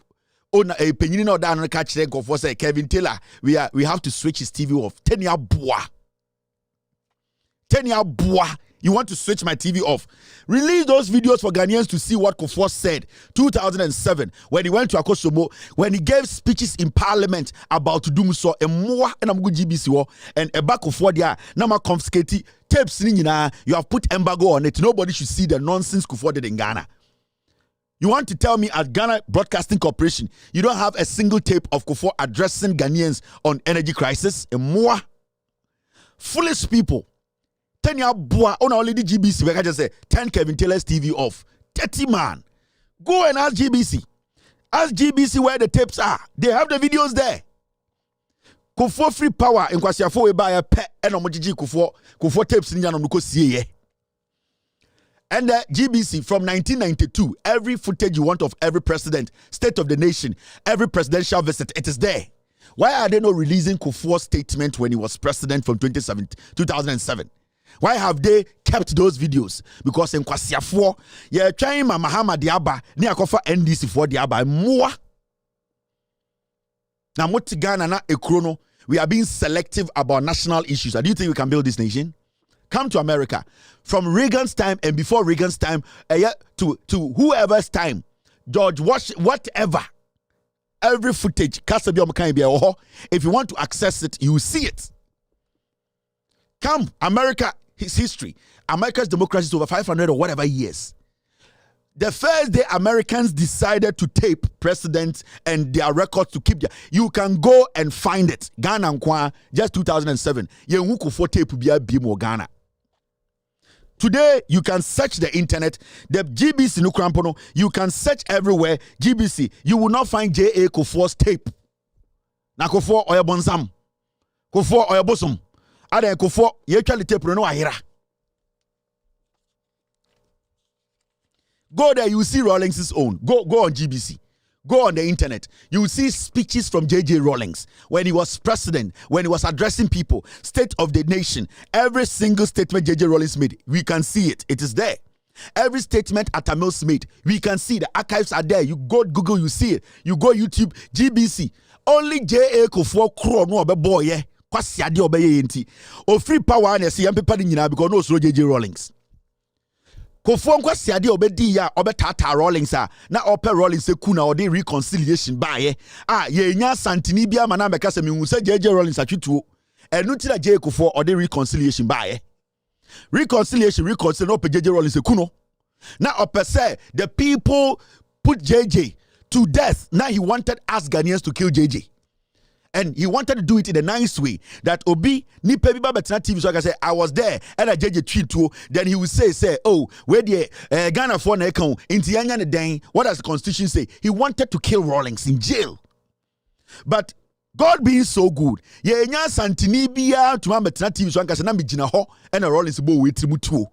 on a penny no down catch them Kufuor say Kevin Taylor, we have to switch his TV off. 10 year boa. 10 year boa. You want to switch my TV off. Release those videos for Ghanaians to see what Kufuor said 2007 when he went to Akosomo, when he gave speeches in Parliament about Dumsor and more and I'm good GBC and a back of what there nama confiscate tapes you have put embargo on it. Nobody should see the nonsense Kufuor did in Ghana. You want to tell me at Ghana Broadcasting Corporation you don't have a single tape of Kufuor addressing Ghanaians on energy crisis and more? Foolish people. 10 year boy on already GBC. We can just say 10 Kevin Taylor's TV off. 30 man. Go and ask GBC. Ask GBC where the tapes are. They have the videos there. Kufuor free power in Kwasiafo we buy a pet and omojiji Kufuor tapes in Yanom Nuko see. And the GBC from 1992, every footage you want of every president, state of the nation, every presidential visit, it is there. Why are they not releasing Kufuor's statement when he was president from 2007? Why have they kept those videos? Because in Kwasiafo, you're trying Mahama Diaba, ni akofa NDC for Diaba, more. Now, Ghana na ekrono, we are being selective about national issues. Do you think we can build this nation? Come to America. From Reagan's time and before Reagan's time, to whoever's time, George Wash, whatever. Every footage, if you want to access it, you will see it. Come, America, his history. America's democracy is over 500 or whatever years. The first day Americans decided to tape presidents and their records to keep you can go and find it. Ghana Nkwa, just 2007. Kufuor tape be Ghana. Today, you can search the internet. The GBC Nukrampono, you can search everywhere. GBC, you will not find J.A. Kufuor's tape. Na Kufuor oya bonsam. Kufuor oya bosum. Ada Kufuor ye twali tape no ahira. Go there, you see Rawlings's own. Go on GBC. Go on the internet. You will see speeches from J.J. Rawlings when he was president, when he was addressing people, state of the nation. Every single statement J.J. Rawlings made, we can see it. It is there. Every statement Atamils made, we can see. The archives are there. You go Google, you see it. You go YouTube, GBC. Only J.A. Kufuor Kuro no obe boy, yeah. Kwasi ade obeye yenti. O free power and see people in because no slow J.J. Rawlings. Kufuor kwasi ade obedi ya obe tata Rawlings na ope Rawlings kuna ode reconciliation ba ye. Ye nya santini bia ma na meka se me se J.J. Rawlings atwituo. Enu ti na J.A. Kufuor ode reconciliation ba ye. Reconciliation no pe J.J. Rawlings kuno. Now ope say the people put J.J. to death. Now he wanted us Ghanaians to kill J.J. And he wanted to do it in a nice way. That Obi, ni pebi ba betina TV, so I can say, I was there, and I JJ tweet too. Then he would say, oh, where the Ghana for na account, inti yanya ne den, what does the constitution say? He wanted to kill Rawlings in jail. But God being so good, ye nya santini biya to ma betina TV, so I can say, na mi jina ho, and a Rawlings bo wait mu too.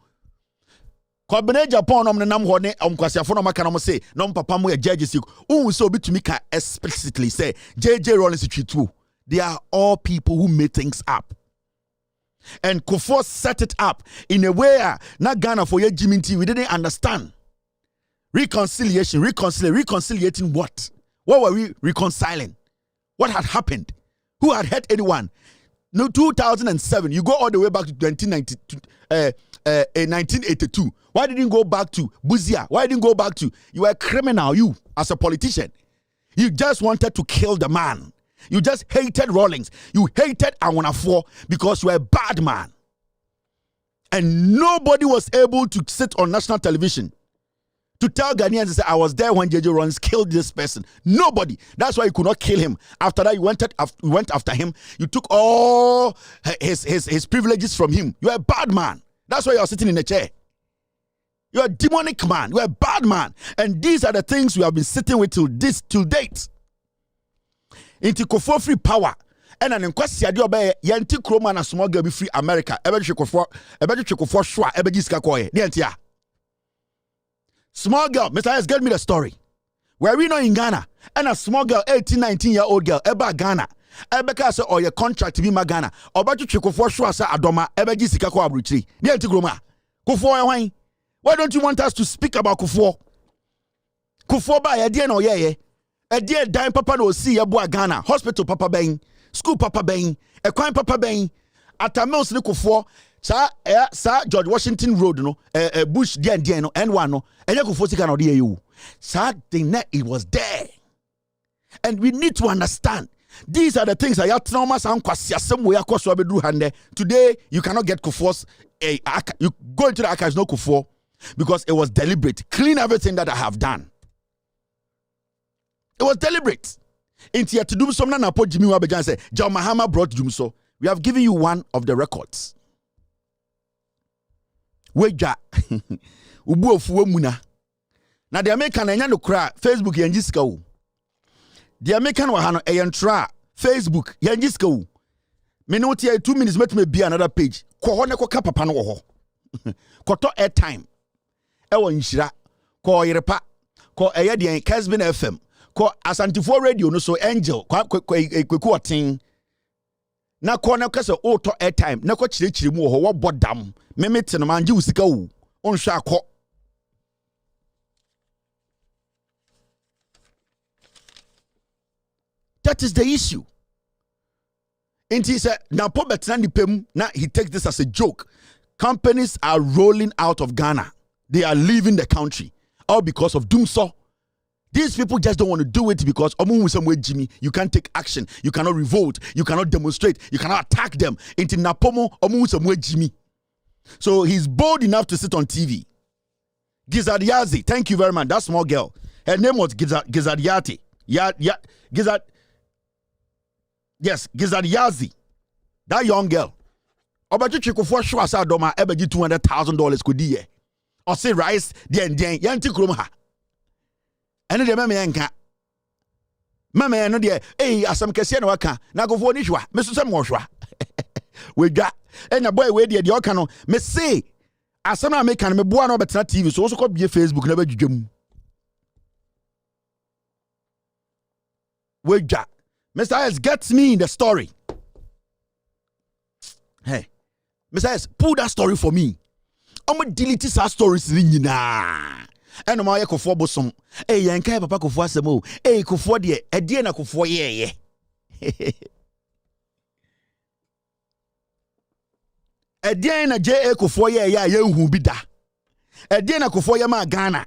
Kwabene Japan om nam ho ne kwasiafo no maka no say no papa mo judges so bitumi ka explicitly say J.J. Rawlings tweetu. They are all people who made things up. And Kufuor set it up in a way na Ghana for ye Jiminti we didn't understand. Reconciliating what? What were we reconciling? What had happened? Who had hurt anyone? No, 2007. You go all the way back to 1982. Why didn't you go back to Buzia? Why didn't you go back to you were a criminal, you as a politician? You just wanted to kill the man. You just hated Rawlings. You hated Awonafo because you were a bad man. And nobody was able to sit on national television to tell Ghanaians to say, I was there when J.J. Rawlings killed this person. Nobody. That's why you could not kill him. After that, you went after him. You took all his privileges from him. You're a bad man. That's why you're sitting in a chair. You're a demonic man. You're a bad man. And these are the things we have been sitting with till date. Into Kufuor free power. And an inquest obey yanti kroma na small girl be free America. Ebeji Kufuor shwa ebeji ska koye. Nientia. Small girl, Mr. S, get me the story. Where we know in Ghana, and a small girl, 18, 19-year-old girl, eba Ghana. Ebeka say, or your contract to be my Ghana. Or but you Kufuor shwa sa adoma ebeji ska ko abruchi. Nienti kroma. Kufuor why? Why don't you want us to speak about Kufuor? Kufuor ba ye no ye. A dear dime papa no see ya boy Ghana. Hospital papa bang. School papa bang. A crime papa bang. At a mouse Kufuor. Sir George Washington Road no. Bush dia no. N1 no. And you Kufuor sika no dey you. Sir the net it was there. And we need to understand. These are the things I have trauma sound kwasia somewhere across Wabedu Hande. Today you cannot get Kufuor's you go into the archives no Kufuor. Because it was deliberate. Clean everything that I have done. It was deliberate. Into yet to Dumsor na napo Jimmy Wabejan say, John Mahama brought Dumsor. We have given you one of the records. Weja ubu ofuwe muna. Na the American enya no kra Facebook yanjiska wo. The American wa hano eyentra Facebook yanjiska wo. Me no tie 2 minutes met me be another page. Ko ho ne ko ka papa no wo ho. Koto airtime. Ewo nhyira ko yerepa ko eye de Casbin FM ko Asantifo radio no so Angel kweku otin na ko na kase auto airtime na ko chirechire mu ho wo bodam memete no manje usika wo onhwa akọ. That is the issue. And he said now po betna ni pem na he takes this as a joke. Companies are rolling out of Ghana. They are leaving the country, all because of Dumsor. These people just don't want to do it because Jimmy, you can't take action, you cannot revolt, you cannot demonstrate, you cannot attack them. Into Napomo Jimmy. So he's bold enough to sit on TV. Gizelle Yazji, thank you very much. That small girl. Her name was Gizelle Yazji. Gizelle Yazji. That young girl. Obaji Kufuor shwa sa doma ebeji $200,000 kodi or say rice den yanti krom ha ene de meme yanka meme no de asam kese na waka na Kufuor ni hwa me so se mo hwa we dwa enya boy we de oka no me say asam na me kan me boa no betena TV so so ko bie Facebook na badwudwam Weja. Mr. S gets me in the story. Hey, Mr. S, pull that story for me. I'm going to delete our stories. And I'm going to go for some. Hey, I'm going to go for some. Hey, go for the Ediana go for yeah. Ediana J. Go for yeah, you who be da. Ediana go for ma Ghana.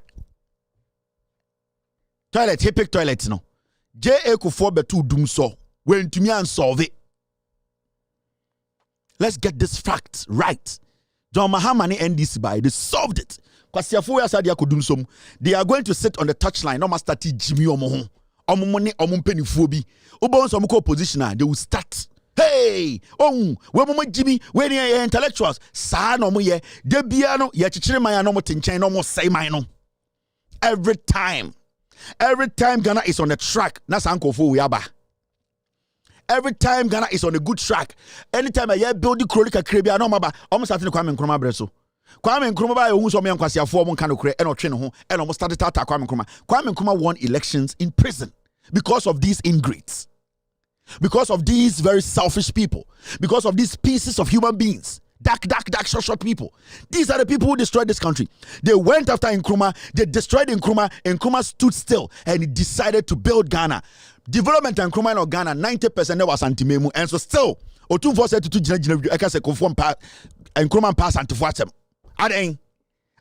Toilet, he toilet no. J.A. Kufuor betu Dumsor. When to me and solve it. Let's get this fact right. John Mahama and NDC by they solved it. They are going to sit on the touchline. No master Jimmy Omo. Omumone omumpenifobi. Ubon somuko positioner. They will start. Hey, we mama Jimmy, when you intellectuals, sa no mo ye, de biano, ye chichire maya no mo tinchen no mo say no. Every time Ghana is on the track, that's Uncle Fu Yaba. Every time Ghana is on a good track, anytime I hear building Krolika Krabia, no maba, almost starting to Kwame Nkrumah Breso. Kwame Nkrumah, who saw me on Kwasia 4 1 can create and train home, and almost started to attack Kwame Nkrumah. Kwame Nkrumah won elections in prison because of these ingrates, because of these very selfish people, because of these pieces of human beings. Dark, short people. These are the people who destroyed this country. They went after Nkrumah, they destroyed Nkrumah. Nkrumah stood still and he decided to build Ghana. Development in Nkrumah in Ghana, 90% was anti-memu. And so still, Otunfo said to Jina, I can say, conform Nkrumah pass anti-fuatem. Aden,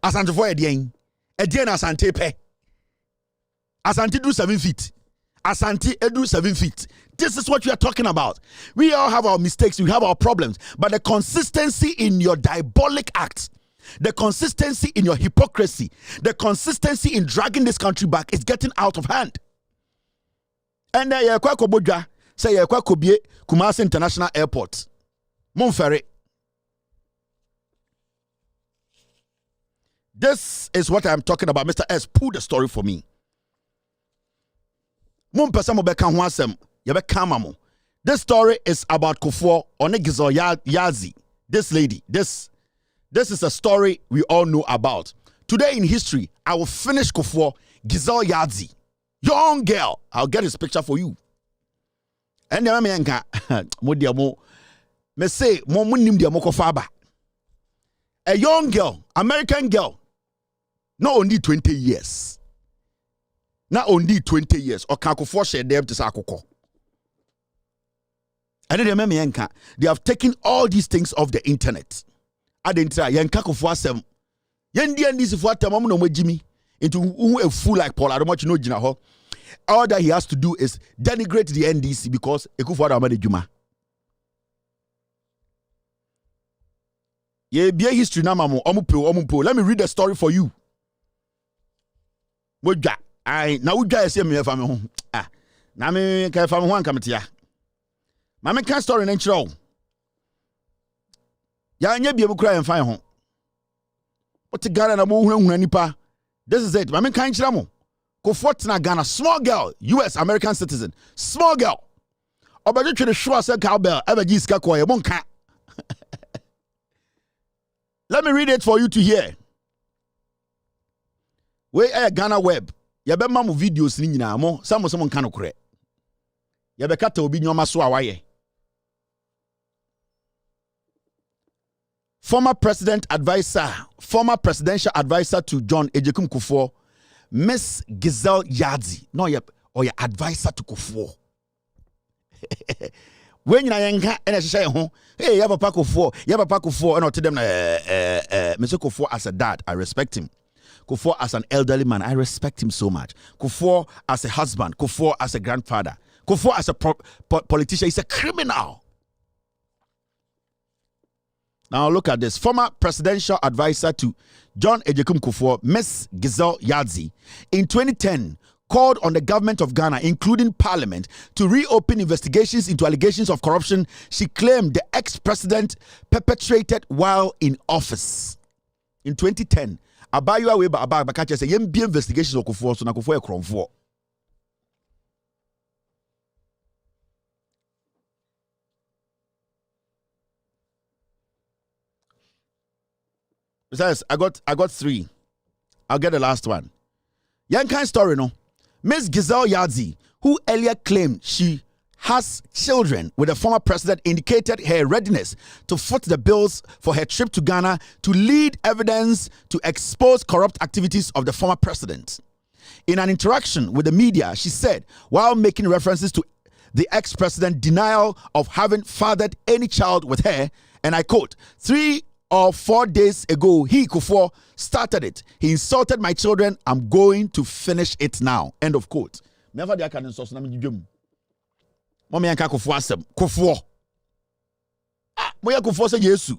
as anti-fo Edien as anti-pe. As anti-do 7 feet. As anti-edu 7 feet. This is what we are talking about. We all have our mistakes, we have our problems, but the consistency in your diabolic acts, the consistency in your hypocrisy, the consistency in dragging this country back is getting out of hand. And say Kumasi International Airport. Monferry. This is what I'm talking about. Mr. S, pull the story for me. This story is about Kufuor on Gizelle Yazji. This lady, this is a story we all know about. Today in history, I will finish Kufuor, Gizelle Yazji. Young girl. I'll get his picture for you. And a young girl, American girl, not only 20 years. Not only 20 years. Or Kufuor share them to Sakoko. And then remember, they have taken all these things off the internet. Adentra, Yanka Kufuor sem. Yendi and this for Tamamu no Jimmy into a fool like Paul. I don't want you know Jinaho. All that he has to do is denigrate the NDC because Kufuor Amade Juma. Ye be history na mamo omupo. Let me read the story for you. Woja. I na woja ese me fa me ho. Ah. Na me ka fa me ho ankamtia. Mama can story na nchiro. Ya anya bia bukura en fan ho. What Ghana na mo huna nipa. This is it. Mama can nchira mo. Kufuor na Ghana, small girl, US American citizen. Small girl. Obaje twe the show say cowbell, ebeji ska ko ye monka. Let me read it for you to hear. We Ghana web. Ya be mamu videos ni nyina mo, samo nka no kore. Ya be kata obi nyoma so awaye. Former presidential advisor to John Ejekum Kufuor, Miss Gizelle Yazji. No, or your advisor to Kufuor. When you are and I say, hey, you have a pack of four, and I tell them, Mr. Kufuor as a dad, I respect him. Kufuor as an elderly man, I respect him so much. Kufuor as a husband, Kufuor as a grandfather, Kufuor as a politician, he's a criminal. Now look at this. Former presidential advisor to John Ejekum Kufuor, Miss Gizelle Yazji, in 2010, called on the government of Ghana, including Parliament, to reopen investigations into allegations of corruption she claimed the ex-president perpetrated while in office. In 2010, Abayiwa Weba Abakache said, "Yem be investigations of Kufuor, so na Kufuor ekronfo." Besides, I got 3. I'll get the last one. Young kind story, no. Miss Gizelle Yazji, who earlier claimed she has children with the former president, indicated her readiness to foot the bills for her trip to Ghana to lead evidence to expose corrupt activities of the former president. In an interaction with the media, she said, while making references to the ex-president's denial of having fathered any child with her, and I quote, 3 or 4 days ago, he, Kufuor, started it. He insulted my children. I'm going to finish it now. End of quote. Never the can insult them. Mommy and Kufuor asem. Kufuor. Moya Kufuor say Yesu.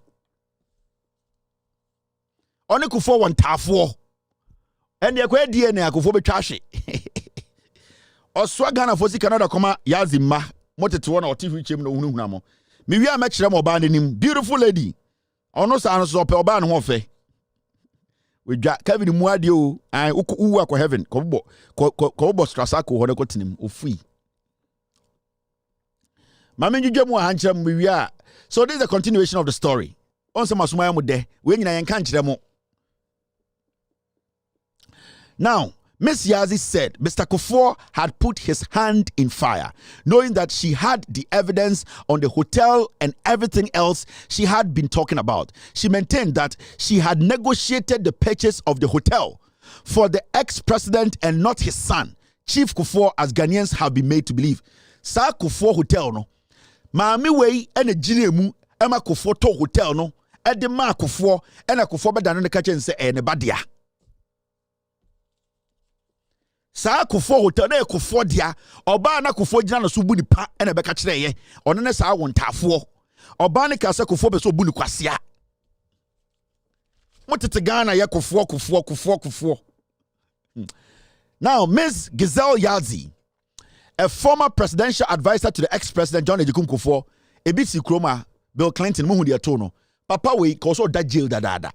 Only Kufuor one tafuor. And the kwa DNA Kufuor be trashy. Oswa Ghana fosi Canada koma Yazji ma. Mote to one or TV chem no hunu hunamo. Mi wi a match them oba nim. Beautiful lady. Ono sa no so pe oba no ho fe. We dwa Kevin Muade o an uwu akọ heaven ko bo strasako ho ne ko tinim ofui. Mama njuje mu han kyerem wi a. So this is the continuation of the story. On some asuma mu de we nyina yen kan kyerem mo. Now, Ms. Yazji said Mr. Kufuor had put his hand in fire, knowing that she had the evidence on the hotel and everything else she had been talking about. She maintained that she had negotiated the purchase of the hotel for the ex-president and not his son, Chief Kufuor, as Ghanaians have been made to believe. Sa Kufuor hotel no, maami wei ene jine mu ema Kufuor to hotel no, ede ma Kufuor ena Kufuor beda no ne ka chen se ne badia. Sa Kufuor hotel na Kufuor dia oba na Kufuor gina na so bu nipa ena be ka kire ye ono ne sa wontafuo oba ne ka se Kufuor be so bu ni kwasea motete Ghana ye Kufuor. Now Ms. Gizelle Yazji, a former presidential advisor to the ex-president John Ejikun Kufuor, ebisi kroma Bill Clinton muhu dia to no papa we ko so da jail dadada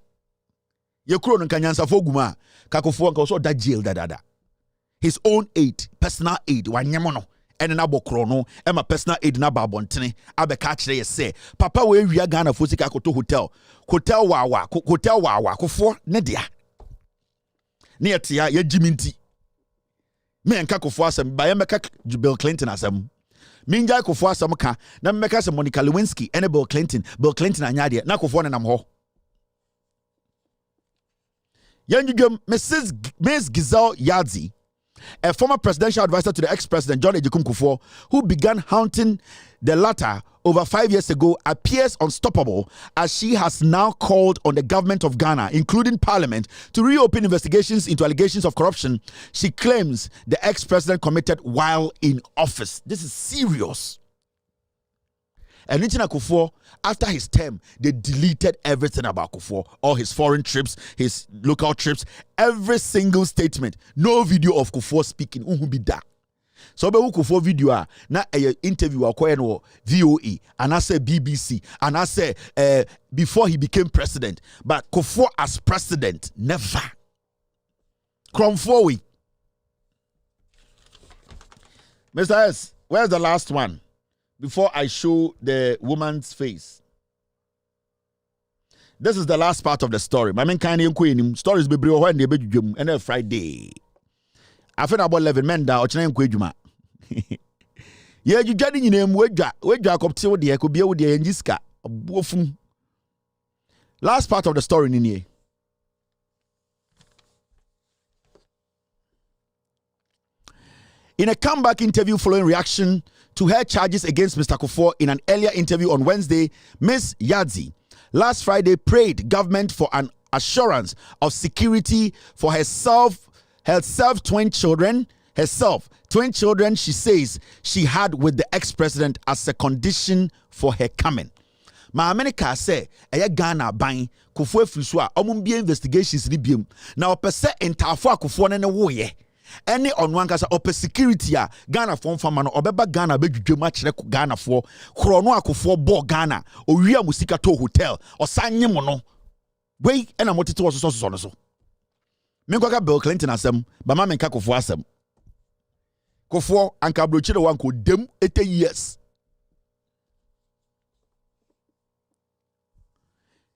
ye kro no kanyansa foguma ka Kufuor ko so da jail dadada. His own aid, personal aid, wanyemono, and an abokrono, and my personal aid na babontene, abe catch they say, Papa, we are Ghana Fusika Koto Hotel, Hotel Wawa, Kufuor, Nedia. Near Tia, ye Jiminti. Me and Kufuor some by Bill Clinton as them. Minja Kufuor some ka, na meka some Monica Lewinsky, and Bill Clinton and Yadia, na Kufuor and Amho. Ms. Gizelle Yazji, a former presidential advisor to the ex-president John Ejikun Kufuor, who began haunting the latter over 5 years ago, appears unstoppable as she has now called on the government of Ghana, including Parliament, to reopen investigations into allegations of corruption she claims the ex-president committed while in office. This is serious. And Nichina Kufuor, after his term, they deleted everything about Kufuor, all his foreign trips, his local trips, every single statement. No video of Kufuor speaking. Bida. So be Kufuor video na a interview no VOA and I say BBC and I say before he became president. But Kufuor as president, never. Kromfowi. Mr. S, where's the last one? Before I show the woman's face. This is the last part of the story. My main kind of stories be brio when they be jum and Friday. I feel about 11 men da ochina nkwe Yeah, you jadi ni name wedja kopti wo de ko bia wo de enjiska obofum. Last part of the story ni. In a comeback interview following reaction to her charges against Mr. Kufuor in an earlier interview on Wednesday, Ms. Yazji last Friday prayed government for an assurance of security for twin children she says she had with the ex-president as a condition for her coming. Ma America say Ghana ban Kufuor friso a omumbie investigations ni biem na opese entafo Kufuor ne wo ye any on one kasa open security a Ghana form fama no obeba Ghana bedwudwem a kire Ghana for krono Kufuor bo Ghana owia musika to hotel osanye mo no wey na motete wo so no so menkwaka Bill Clinton asem ba ma menka Kufuor asem Kufuor anka brochire wan ko dem 80 years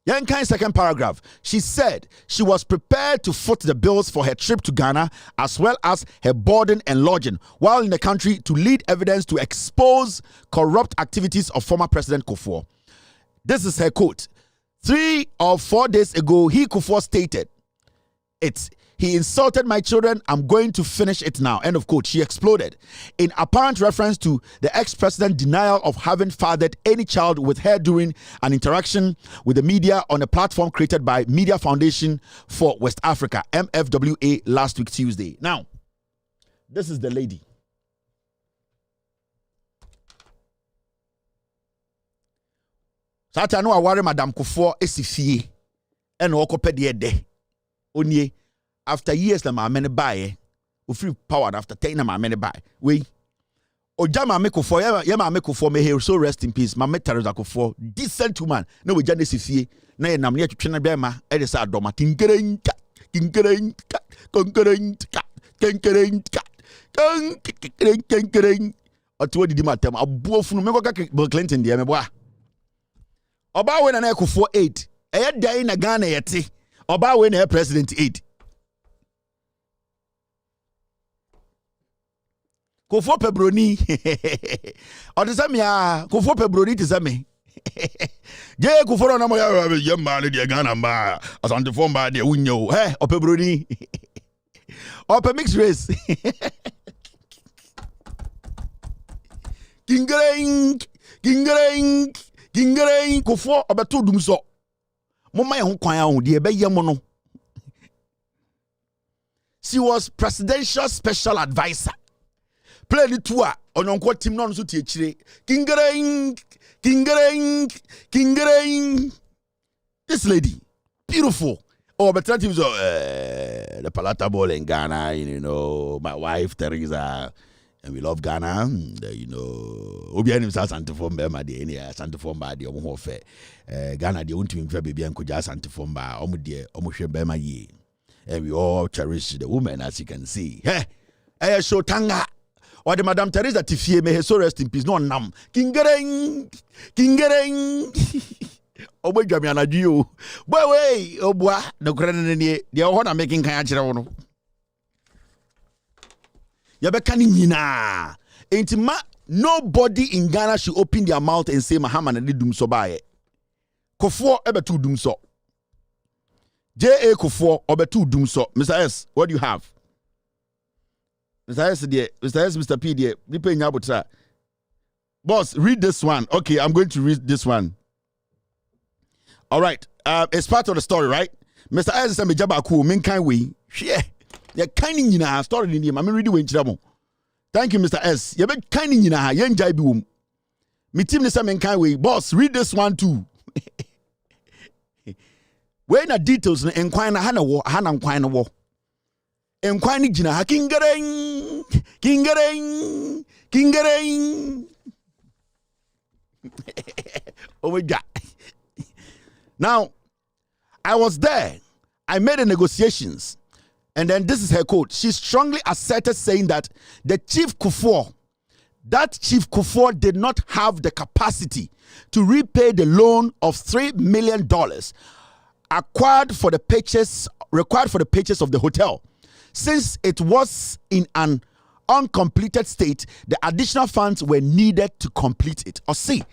Yankai's second paragraph. She said she was prepared to foot the bills for her trip to Ghana as well as her boarding and lodging while in the country to lead evidence to expose corrupt activities of former President Kufuor. This is her quote. 3 or 4 days ago, Kufuor stated, he insulted my children. I'm going to finish it now. End of quote. She exploded in apparent reference to the ex-president's denial of having fathered any child with her during an interaction with the media on a platform created by Media Foundation for West Africa, MFWA, last week Tuesday. Now, this is the lady. Sata no aware Madam Kufuor esifie and okopede de onye. After years, na ma mene buy, free power after 10 na ma mene buy. We Oja ma meko for ya ma meko for me here, so rest in peace. Ma me Teresa Kufuor, decent woman. No we jane sifie. Na ye nam ne twetwe be ma e de sa adoma kingerenka otu didi matem abuofunu me go Bill Clinton de me boa. Oba we na Kufuor 8. Eye dai na Ghana yete. Oba we na president 8. Kufuor pebroni. Odisame ya Kufuor pebroni tisame. Je Kufuor na mo ya ma le de Ghana ma asante fo mba de unyo. O pebroni. O pe mixed race. Kingereng Kufuor obeto Dumsor. Mama ye ho kwan a ho de be ye mo no. She was presidential special advisor. Play the tour on your team non so tie Kingereng. This lady, beautiful. Oh, but that was the palatable in Ghana, you know, my wife Teresa, and we love Ghana, you know. Obianim sa Santifomba ma de any Santifomba de omo fe. Ghana de won't be baby and koja Santifomba, omo de omo hwe ma ye. And we all cherish the woman, as you can see. Hey, show tanga. Or the Madam Teresa Tifie may so rest in peace. No nam. Kingereng. Obo jami anadio. Boy way, obwa no krenene nie. They are making kan achira wono. Ya be kan nyina. Intima nobody in Ghana should open their mouth and say Mahama na Dumsor bae. Kufuor ebetu Dumsor. J.A. Kufuor obetu Dumsor. Mr. S, what do you have? Mr. S, Mr. P, dear, boss, read this one. Okay, I'm going to read this one. All right, it's part of the story, right? Mr. S is a Jabaku, Minkai way. Yeah, kind in your story in him. I'm reading when trouble. Thank you, Mr. S. You're kind in your young Jaibu. Me team is a Minkai way. Boss, read this one too. When the details inquire Hana war. Enkwani jina ha kingereng. Oh my God. Now, I was there. I made the negotiations. And then this is her quote. She strongly asserted saying that Chief Kufuor did not have the capacity to repay the loan of $3 million required for the purchase of the hotel. Since it was in an uncompleted state, the additional funds were needed to complete it. Or see,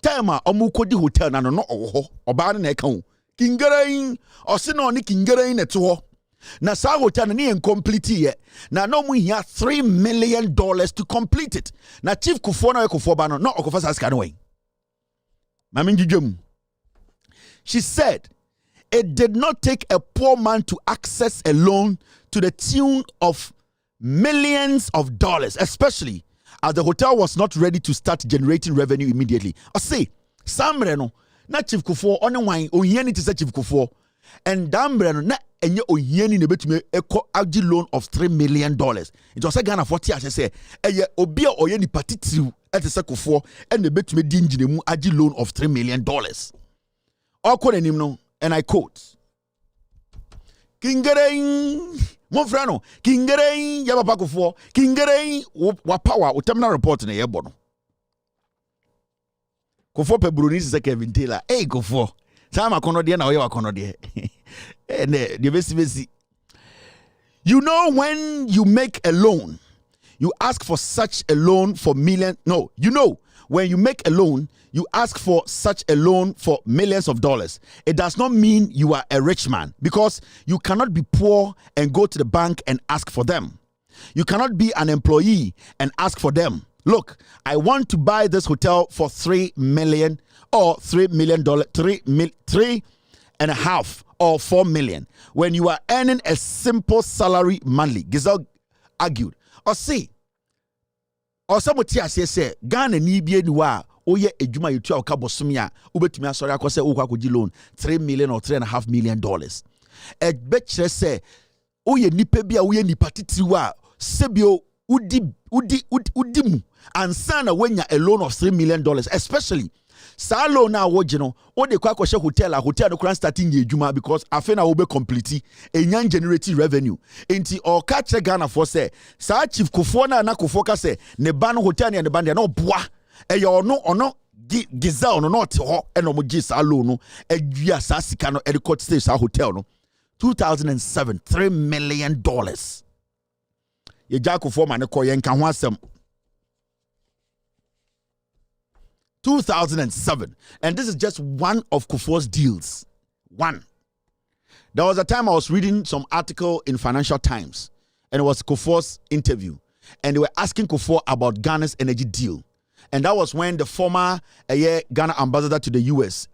Tema omukodi hotel na no oho oba na eka ho. Kingerein or se no ni kingerein eto. Na sa hotel na incomplete ye. Na no mu hia $3 million to complete it. Na Chief Kufuor na Kufuor ba no okofa saska no way. Mami njijum. She said, it did not take a poor man to access a loan to the tune of millions of dollars, especially as the hotel was not ready to start generating revenue immediately. I say, Samreno, na Chief Kufuor, on wine, Oyeni to say Chief Kufuor, and Dambreno, na enye Oyeni nebetume eko agi loan of $3 million. It was a Ghana 40 as I say, eye obia Oyeni patitu at the Kufuor, and the betume dinjine mu agi loan of $3 million. Oko enim no. And I quote, Kingereng, Monfrano, Kingereng, Yabapa Kufuor, Kingereng, Wapawa, Utamna report in a yebono. Kufuor Pebruni is a Kevin Taylor. Hey, Kufuor, Time akono de na oye wakono de. Ene de besi. You know when you make a loan, you ask for such a loan for millions. No, you know when you make a loan, you ask for such a loan for millions of dollars. It does not mean you are a rich man because you cannot be poor and go to the bank and ask for them. You cannot be an employee and ask for them. Look, I want to buy this hotel for $3 million or $3 million, $3.5 or $4 million. When you are earning a simple salary monthly, Gizelle argued. Or see, or someone say, Ghana ni bi niwa oye ejuma yetu a okabo somia ubetumi asori akose ukwakoji loan $3 million or $3.5 million. E betchre say oye nipa bi a oye nipa titiriwa sebio udimu ansana wenya a loan of $3 million, especially sa loan na wojino o de kwa kwahye hotel no kran starting ye adwuma because afena wo be complete enyan generate revenue enti o ka che Ghana for say sa chief kofo na kofo ka say ne ba no hotel ne ba no boa e ono Gizelle no not ho e no mo gi sa loan no adua sa sika no e court stay sa hotel no 2007 $3 million ye jako for man ko ye nka ho asem 2007, and this is just one of Kufuor's deals. One. There was a time I was reading some article in Financial Times, and it was Kufuor's interview, and they were asking Kufuor about Ghana's energy deal, and that was when the former Ghana ambassador to the US,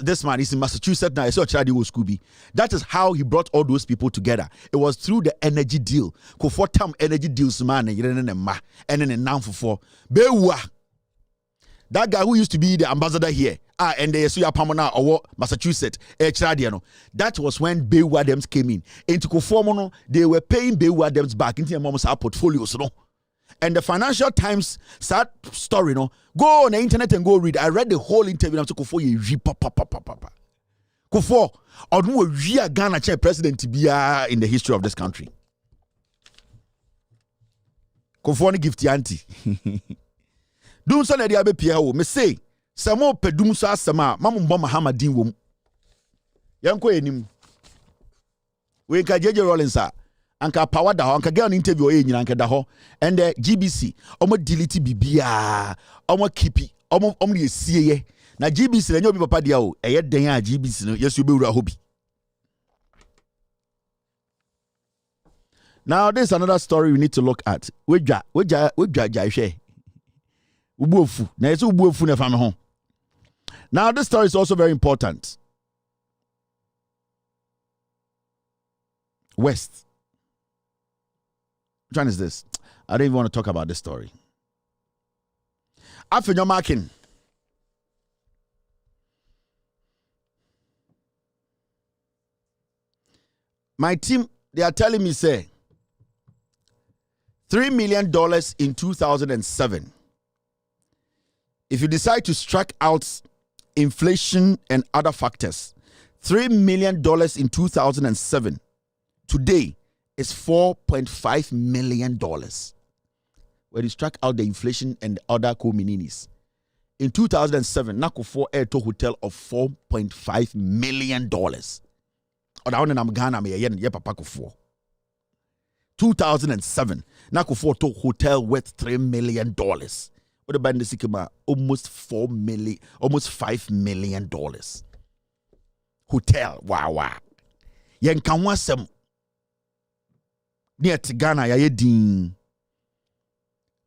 this man is in Massachusetts now. I saw Chadi was Scooby. That is how he brought all those people together. It was through the energy deal. Kufuor tam energy deals man and then now for Bewa. That guy who used to be the ambassador here, and the Suya Pamona or Massachusetts, that was when Bewa Dems came in. Into Kufuor, they were paying Bewa Dems back into our portfolios. And the Financial Times sad story, go on the internet and go read. I read the whole interview after Kufuor. Kufuor, Odun Ghana chair president to be in the history of this country. Kufuor gift auntie. Dumsor na dia be pia wo me say samo pedum so asema mamumbo Muhammadin wom yanko enim we ka jeje Rollins anka power da ho anka girl interview e nyina anka da ho and the GBC omo delete bibia omo keepi omo yesie na GBC na nyobi papa dia o eye den a GBC no yesu be wura hobi. Now there's another story we need to look at. Weja hwe Ubuofu. Now it's Ubuofu na fami ho. Now this story is also very important. West. Which one is this? I don't even want to talk about this story. After your marking. My team, they are telling me, say, $3 million in 2007. If you decide to strike out inflation and other factors, $3 million in 2007 today is $4.5 million. When you strike out the inflation and other co-mininis. In 2007, Kufuor air to hotel of $4.5 million. Or down in Ghana, me papa Kufuor. 2007, Kufuor to hotel worth $3 million. What about the Sikima? Almost $5 million. Hotel, wow. Yen kanwa sem near Ghana ya din.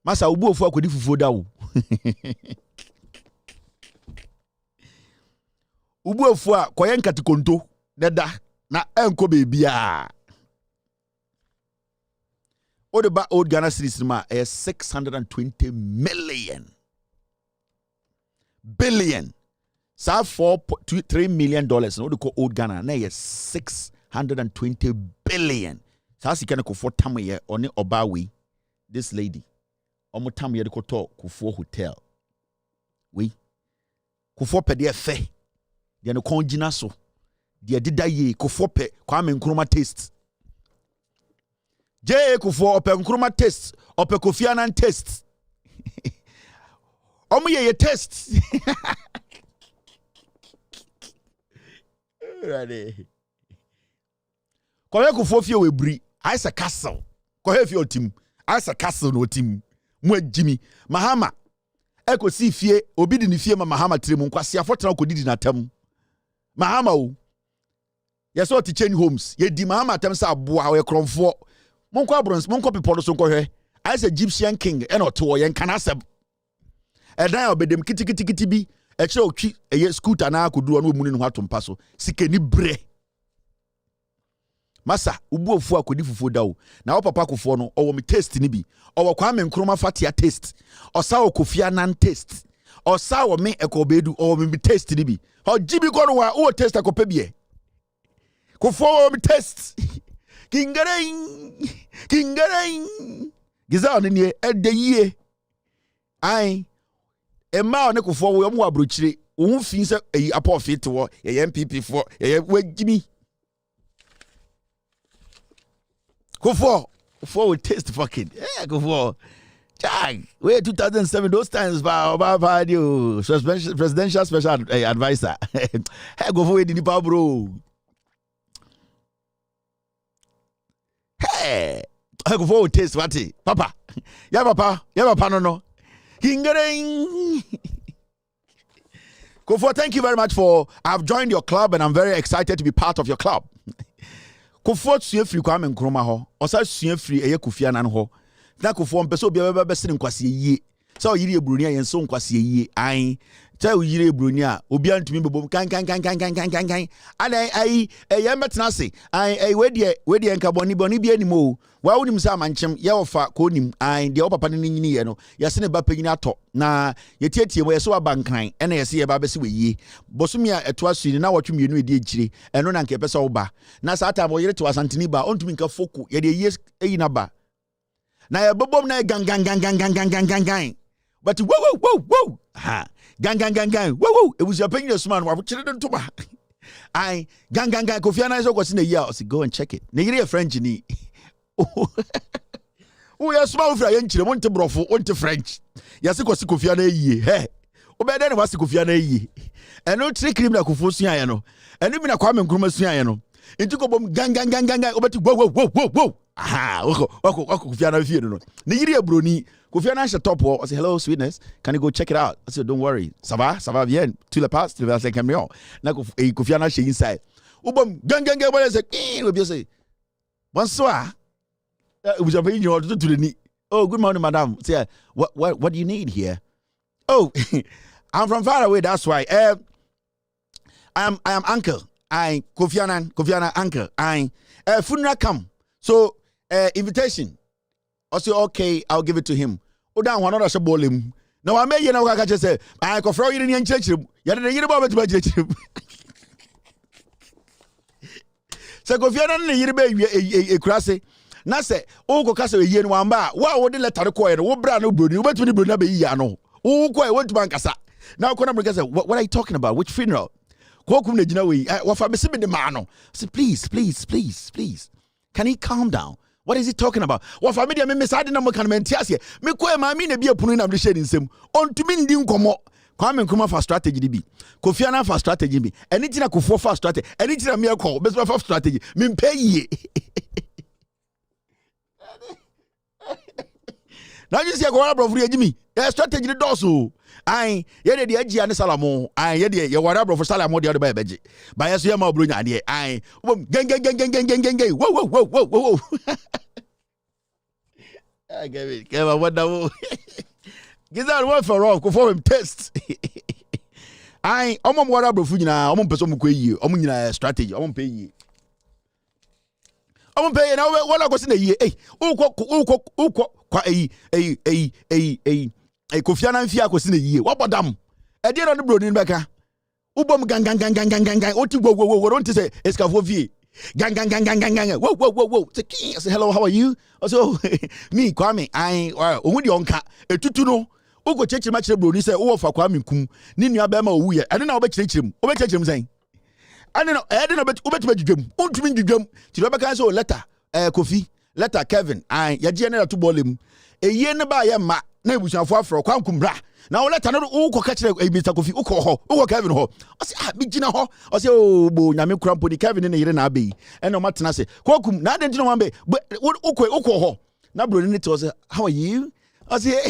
Masa ubu ofu akodi fufuo da wo. Ubu ofu a koyen katikonto deda na enko bebia. What about old Ghana cedis ma is $620 billion. So $3 million. No, they call old Ghana. Now is $620 billion. So as you can go for Tamaye on the Obawi, this lady. Omo Tamaye de koto Kufuor hotel. We Kufuor pe de fe. De no konjina so. De dida ye Kufuor pe Kwame Nkrumah taste. J Kufuor ope Nkrumah taste, ope Kofi Annan taste. Omo ye taste. Ready. Koye kufo fie we bri. I say castle. Koye fie otim. I say castle no tim. Mwe Jimmy. Mahama. Eko si fie obi di ni fie ma Mahama tire mu nkwase afotena kodidi na tam. Mahama o. Yeso ti change homes. Ye di Mahama tam sa aboa we kronfo. Monko abrons, monko people so nkohwe. I say Egyptian king e no to ye kan asem. Edan obedem kiti bi. E che otwi eye scooter na akodu no omuni no atompa so. Sikeni bre. Masa ubu ofu akodi fufu da o. Na wo papa kofo no owo me taste ni bi. Owo Kwame Nkrumah fatia taste. Osa wo Kofi Annan taste. Osa wo me ekobedu owo me taste ni bi. Ho jibi ko no wa wo taste akopa bi. Kofo wo me taste. Kingarein. Gizelle ni ede yie. Ai. Emma ne kofo wo mo abrochire. Wo fin se eyi apo fit wo ye MPP for ye wagimi. Kofo will taste fucking. Yeah, Kofo. Jack, wait 2007 those times by you presidential special advisor. Hey, Kofo we did pa bro. Hey, Kofo will taste what? Papa. Yeah, papa no. Hingering. Kofo, thank you very much I've joined your club and I'm very excited to be part of your club. Kofo sue free Kwame Nkrumah ho osa sue free eye Kofi Annan ho na Kofo mpese obi be sene nkwase yie so yiri ebroni a yenso nkwase yie an ta yiri ebroni a obi antumi bebom kan ana ai eye metena se ai we de nka boni bi animo wa wonim sa manchem ye ofa ko nim an de opapa ne nyini ye no ye sene ba panyina to na ye tietie mo ye so abankran ena ye se ye ba bese we yie bosumi a eto asuni na wotwe mienu edi ejire eno na nka pese wo ba na sa ta mo yire to asantini ba ontumi nka foku ye de ye eyina ba na ye bobom na gang but whoa ha gang whoa it was your panyina suma no wa kire den to ba ai gang Kofi Annan so kwose na yi a go and check it na yire French ni oh yes ma ofra ye nchire monte brofo onte French yase kwose Kofi Annan yie he obede ne wase Kofi Annan yie eno tri criminal Kofo sua ye no eno mi na Kwame Nkrumah sua ye no enti ko bom gang obeti whoa aha wako Kofi Annan fie no ne yiri ebroni Kofi Annan she top I say hello sweetness can you go check it out I said don't worry ça va bien tu le passes tu vas se camion na Kofi Annan she inside ubom gang boy say we be say bonsoir we just pay you to the knee. Oh good morning madam say what do you need here? Oh I'm from far away that's why I am uncle I Kofi Annan uncle I funeral come so invitation I say okay I'll give it to him. O dan one other ball him. Now I may na waka say I ko fro yiri ni nchechire ya de yiri ba betima chechire. Se Kofi Annan ne yiri ba e kurase na se o ko kasa yie no amba wa wo de letter ko e no wo bra no broni wo betumi broni na be yi ano wo ko e wo tuma nkasa na ko na mrika say what are you talking about which funeral ko kum na gina we wa fa me se me de ma no say please can he calm down. What is he talking about? What family me sade na mo kan mentiase. Me ko e ma mi na bi apunu na me share nsem. Ontumi ndi nkomo. Kwame Nkrumah for strategy bi. Kofi Annan for strategy bi. Anything na Kofo for strategy. Anything na me call best for strategy. Me pay ye. Now you see a go bro for Jimmy. Strategy the doso. Ai ye de agia ne salamo. Ai ye de ye wara bro for salamo de ba beje. Ba yeso ye ma bro nya de. Ai gang. Whoa. I get it. Give a wonderful. Gizelle one for all. Go for him test. Ai omo wara bro fu nyina omo peso mu ko yi. Omo nyina strategy. Omo pay yi. Omo pay na wala go se na yi. Eh ukọ kwa Kofi Annan fia ko se na yi. What bodam? E dey no bro ni beka. Ubom gang. Oti wo don't say escafo vie. Gang. Whoa. Say hello, how are you? Also me Kwame I ohun di onka etutu no. Ugo cheche ma kire bro ni say wo fa Kwame kum. Ni nua be ma owu ye. Ade na wo be kire. Wo be kire sen. Ade no obetuma dwudwam. Ontumi dwudwam. Ti do be kan say o letter Kofi, letter Kevin. Ai ye die na to bolem. Eye ne ba ye ma na ebusuafo afro Kwankum bra. Now let another uko catch Mr. Kofi uko Kevin ho. I say big gina ho. I say oh bo nyame krampo di Kevin in yire na abi. And no matter say kwakum na den no one be but uko ho. Na bro ni to say how are you? I say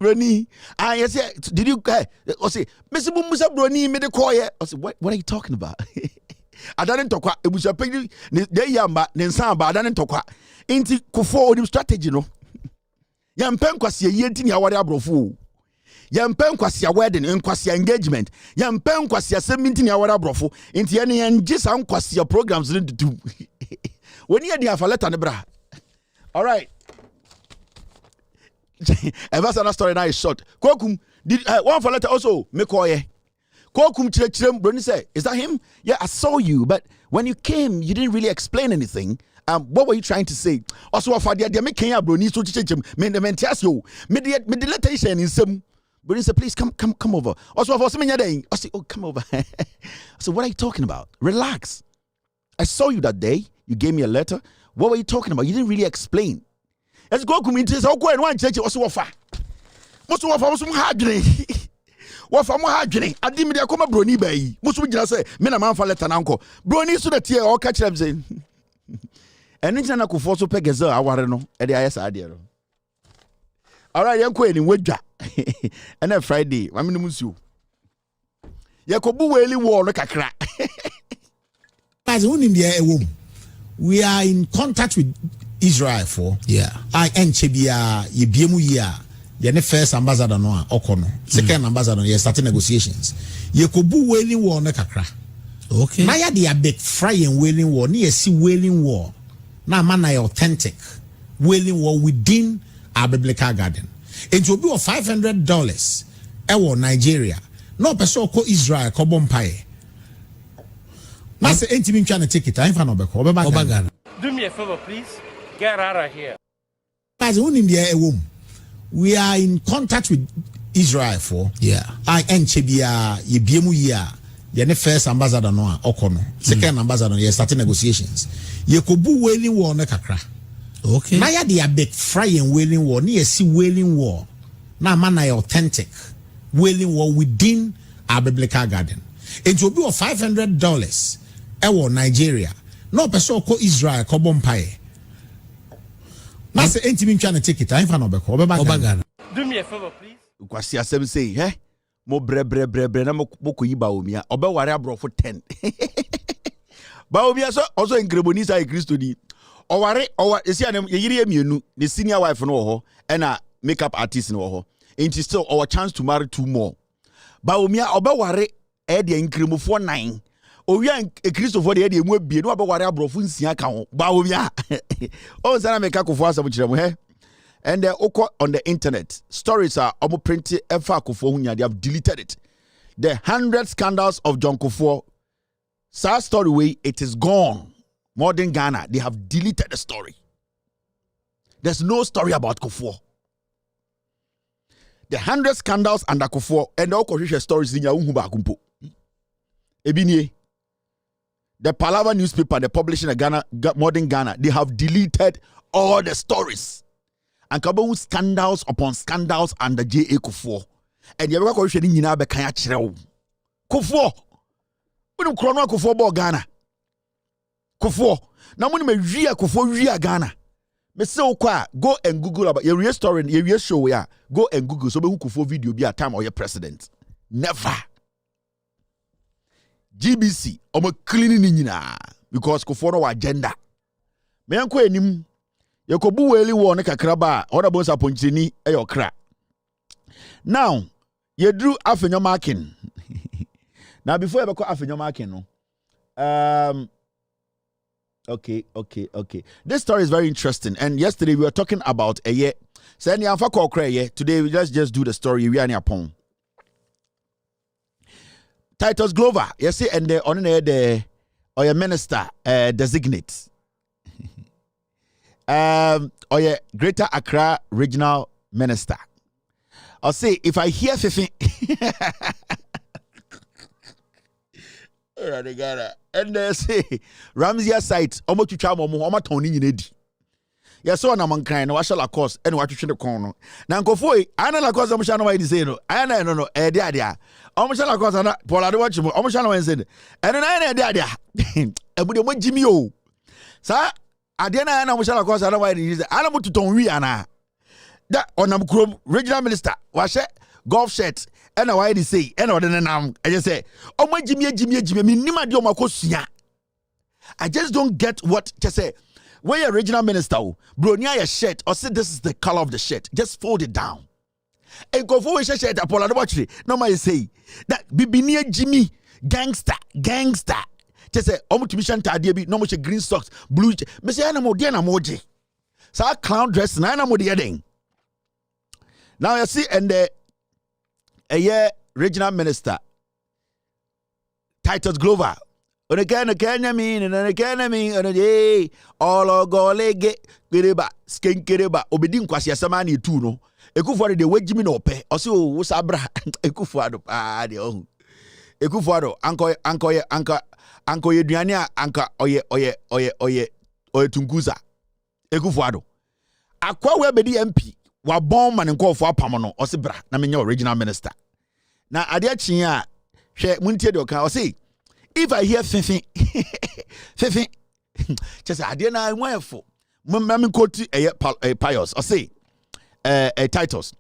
Brony I say did you I say Mr. Bumusa Brony me de call ye. I say what are you talking about? I don't talk what ebusa pegi de yamba ne nsan ba I don't talk inti kofo odi strategy no. Yampen kwase yenti ni aware abrofo. Yampen kwase wedding nkwase engagement. Yampen kwase 17 ni aware abrofo. Inti ye ne nje san kwase programs ne do. Woni ye di afa letter ne bra. All right. Ever another story now is short. Kokum did one for letter also make oye. Kokum chirem Brony say, is that him? Yeah, I saw you, but when you came, you didn't really explain anything. What were you trying to say? Also, for the making a Brony so chichem, me the mentias you, me the letter in some. Brony said, please come over. Also, for some day, I say, oh, come over. So, what are you talking about? Relax. I saw you that day. You gave me a letter. What were you talking about? You didn't really explain. Let's go community. So go and one church. Also, wafa. Most of us have dream. Wafa mo have dream. I didn't mean to come a Brony bay. Most of us say, "Men a man for letter uncle." Brony so that here all catch them saying. And then I could force to peg Gizelle. I want to know. At the IS idea. All right, young queen in Wedja. And then Friday, I'm in the musu. Yakobu Whaley war like a crack. As only a woman, we are in contact with Israel for I Chebia Yebiemu ya the first ambassador no Okono second ambassador ye starting negotiations Yekobu wailing war na kakra okay na ya dey big fry and wailing war na see wailing war na man na authentic wailing war within our biblical garden it will be of $500 ewo Nigeria no person ko Israel ko bompae na say entimi ntwa na ticket I fa no be ko Obagana Do me a favor, please. Get out of here. As we are in contact with Israel for I Chebia Yebiemu ya the first ambassador no Okono second ambassador ye starting negotiations Yekobu wailing war na kakra okay na ya dey big fry and wailing war na see wailing war na man na authentic wailing war within our biblical garden it will be of $500 ewo Nigeria no person ko Israel ko bompae na say entimi ntwa na ticket I fa no be ko Obagana Do me a favor, please. Kwasi asem say mo bre na mo koyi baomia obeware abrofo 10 baomia so also increboni sai Kristo di oware esi anem yiri emienu the senior wife no ho and a makeup artist no ho and still our chance to marry two more baomia obeware e de incremofo 9 Oya Christopher de emu abie no abaware abrofo nsia ka ho baomia o sana make akofo asam kirem he. And they're on the internet. Stories are almost printed. They have deleted it. The 100 scandals of John Kufuor. Sad story way, it is gone. Modern Ghana, they have deleted the story. There's no story about Kufuor. The 100 scandals under Kufuor and all Korean stories in Yahoo Kumpo. Ebinie. The Palava newspaper, the publishing of Ghana, Modern Ghana, they have deleted all the stories. And Kabawu scandals upon scandals under J.A. Kufuor. And you ever go to the Nina Bekaya Chirel. Kufuor. When you crown Kufuor bo Ghana. Kufuor. Now when you ria Kufuor ria Ghana. Me say go and Google about your story, your show where go and Google so be who Kufuor video be a time or your president. Never. GBC omo cleaning nyina because Kufuor no agenda. Me anko enim Yakobu weli wo ne kakraba honorable saponchini eyokra. Now, you drew afenyo marking. Now before you go afenyo marking no. Okay. This story is very interesting. And yesterday we were talking about a year. So today we just do the story we are upon. Titus Glover, yes, and the on the or your minister designate. Or your Greater Accra Regional Minister. I'll say if I hear Fifi and they say Ramsey site almost to charm almost Tony in. Yes, so I'm on kind. No, I shall of course. And what you should corner. Now go for it. I know of course I'm shall know say no. I know no. Dia. Almost shall of course. Paul, I watch him. Almost shall say. And then I know dia. And with the Jimmy O. Sir, I didn't know shall of course. I know why it is. I don't want to turn we ana. That on am regional minister. Wash it. Golf shirt. And why they say. And what then I just say. Oh my Jimmy. Me nima di omakosia. I just don't get what to say. When you're regional minister, bro, near your shirt, or say this is the color of the shirt, just fold it down. And go for shirt, Apollo, watch it. No matter say that be near Jimmy, gangster. Just say, mission tadi no much green socks, blue. Me say animal, dear emoji. So I clown dress, na animal the heading. Now you see, and a year regional minister, Titus Glover. On again, all go lege, Gereba, skin Gereba, Obedin Quasiasamani too, no. Ekufuado, the way Jimmy no pay, also was Abra, Ekufuado, Ekufuado, Uncle Yedriania, Anka, Oye, Tunguza, Ekufuado. Aqua Webedi MP, wa bomb and call for Pamano, or Sibra, Namin original minister. Now, Adiachia, share Muntia or say. If I hear Fifi, just I didn't know where for. Mammy quote a pious or say a titles.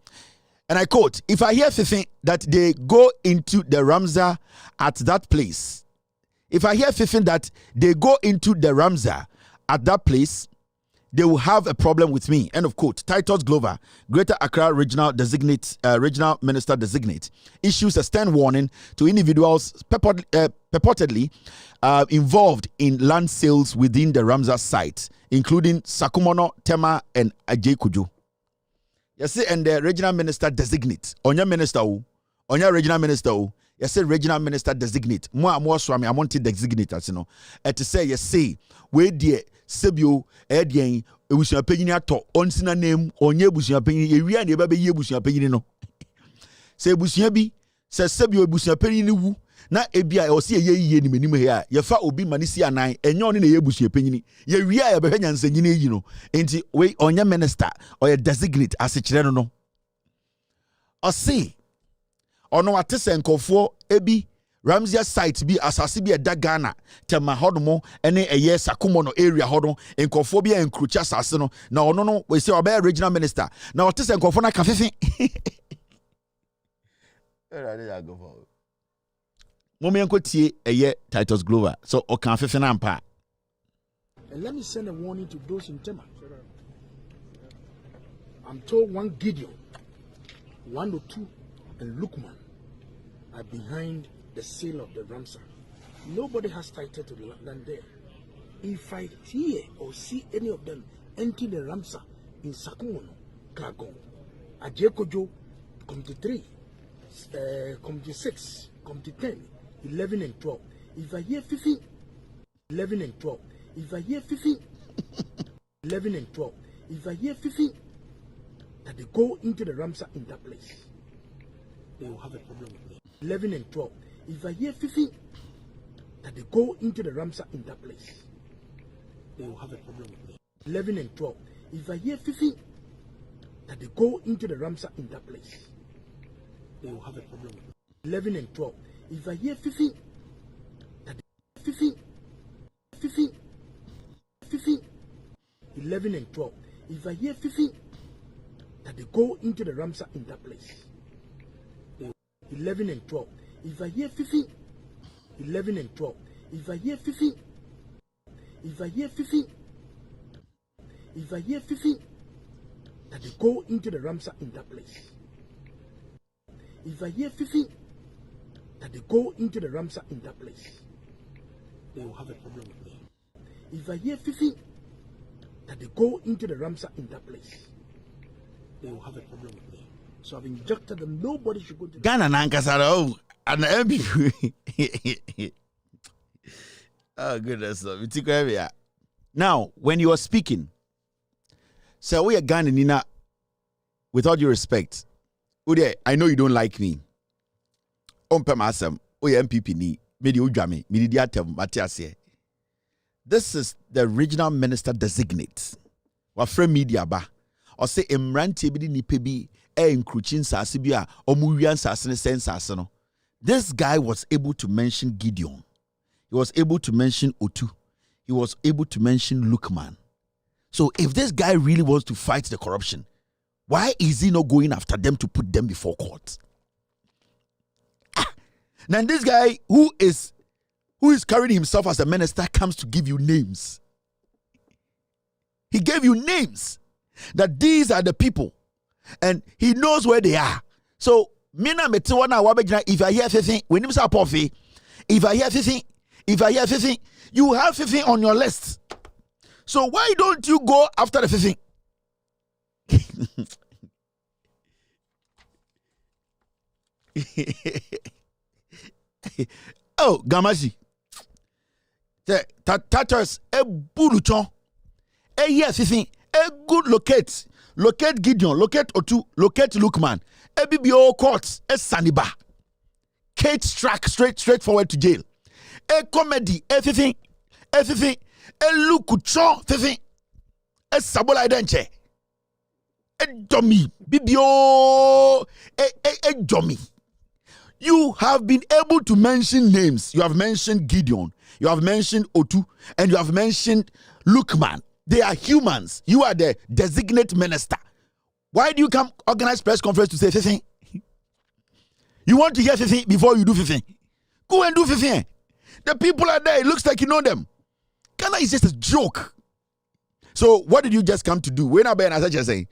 And I quote, if I hear Fifi that they go into the Ramza at that place, if I hear Fifi that they go into the Ramza at that place, they will have a problem with me. End of quote. Titus Glover, Greater Accra Regional Minister Designate, issues a stern warning to individuals purportedly involved in land sales within the Ramza site, including Sakumono, Tema, and Ajay Kujo. Yes, and the Regional Minister Designate. Onya Minister, Onya Regional Minister. Yes, Regional Minister Designate. More swami, I want to designate as you know. And to say, yes, say, where dear. Sebio edien ebusia panyini ato onsina name onye ebusia panyini ewia na eba be ye ebusia panyini no se ebusia bi se sebio ebusia panyini wu na ebia o se ye yiye ni manim he a ye fa obi manisi anan enyo ne ye ebusia panyini ye wia ye be hwa nyansanyini yi no enti we onye minister or ye designate as kire no o se ono atese nkofo ebi Ramzia site bi asase bi eda Ghana tema hodomo ene eye Sakumono area hodo enkofo bi enkrucha asase no na ono no we say oba regional minister na otese enkofo na kafefe Momi enkotie eye Titus Glover so o kan fefe na mpa. And let me send a warning to those in Tema. I'm told one Gideon, 102 and Lukman are behind the sale of the Ramsar. Nobody has title to the land there. If I hear or see any of them enter the Ramsar in Sakumono, Kragon, Ajekojo, Committee 3, Committee 6, Committee 10, 11 and 12. If I hear 15, 11 and 12. If I hear 15, 11 and 12. If I hear 15, that they go into the Ramsar in that place, they will have a problem with me. 11 and 12. If I hear 15, that they go into the Ramsar in that place, they will have a problem with me. 11 and 12. If I hear 15, that they go into the Ramsar in that place, they will have a problem with me. 11 and 12. If I hear 15, that they 15, 11 and 12. If I hear 15, that they go into the Ramsar in that place, 11 and 12. If I hear 15, 11 and 12. If I hear 15, if I hear 15, if I hear 15, that they go into the Ramsar in that place. If I hear 15, that they go into the Ramsar in that place, they will have a problem with me. If I hear 15, that they go into the Ramsar in that place, they will have a problem with me. So I've injected them. Nobody should go to Ghana Nankasaro and MP. Oh goodness, now when you are speaking, so we are Ghana Nina. With all due respect, Ude, I know you don't like me. Masam, MPP ni medi ujame, medi Matias. This is the regional minister designate. wafre media ba or say emrantie bi ni pebi enkruchin sase bi a omuwian sase ne sense no. This guy was able to mention Gideon. He was able to mention Otu. He was able to mention Lukman. So if this guy really wants to fight the corruption, why is he not going after them to put them before court? Now this guy who is carrying himself as a minister comes to give you names. He gave you names that these are the people and he knows where they are. So mina metiwana wabejina, if I hear 15, when you say Pofi, if I hear 15, you have 15 on your list. So why don't you go after the 15? Oh, Gamazi. Tatas a buluchon. A year 15. A good locate Gideon, locate Otu, locate Lukman. A BBO court, a Saniba. Kate Strack straightforward to jail. A comedy, everything, a lukuchon, everything, a sabola denche, a dummy, BBO, a dummy. You have been able to mention names. You have mentioned Gideon, you have mentioned Otu, and you have mentioned Lukman. They are humans. You are the designated minister. Why do you come organize press conference to say 15? You want to hear 15 before you do 15? Go and do 15. The people are there. It looks like you know them. Ghana is just a joke. So what did you just come to do? When I saying,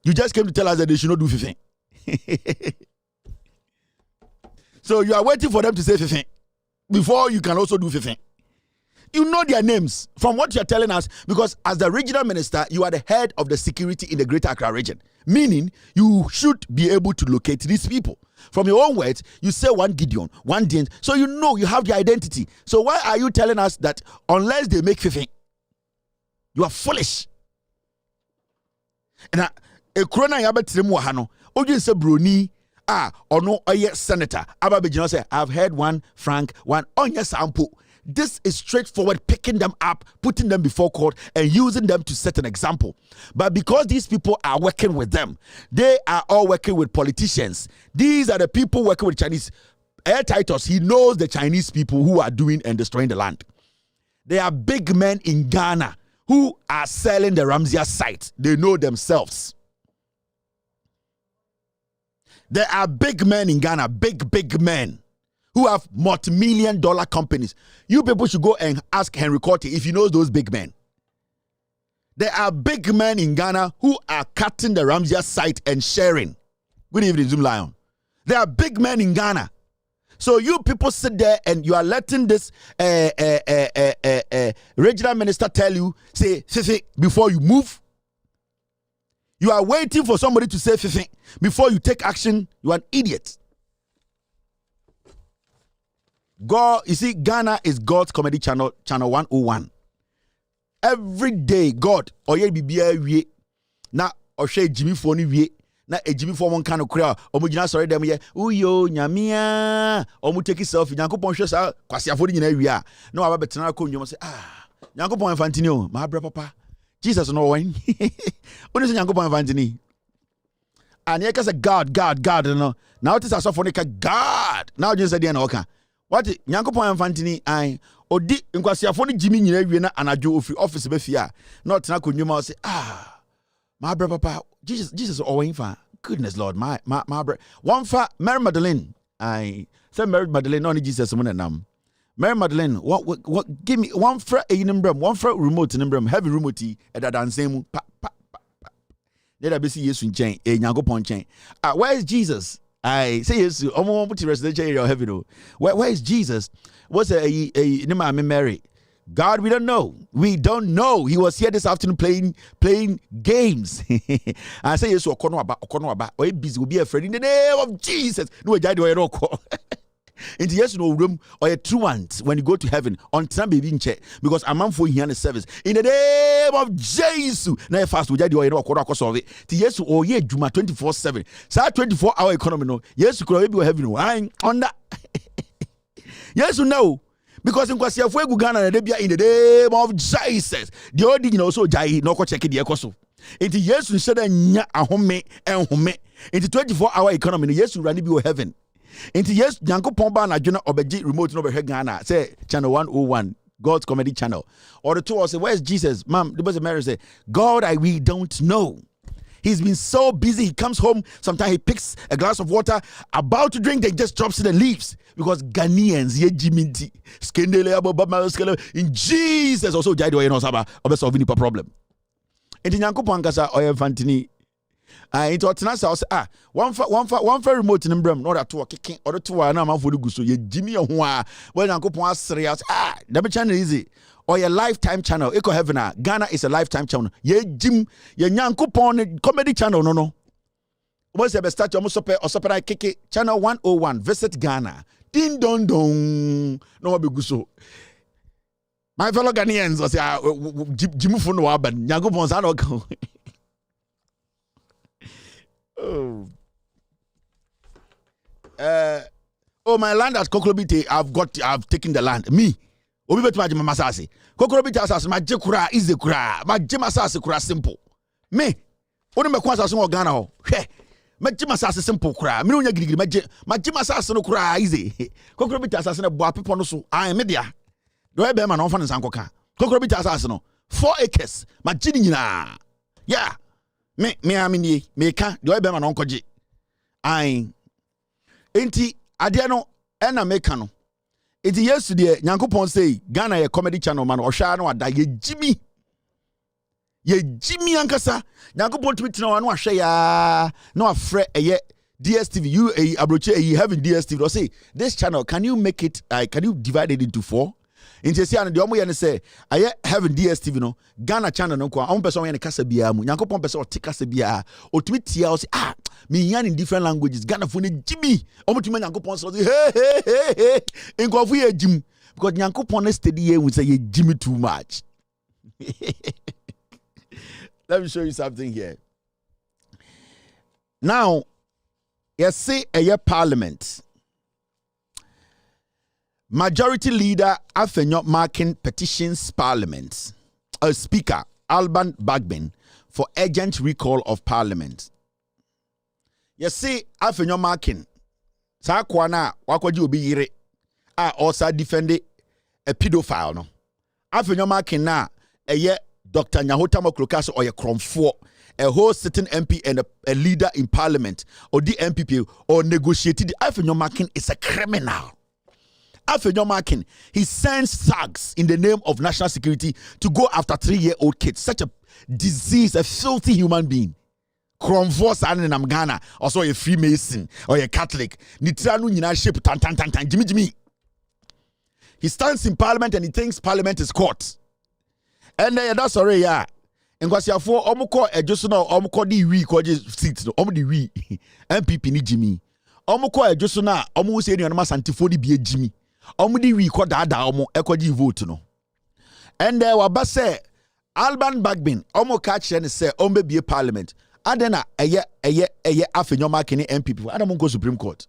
you just came to tell us that they should not do 15. So you are waiting for them to say 15 before you can also do 15. You know their names from what you're telling us, because as the regional minister, you are the head of the security in the Greater Accra region, meaning you should be able to locate these people. From your own words, you say one Gideon, one Dean, so you know you have the identity. So why are you telling us that unless they make 15, you are foolish? And a corona yabetremu hano, oju se broni ono oye senator ababejina say I've heard one Frank, one onya sample. This is straightforward, picking them up, putting them before court, and using them to set an example. But because these people are working with them, they are all working with politicians. These are the people working with Chinese. Air Titus, he knows the Chinese people who are doing and destroying the land. They are big men in Ghana who are selling the Ramsia site. They know themselves. There are big men in Ghana, big men, who have multi-million-dollar companies. You people should go and ask Henry Corti if he knows those big men. There are big men in Ghana who are cutting the Ramsia site and sharing. Good evening, Zoom Lion. There are big men in Ghana. So you people sit there and you are letting this regional minister tell you, say, Fifi, before you move. You are waiting for somebody to say Fifi before you take action. You are an idiot. God, you see, Ghana is God's comedy channel 101. Every day, God, oye bibia wie na ohwe Jimmy for ni wie na Jimmy for one kind of crowd. Omugina sorry dem ye uyo nyamia omu take selfie Nyankopon hwe sa kwasiafo ni nyina wie a na wa betena ko ndwom say Nyankopon infantini o ma bra papa Jesus no wan oni say Nyankopon infantini and ye ka say God no now it is asofo ni ka God now you say dey na oka what Nyankopon infantini ai odi nkwasiafo ni Jimmy nyina wie na anajo ofi office be fia na otena ko ndwom say my brother papa Jesus always fa goodness Lord my brother one fa Mary Magdalene I say Mary Magdalene no Jesus mo nam Mary Magdalene what give me one fra eyinembrem one fra remote nembrem heavy remote e da dansem mu pa let be see Yesu nchen Nyankopon nchen where is Jesus I say Yesu omo put residential area of heaven o where is Jesus what's a Mary God, we don't know. We don't know. He was here this afternoon playing games. I say yes, Okonoaba. Or busy will be afraid in the name of Jesus. No, into yes, no room or a truant when you go to heaven on time baby in check because a man for here in the service in the name of Jesus. Now fast we jadi or Okoro solve it. To yes, or ye Juma 24/7. So 24-hour economy no. Yes, you could be heaven. I'm on that. Yes, no. Because in Kwasiafo egu Ghana na debia in the name of Jesus. The old you know so jai no ko check the ekoso. Enti Yesu said nya ahome enhome. Enti 24-hour economy no Yesu rani bi o heaven. Enti Yesu Nyankopon ba na dwena obeji remote no be Ghana say channel 101 God's comedy channel. Or the two will say, where's Jesus? Mom, the Mary say, God, we don't know. He's been so busy. He comes home. Sometimes he picks a glass of water, about to drink, then just drops it and leaves. Because Ghanaians, in Jesus also died away no solving the problem. And in Nyankopon kasa oye fantini. Into Otenasa say one for remote in Bram, not at work kicking or two na man for the guso ye Jimmy or when Nyankopon asre the channel easy. Or your lifetime channel, Eco Heaven. Ghana is a lifetime channel. Ye Jim, ye Nyankopon comedy channel, no. What's the start almost or super kiki channel 101. Visit Ghana. Ding dong dong. No be guso. My fellow Ghanaians, I say Jim Fun Waban, Nyankopon's go. Oh, my land at Kokrobite, I've taken the land. Me. Obi betu maji masase. Kokrobite asase maji kura ize kura. Maji masase kura simple. Me. Oni me kwa asase ngo Ghana ho. Hwe. Maji masase simple kura. Me onya girigiri maji masase no kura ize. Kokrobite asase na bo apepo no so. Ai me dia. Do e be ma no fa nsan koka. Kokrobite asase no 4 acres. Maji ni nyina. Yeah. Me amini me ka do e be ma no nkoje. Ai. Enti ade no na me ka no. It is yesterday, Nyankopon say, Ghana a comedy channel man, or Shano, ada ye Jimmy Ankasa. Nyankopon tweet no one share no afraid a ye DSTV. You a abroche you having DSTV. Or say, this channel, can you make it can you divide it into 4? In Chesian, the Omo say, I having DSTV no Ghana channel no kwa person in kasa bia mu. Nyankopon person or tikasa bia or tweet here say me yan in different languages. Ghana for Jimmy. Omo tuma Nyankopon say hey. In go for Jim because Nyankopon steady here we say Jimmy too much. Let me show you something here. Now, you see a parliament. Majority leader Afenyo marking petitions parliament. A speaker, Alban Bagbin, for urgent recall of parliament. You see, Afenyo marking. Sa kwana wakwaji obi yire. Also defended a pedophile no. Afenyo marking na eye Dr. Nyahota Moklokaso or a Kromfo, a whole sitting MP and a leader in parliament or the MPP or negotiated. Afenyo marking is a criminal. Afenyo marking, he sends thugs in the name of national security to go after 3-year-old kids. Such a disease, a filthy human being. Kromfo and in Ghana, also a Freemason or a Catholic. Nitranu nyina shape tan Jimmy. He stands in parliament and he thinks parliament is court. And that's already yeah. And Kwasiafo omuko ejoso na omuko di wi ko je seat no omu di wi MPP ni Jimmy. Omuko ejoso na omu se ni onama santifo di bie Jimmy. Omu di wi ko daada omu ekoji vote no. And waba say Alban Bagbin omu ka kire say ombe bie parliament. Adena eye Afenyo marking MPP. I don't go Supreme Court.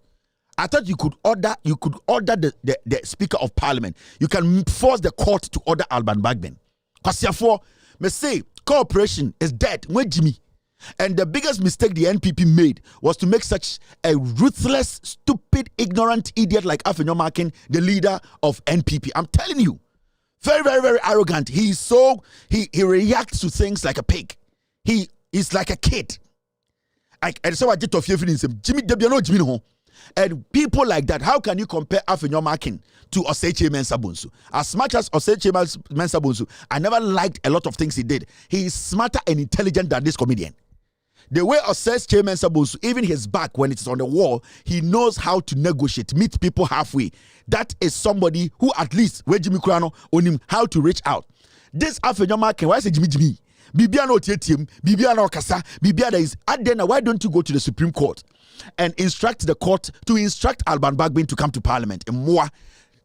I thought you could order the Speaker of Parliament. You can force the court to order Alban Bagbin. Kwasiafo me say cooperation is dead with Jimmy. And the biggest mistake the NPP made was to make such a ruthless, stupid, ignorant idiot like Afenyo marking the leader of NPP. I'm telling you. Very, very, very arrogant. He reacts to things like a pig. He is like a kid. And so I did to feeling Jimmy Debiano Jimmy no. And people like that, how can you compare Afenyo marking to Oseche Mensah-Bonsu? As much as Oseche Mensah-Bonsu, I never liked a lot of things he did. He is smarter and intelligent than this comedian. The way Oseche Mensah-Bonsu, even his back when it's on the wall, he knows how to negotiate, meet people halfway. That is somebody who at least, where Jimmy Krano, on him, how to reach out. This Afenyo marking, why is it Jimmy? Bibiano Tietim, Bibiano Kasa, Bibiana is Adena. Why don't you go to the Supreme Court and instruct the court to instruct Alban Bagbin to come to Parliament and more?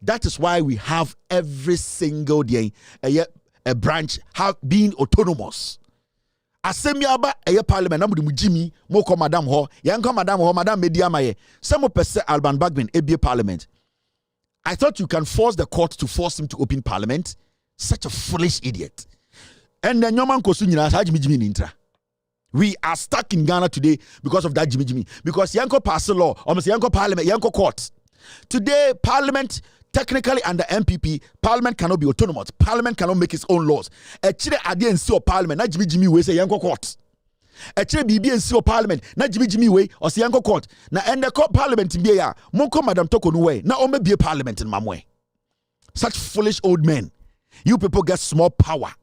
That is why we have every single day a branch being autonomous. Asemiaba a Parliament, namu Jimmy, moko Madam Ho, yanko Madam Ho, Madam Mediamaye. Some person Alban Bagbin a Parliament. I thought you can force the court to force him to open parliament. Such a foolish idiot. And then Nyoman Kosunyina Jimmy Nintra. We are stuck in Ghana today because of that Jimmy. Because Yanko passed a law, almost Yanko parliament, Yanko court. Today, parliament, technically under MPP, parliament cannot be autonomous. Parliament cannot make its own laws. Actually, I didn't see a parliament, not Jimmy way say Yanko court. Actually, BB and parliament, not Jimmy way or say Yanko court. Now, and the court parliament in Bia, Monko Madam Toko no way. Now, only be a parliament in Mamwe. Such foolish old men. You people get small power,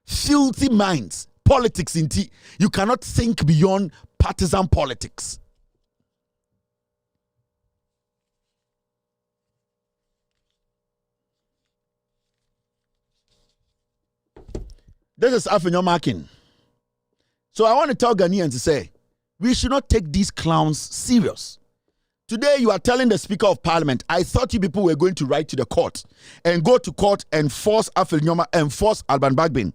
filthy minds, politics in tea. You cannot think beyond partisan politics. This is Afinyo marking. So I want to tell Ghanaians to say, we should not take these clowns serious. Today, you are telling the Speaker of Parliament, I thought you people were going to write to the court and go to court and force Afinyoma and force Alban Bagbin.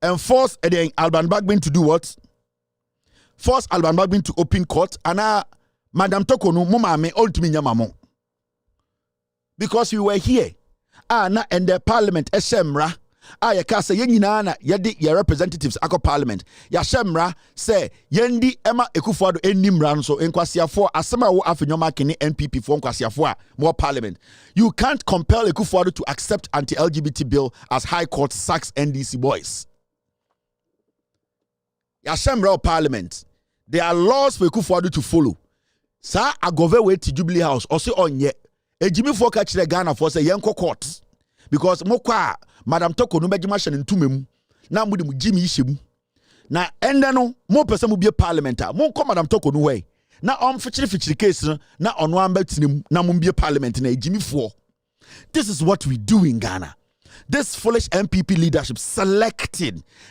And force Alban Bagbin to do what? Force Alban Bagbin to open court. And Madam Tokonu, Mama me ultimately nyamamo. Because we were here. And the Parliament, Eshemra. Ya ka say yenyina na yedi your representatives ako parliament ya shemra say yendi Emma Ekufuado enimra nso enkwasiafo asema wo afenyoma kene NPP for enkwasiafo a more parliament. You can't compel Ekufuado to accept anti-LGBT bill as High Court sacks NDC boys. Ya shemra parliament. There are laws for Ekufuado to follow. Sa agove we to Jubilee House or say onye ejimi for ka kire Ghana for say yenko court because mokwa Madam Toko no bejima hye ntumem na mudi mu jimi hyemu na ende no mo pese mu bie parliament mo ko Madam Toko no way na fichiri case no na ono amba tinemu na mo bie parliament na ejimi fo. This is what we do in Ghana. This foolish MPP leadership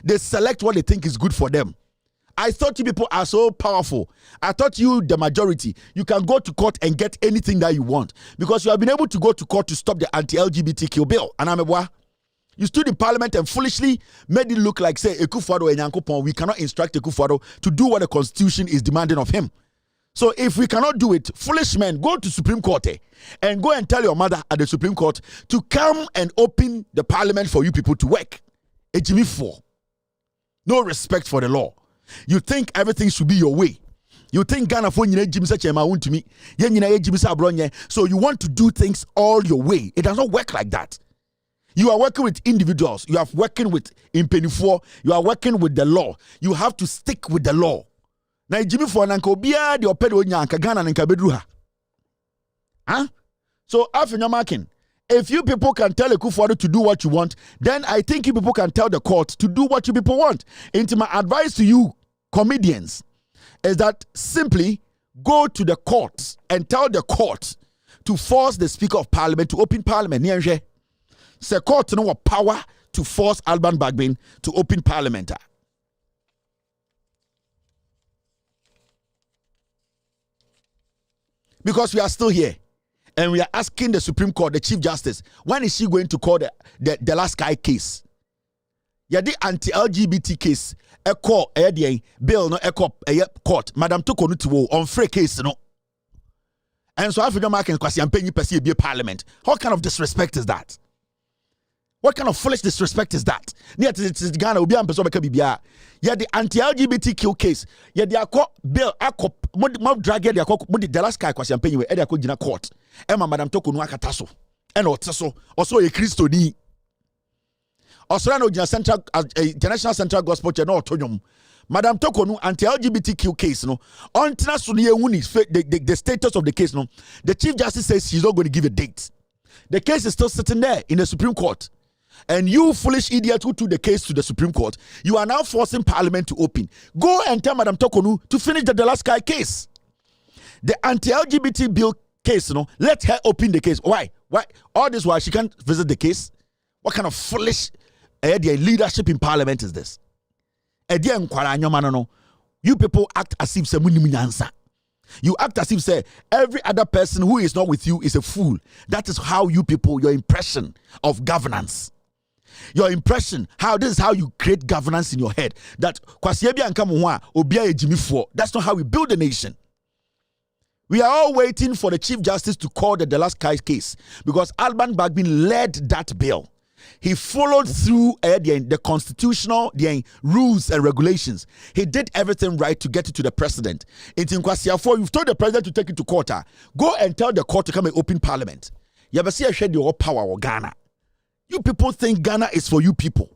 they select what they think is good for them. I thought you people are so powerful. I thought you, the majority, you can go to court and get anything that you want because you have been able to go to court to stop the anti-LGBTQ bill. And you stood in parliament and foolishly made it look like, say, Ekufuado and Yankopon, we cannot instruct Ekufuado to do what the constitution is demanding of him. So if we cannot do it, foolish men, go to Supreme Court and go and tell your mother at the Supreme Court to come and open the parliament for you people to work. Ejimi 4. No respect for the law. You think everything should be your way. You think Ghana for Jim such a maun to me. So you want to do things all your way. It does not work like that. You are working with individuals. You are working with impenifo. You are working with the law. You have to stick with the law. Now Jimmy for nanko bia the opedo nyanka Ghana nanka bedruha. Huh? So after your marking, if you people can tell Ekufuado to do what you want, then I think you people can tell the court to do what you people want. And my advice to you, comedians, is that simply go to the court and tell the court to force the Speaker of Parliament to open Parliament. Say court no power to force Alban Bagbin to open Parliament. Because we are still here. And we are asking the Supreme Court, the Chief Justice, when is she going to call the last guy case? Yeah, the anti-LGBT case, a court, bill, no, a court. Madam Toko no to on free case, no. And so African Americans, because I'm paying you per se, be a parliament. What kind of disrespect is that? What kind of foolish disrespect is that? Yeah, it's Ghana, yeah, the anti-LGBTQ case, yeah, the bill, mob drag the last guy, because I'm paying you, Edia court. Emma Madam Toko no akataso and also a Christo ni also no International Central Gospel Church no otonyom Madam Toko no anti-LGBTQ case no until so the status of the case no the Chief Justice says he's not going to give a date. The case is still sitting there in the Supreme Court. And you foolish idiot who took the case to the Supreme Court, you are now forcing Parliament to open. Go and tell Madam Toko to finish the Delaskai case. The anti-LGBT bill case, let her open the case. Why? All this while she can't visit the case? What kind of foolish leadership in Parliament is this? You people act as if you act as if say every other person who is not with you is a fool. That is how you people, your impression of governance. Your impression, this is how you create governance in your head. That's not how we build a nation. We are all waiting for the Chief Justice to call the Delaskai case because Alban Bagbin led that bill. He followed through the constitutional rules and regulations. He did everything right to get it to the president. In Tinkwasiafo, you've told the president to take it to court. Go and tell the court to come and open parliament. You ever see a shed your power or Ghana? You people think Ghana is for you people.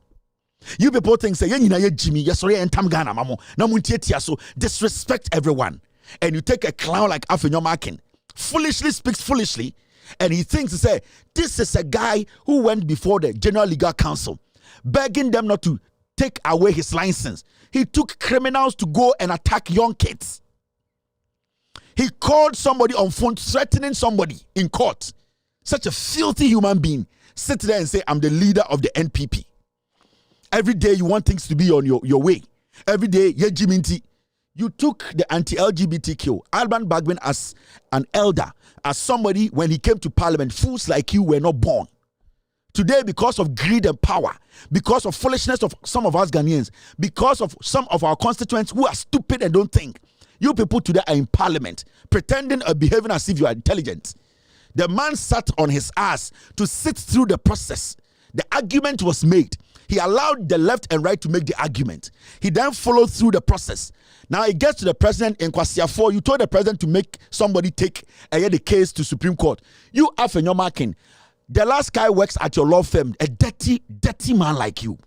You people think say Jimmy, yes, sorry, and Tam Ghana, mamo. So disrespect everyone. And you take a clown like Afenyomakin, foolishly speaks foolishly, and he thinks to say, this is a guy who went before the General Legal Council, begging them not to take away his license. He took criminals to go and attack young kids. He called somebody on phone, threatening somebody in court. Such a filthy human being. Sit there and say, I'm the leader of the NPP. Every day you want things to be on your way. Every day, you took the anti-LGBTQ, Alban Bagbin, as an elder, as somebody, when he came to parliament, fools like you were not born. Today, because of greed and power, because of foolishness of some of us Ghanaians, because of some of our constituents who are stupid and don't think, you people today are in parliament, pretending or behaving as if you are intelligent. The man sat on his ass to sit through the process. The argument was made. He allowed the left and right to make the argument. He then followed through the process. Now it gets to the president in Kwasiafo. You told the president to make somebody take the case to Supreme Court. You have in your marking. The last guy works at your law firm. A dirty man like you.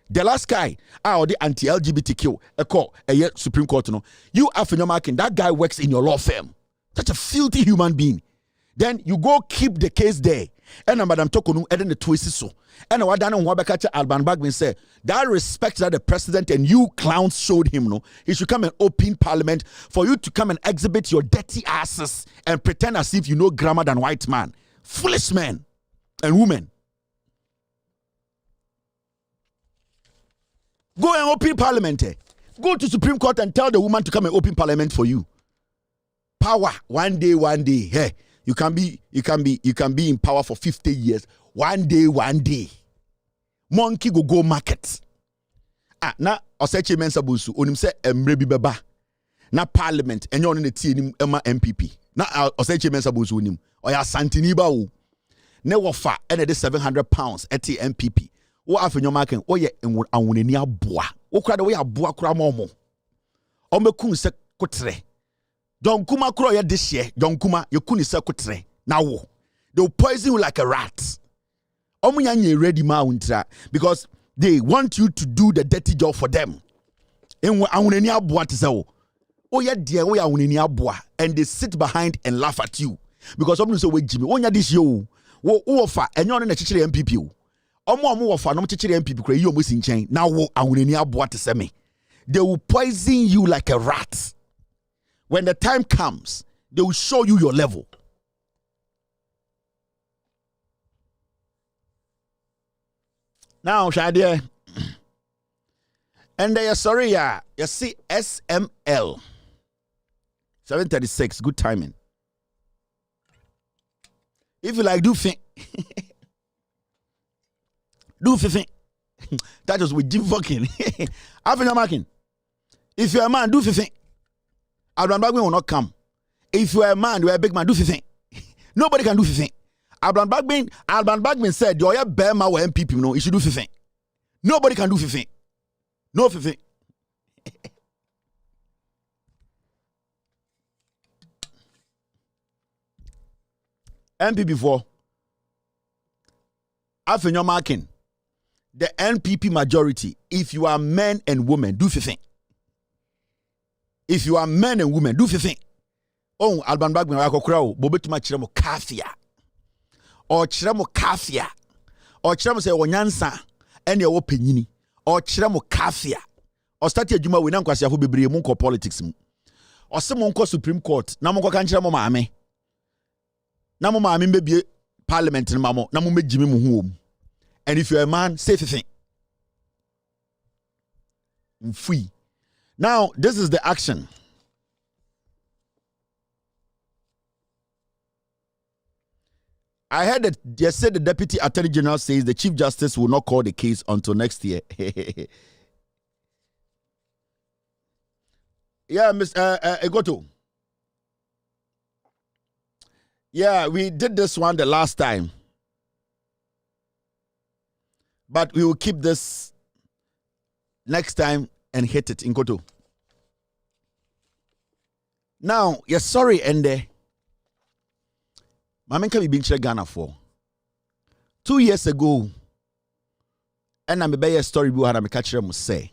The last guy, the anti-LGBTQ, a Supreme Court. You have in your marking. That guy works in your law firm. Such a filthy human being. Then you go keep the case there. And Madam Tokonu and the twist so. And what done Wabakacha Alban Bagbin said, that respect that the president and you clowns showed him, he should come and open parliament for you to come and exhibit your dirty asses and pretend as if you know grammar than white man. Foolish men and women. Go and open parliament. Go to Supreme Court and tell the woman to come and open parliament for you. Power, one day. Hey. You can be in power for 50 years. One day. Monkey go market. Na oseche mensa busu onim se emre bi beba. Na parliament enyo no tie nim ema MPP. Na oseche mensa busu onim. Oya santini ba wo. Ne wofa ene de £700 eti MPP. Wo afenyo market oye anwonani aboa. Wo kura de wo ya aboa kura momo. O mekun se kotre. John Kuma kro ya this year. John Kuma you kuni se kotre. Now they will poison you like a rat. Ready because they want you to do the dirty job for them. And they sit behind and laugh at you because someone say, "Wait, Jimmy, onya this yo, wo offer and you're not chichiri MPP. Omo offer no chichiri MPP kre you almost in chain. Now they will poison you like a rat. When the time comes, they will show you your level." Now, Shadia, and they are sorry, you see SML 736, good timing. If you like, do thing, that was with Jim fucking. I've been marking. If you're a man, do thing. Abraham Bagman will not come. If you are a man, you are a big man, do thing. Nobody can do thing. Alban Bagbin said, "You're a Bema or MPP, no, you should do 15. Nobody can do 15. No 15. MPP 4. After your marking, the NPP majority, if you are men and women, do 15. If you are men and women, do 15. Oh, Alban Bagbin, I go crow, Bobetuma Chiramo Kafia. Or chiramo kafia, or chiramo say onyansa, and your opinion, or chiramo kafia, or start your juma with Nanquasia who be munko politics, or some monko Supreme Court, Namoko can chiramo mame. Namo mame be parliament in Mamo, Namu make Jimmy home. And if you're a man, say thing. Free. Now, this is the action. I heard that they said the Deputy Attorney General says the Chief Justice will not call the case until next year. Yeah, Miss Egoto. Yeah, we did this one the last time. But we will keep this next time and hit it in Koto. Now, yes, sorry, Ende. Mamen can be being Ghana for 2 years ago. And I'm a story we had a catcher must say.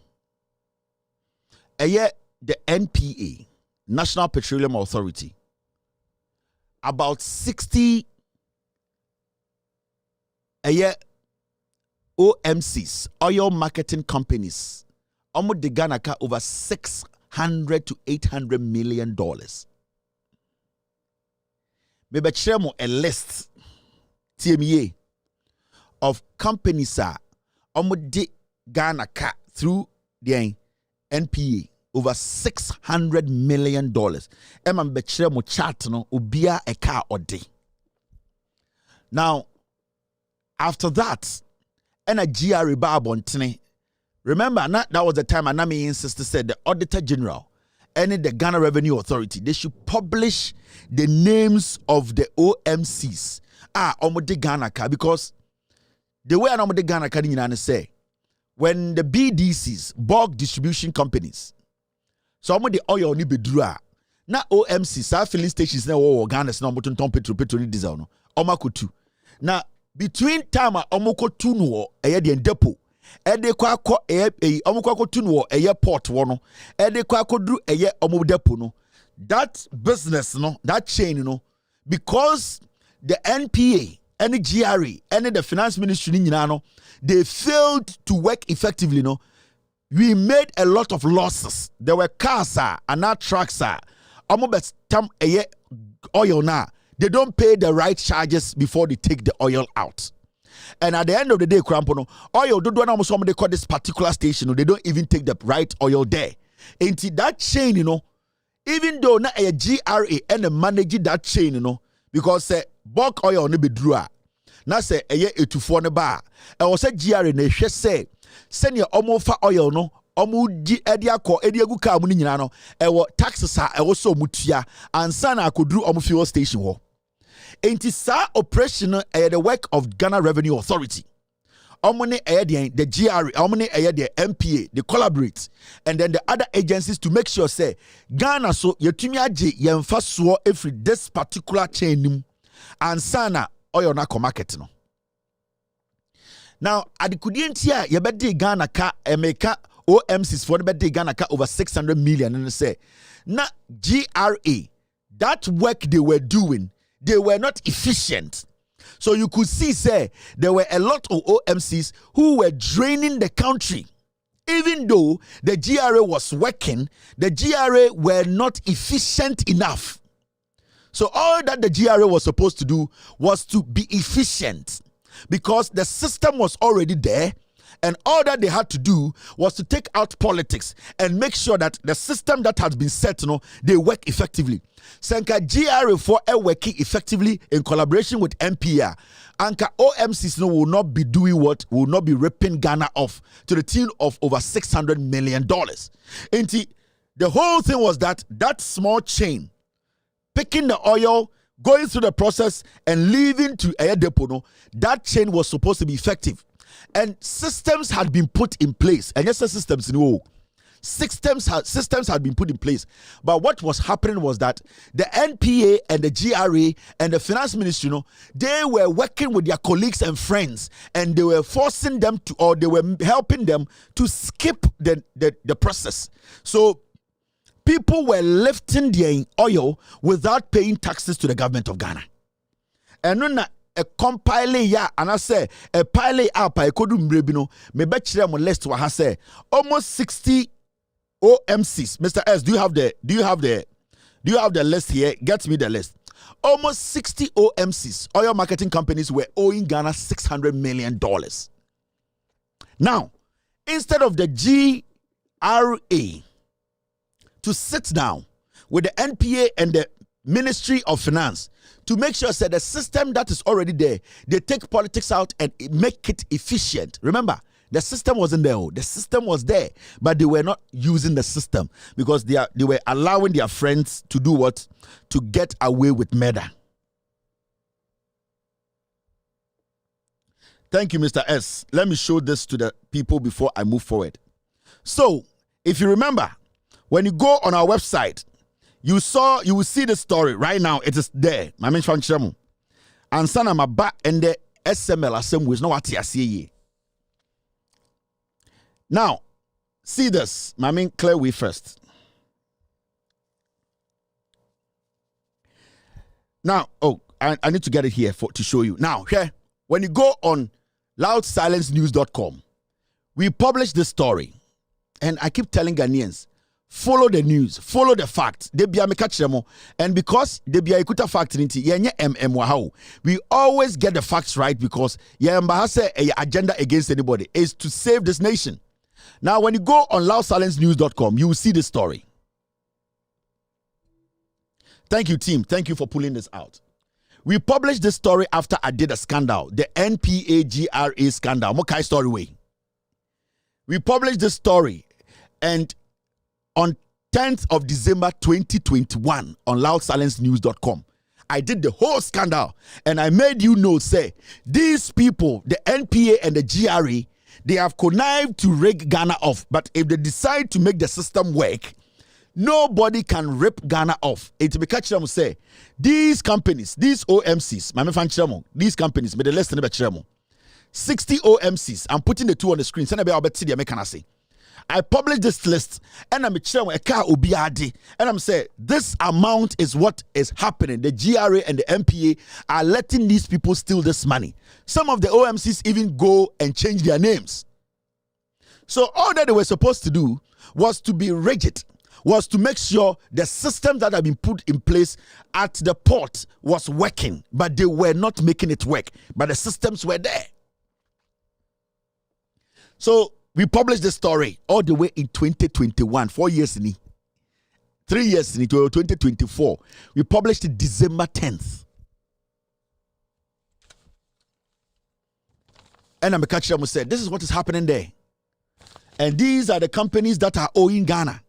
A year the NPA, National Petroleum Authority, about 60 a year OMCs, oil marketing companies, almost the Ghana car over $600 to $800 million. Maybe share a list TMA of companies are almost the Ghana car through the NPA over $600 million. Emma Betchere mo chart no ubia a car or day. Now, after that, and a GRE Barbontine. Remember, that was the time Anami insisted said the Auditor General and the Ghana Revenue Authority, they should publish the names of the OMCs. Omode Ghana car, because the way Omode Ghana car in say, when the BDCs, bulk distribution companies, so Omode oil ni bedrua, na OMCs, filling stations na Ghana na Omoton petrol diesel no, Omakutu. Now, between time omoko tunuo eye de depot ede kwa akọ omoko akọ tunuo eye port wono ede kwa akodru eye omo depot no, that business no, that chain no, because the NPA and the GRE and the finance ministry no, they failed to work effectively no, we made a lot of losses. There were cars and not trucks omo bestam eye oil na. They don't pay the right charges before they take the oil out. And at the end of the day, Krampono, oil, they call this particular station, they don't even take the right oil there. Into that chain, even though na a GRA and manage that chain, because bulk oil ne be drew. Na say a year 84 ne bar. I was a GRA ne say, send your fa oil no. Omu di ediako ediagu ka mu nyina no ewo taxes a ewo so mutua ansa na akodru omu fuel station ho. Enti sa operation the work of Ghana Revenue Authority. Omu ne the GRE, omu ne the MPA, they collaborate, and then the other agencies to make sure say Ghana so yetumi age yemfa so every this particular chain nim ansa na oyo na ko market no. Now adikudientia yebedi Ghana ka emeka OMCs for the Ghana car over 600 million and say na GRA, that work they were doing, they were not efficient. So you could see say there were a lot of OMCs who were draining the country. Even though the GRA was working, the GRA were not efficient enough. So all that the GRA was supposed to do was to be efficient, because the system was already there. And all that they had to do was to take out politics and make sure that the system that has been set, they work effectively. Senka GRA for working effectively in collaboration with MPR. Anka OMCs will not be doing what? Will not be ripping Ghana off to the tune of over $600 million. And the whole thing was that small chain, picking the oil, going through the process and leaving to air depot, that chain was supposed to be effective. And systems had been put in place. And yes, systems had been put in place. But what was happening was that the NPA and the GRA and the finance ministry, they were working with their colleagues and friends, and they were forcing them to, or they were helping them to skip the process. So people were lifting their oil without paying taxes to the government of Ghana. And then a compile ya, and I say a pile up I could do me bet you list what I say almost 60 OMCs. Mr. S, do you have the list here? Get me the list. Almost 60 OMCs, oil marketing companies, were owing Ghana $600 million. Now, instead of the GRA to sit down with the NPA and the Ministry of Finance to make sure that the system that is already there, they take politics out and make it efficient. Remember, the system wasn't there. The system was there, but they were not using the system because they were allowing their friends to do what? To get away with murder. Thank you, Mr. S. Let me show this to the people before I move forward. So, if you remember, when you go on our website, you will see the story right now. It is there. My main function. And sana my back and the SML assembly is not what I see. Now, see this. My main clear way first. Now, I need to get it here to show you. Now, here, when you go on loudsilencenews.com, we publish this story. And I keep telling Ghanaians, follow the news, follow the facts. And because they be a fact, we always get the facts right because agenda against anybody is to save this nation. Now, when you go on loudsilencenews.com, you will see this story. Thank you, team. Thank you for pulling this out. We published this story after I did a scandal, the NPAGRA scandal. Mokai story way. We published this story, and on 10th of December 2021 on loudsilencenews.com, I did the whole scandal, and I made you know, say, these people, the NPA and the GRA, they have connived to rig Ghana off. But if they decide to make the system work, nobody can rip Ghana off. It be catch them say these companies, these OMCs, these companies, may the less than 60 OMCs. I'm putting the two on the screen. I published this list and I'm and I'm saying this amount is what is happening. The GRA and the MPA are letting these people steal this money. Some of the OMCs even go and change their names. So all that they were supposed to do was to be rigid, was to make sure the systems that have been put in place at the port was working, but they were not making it work, but the systems were there. So we published the story all the way in 2021, 4 years in it. 3 years in it, 2024. We published it December 10th. And I'm a catcher who said, this is what is happening there. And these are the companies that are owing Ghana.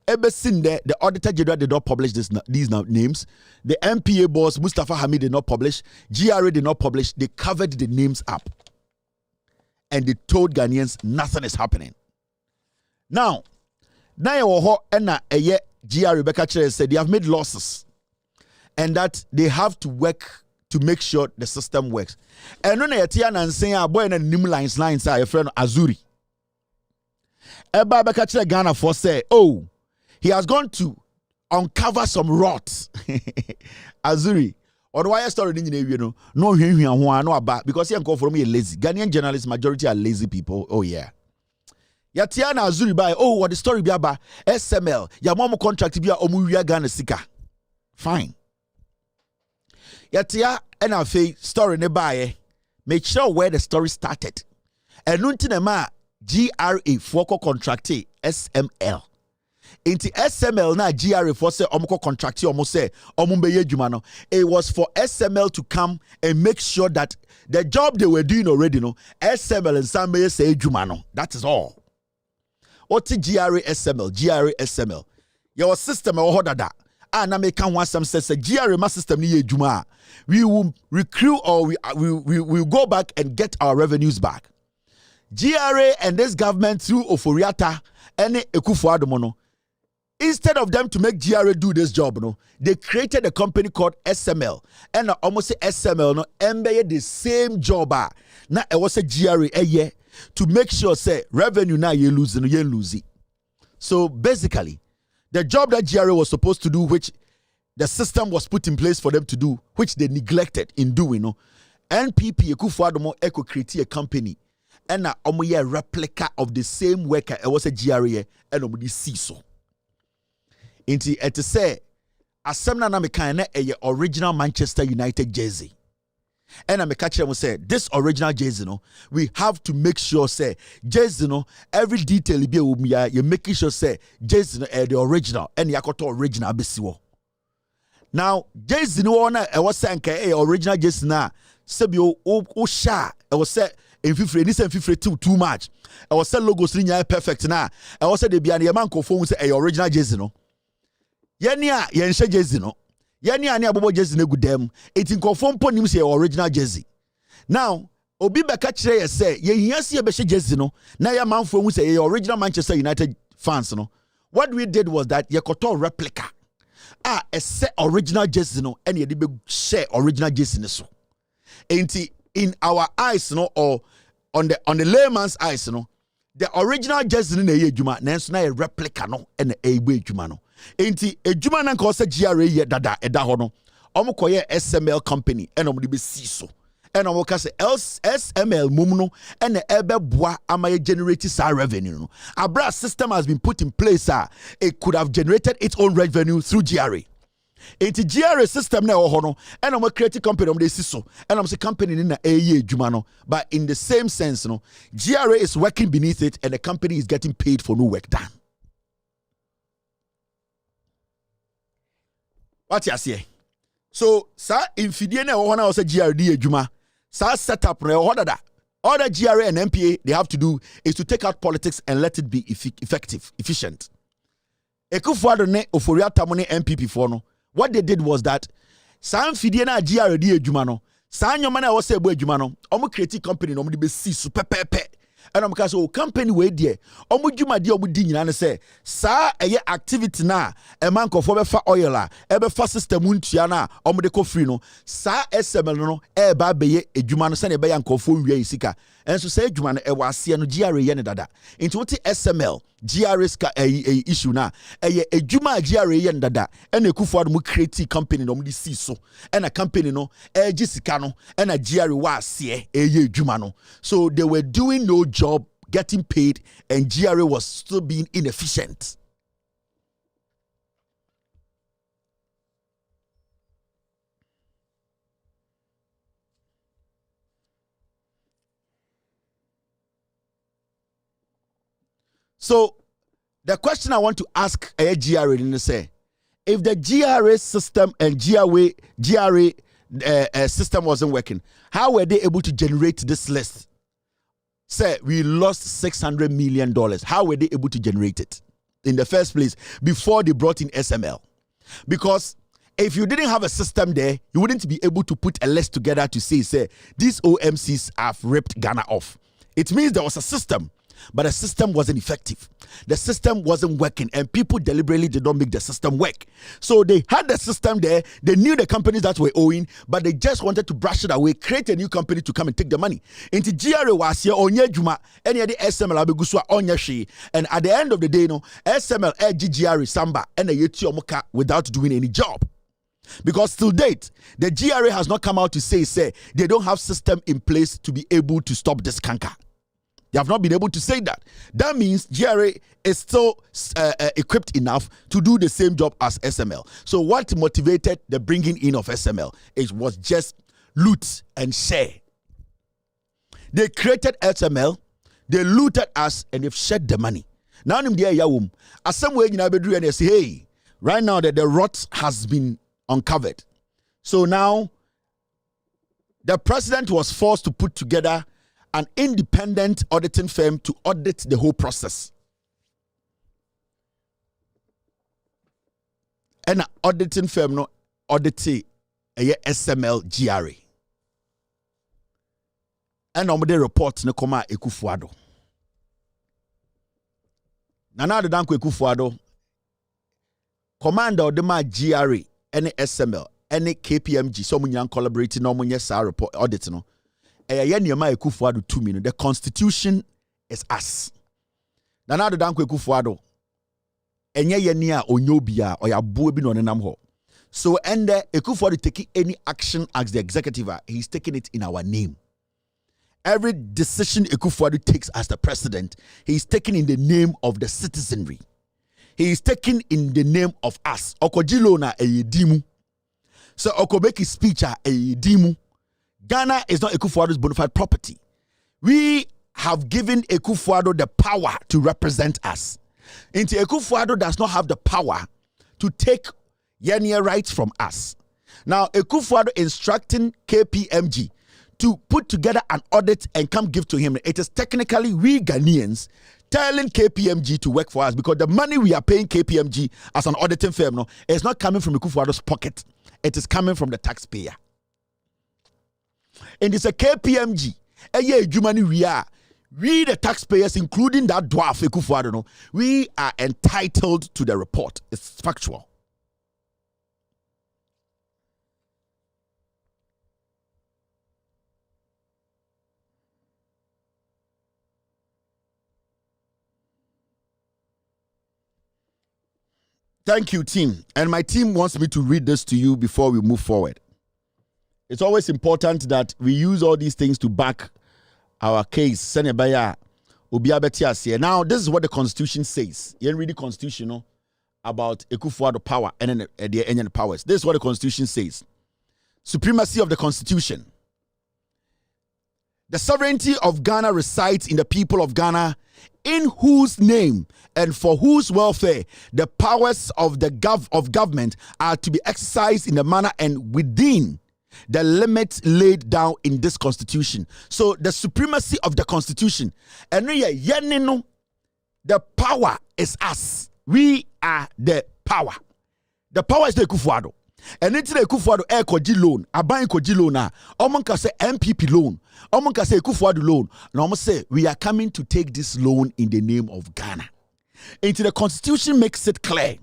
Ever since the Auditor General did not publish these names. The MPA boss, Mustafa Hamid, did not publish. GRA did not publish. They covered the names up. And they told Ghanaians nothing is happening. Now GRA Rebecca Chere said they have made losses. And that they have to work to make sure the system works. And when and saying boy and nim lines are your friend Azuri. Eba Rebecca Chere Ghana for say, oh, he has gone to uncover some rot. Azuri. Or why story no about because he come from me lazy. Ghanaian journalists majority are lazy people. Oh yeah. Yatiana Azuri by what the story be about SML. Ya mom contract be omu Ghana sika. Fine. Yatia and I story ne by make sure where the story started. And nuntinema GRA for contract SML. Into SML na GRA for say omko contract almost say omumbeye jumano. It was for SML to come and make sure that the job they were doing already no SML and Sambe say jumano. That is all. What GRA SML. Your system or dada. And I make one some says GRA my system ni juma. We will recruit or we will go back and get our revenues back. GRA and this government through Oforiata and Ekufuadomono. Instead of them to make GRA do this job, no, they created a company called SML. And almost say SML, no, embedded the same job. Now it was a GRA to make sure say revenue now you lose it. So basically, the job that GRA was supposed to do, which the system was put in place for them to do, which they neglected in doing, no, NPP Ekufuadomo Eco created a company. And now a replica of the same worker. It was a GRA and nobody see so. Inti ete say asemna na meka na eye original Manchester United jersey. And I me catch them say this original jersey no we have to make sure say jersey no every detail be you making sure say jersey no the original and yakoto original besiwo. Now jersey no na e was say nka original jersey na sebi o sha e was say in fifre ni say fifre too much. I was say logos ni perfect na. I was say the bia na man ko phone say original jersey no. Yenia yenshe jersey no. Yenia ani abobo jersey na gudem. It in conform po nim say original jersey. Now, Obi beka kire ye say ye hiase ye behye jersey no na ya manfo hu say ye original Manchester United fans no. What we did was that ye koto replica. A set original jersey no and ye be share original jersey so. Enti in our eyes no or on the layman's eyes no the original jersey no ye adwuma nanso na ye replica no and e gbe adwuma no. Enti adwuma na nka say GRA ye dada eda ho no. Omo koye SML company and omo de be see so. And I will say SML mumno and the ebe boa ama generate sa revenue no. A brass system has been put in place. It could have generated its own revenue through GRA. It's GRA system na ohono and I'm a creative company they see so and I'm say company in a year jumano. But in the same sense, no, GRA is working beneath it and the company is getting paid for no work done. What you say? So, sir, in Fidiana or one say GRD juma. So set up all the GRA and MPA they have to do is to take out politics and let it be effective, efficient. Ekufuado ne oforia tamone MPP for no. What they did was that San Fidiana GRD ejuma no. San nyoma na wo se ebo ejuma no. Omo create company no omo de be si super pepe. And I'm because company we there. Omo dwuma de omo di nyina ne say sa eye activity na e man kofo be fa oil a e be fa system ntua na omo de ko free no sa SML no e ba be ye edwuma no se ne be ya nkofo wi sika enso say edwuma no e wase no GRA ye ne dada into what SML GRA ska issue na ye edwuma GRA ye ne dada e na Ekufuado mu create company no omo de si so e na company no e gi sika no e na GRA wase ye edwuma no so they were doing no job getting paid and GRA was still being inefficient. So the question I want to ask a GRA is say, if the GRA system and GRA system wasn't working, how were they able to generate this list? Say we lost $600 million. How were they able to generate it in the first place before they brought in SML? Because if you didn't have a system there, you wouldn't be able to put a list together to say these OMCs have ripped Ghana off. It means there was a system, but the system wasn't effective. The system wasn't working, and people deliberately did not make the system work. So they had the system there. They knew the companies that were owing, but they just wanted to brush it away, create a new company to come and take the money. Into GRA was here on Juma, any other SML abeguswa on yashi, and at the end of the day, no SML GRA Samba and a Yetiomoka without doing any job. Because till date, the GRA has not come out to say they don't have system in place to be able to stop this canker. They have not been able to say that. That means GRA is still equipped enough to do the same job as SML. So what motivated the bringing in of SML? It was just loot and share. They created SML, they looted us, and they've shared the money. Now in the yawum, as some way in Abedru and they say, hey, right now that the rot has been uncovered. So now the president was forced to put together an independent auditing firm to audit the whole process. And an auditing firm no audit a SML GRA. And the report no koma Ekufuado. Nana de danko Ekufuado commander of the GRA any SML any KPMG so munyan collaborating no munya sa report audit no. The Constitution is us. Nana danko Ekufuado. Enye yenia onyobia or ya buebi no nenam ho. So Ekufuado taking any action as the executive, he's taking it in our name. Every decision Ekufuado takes as the president, he's taking in the name of the citizenry. He is taking in the name of us. Okojilo na eyedimu. So Okobeki speech a eyedimu. Ghana is not Ekufuado's bona fide property. We have given Ekufuado the power to represent us. Into Ekufuado does not have the power to take Yenia rights from us. Now, Ekufuado instructing KPMG to put together an audit and come give to him. It is technically we Ghanaians telling KPMG to work for us because the money we are paying KPMG as an auditing firm no, is not coming from Ekufuado's pocket. It is coming from the taxpayer. And it's a KPMG we the taxpayers, including that dwarf Ekufuado, no, we are entitled to the report. It's factual. Thank you, team. And my team wants me to read this to you before we move forward. It's always important that we use all these things to back our case. Now, this is what the Constitution says. You read the Constitution about Ekufuado power and then the Indian powers. This is what the Constitution says. Supremacy of the Constitution. The sovereignty of Ghana resides in the people of Ghana, in whose name and for whose welfare the powers of the government are to be exercised in the manner and within the limits laid down in this Constitution. So the supremacy of the Constitution, and the power is us. We are the power. The power is the Ekufuado. And it's the Ekufuado air koji loan, aban koji loan na. Omonka say MPP loan. Omonka say Ekufuado loan. And omonka say we are coming to take this loan in the name of Ghana. Into the Constitution makes it clear.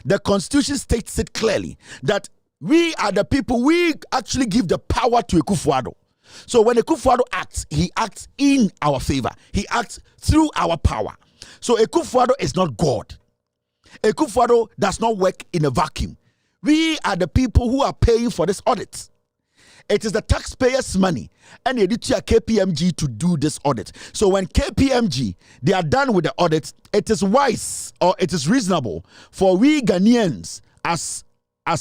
The Constitution states it clearly that we are the people, we actually give the power to Ekufuado. So when Ekufuado acts, he acts in our favor. He acts through our power. So Ekufuado is not God. Ekufuado does not work in a vacuum. We are the people who are paying for this audit. It is the taxpayers' money, and they did KPMG to do this audit. So when KPMG, they are done with the audit, it is wise or it is reasonable for we Ghanaians as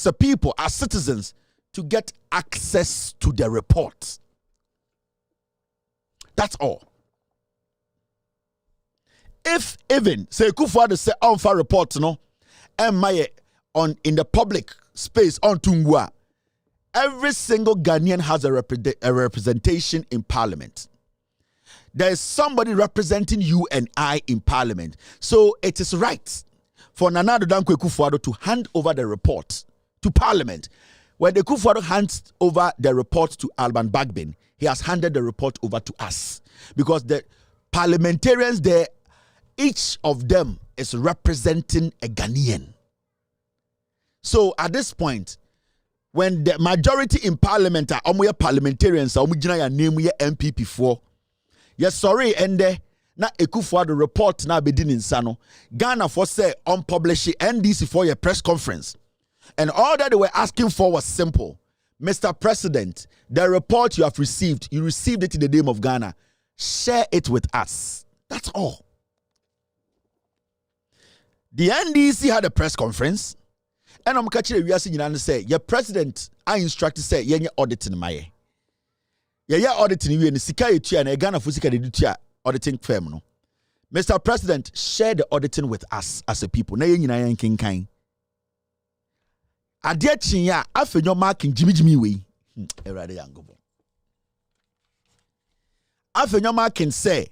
a people, as citizens, to get access to the report. That's all. If even say Ekufuado say on for report, no, and my on in the public space on Tungwa, every single Ghanaian has a representation in Parliament. There is somebody representing you and I in Parliament. So it is right for Nana Addo Dankwa Ekufuado to hand over the report to Parliament. When the Ekufuado hands over the report to Alban Bagbin, he has handed the report over to us. Because the parliamentarians there, each of them is representing a Ghanaian. So at this point, when the majority in Parliament are parliamentarians, name MPP for, yes, sorry, and na Ekufuado report na bedin insano. Ghana for say unpublish NDC for your press conference. And all that they were asking for was simple. Mr. President, the report you have received, you received it in the name of Ghana. Share it with us. That's all. The NDC had a press conference. And I'm catching we are saying and say, your president, I instructed say, you're auditing my. You're auditing you and Sika and Ghana Fusika de auditing firm. No, Mr. President, share the auditing with us as a people. Na yen king kind. Adia chinya afenyo marking Jimmy we. Erade yangobo. Afenyo marking say,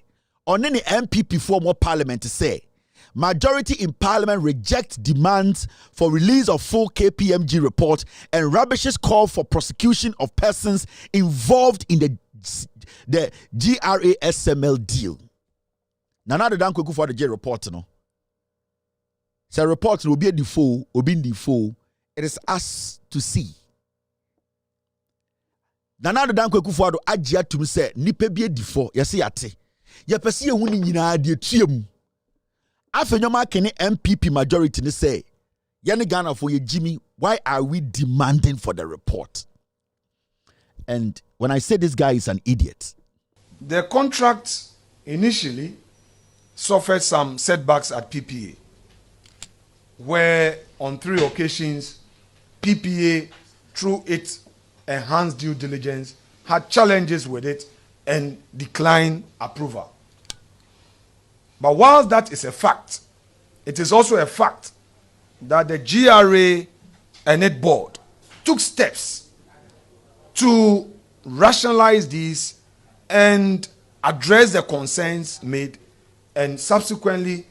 on any MPP for more parliament to say. Majority in Parliament rejects demands for release of full KPMG report and rubbishes call for prosecution of persons involved in the GRASML deal. Nana Addo Dankwa Ekufuado J report no. Say report will be a default, it is us to see. Nana Addo Dankwa Ekufuado agya to me say nipa bi default, yesi ate. Ye pese ye hu ni nyina de tuam. Afenyoma kene MPP majority ni say, Yeni Ghana for ye Jimmy, why are we demanding for the report? And when I say this guy is an idiot. The contract initially suffered some setbacks at PPA, where on 3 occasions, PPA, through its enhanced due diligence, had challenges with it and declined approval. But whilst that is a fact, it is also a fact that the GRA and its board took steps to rationalize these and address the concerns made and subsequently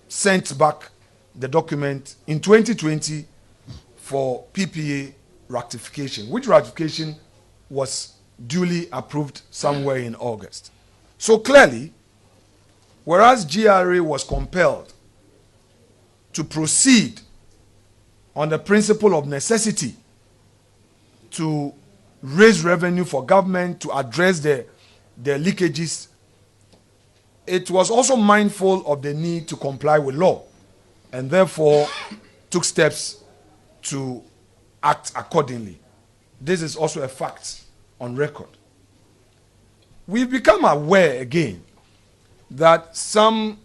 sent back the document in 2020 for PPA ratification, which ratification was duly approved somewhere in August. So clearly, whereas GRA was compelled to proceed on the principle of necessity to raise revenue for government to address the leakages, it was also mindful of the need to comply with law and therefore took steps to act accordingly. This is also a fact on record. We've become aware again that some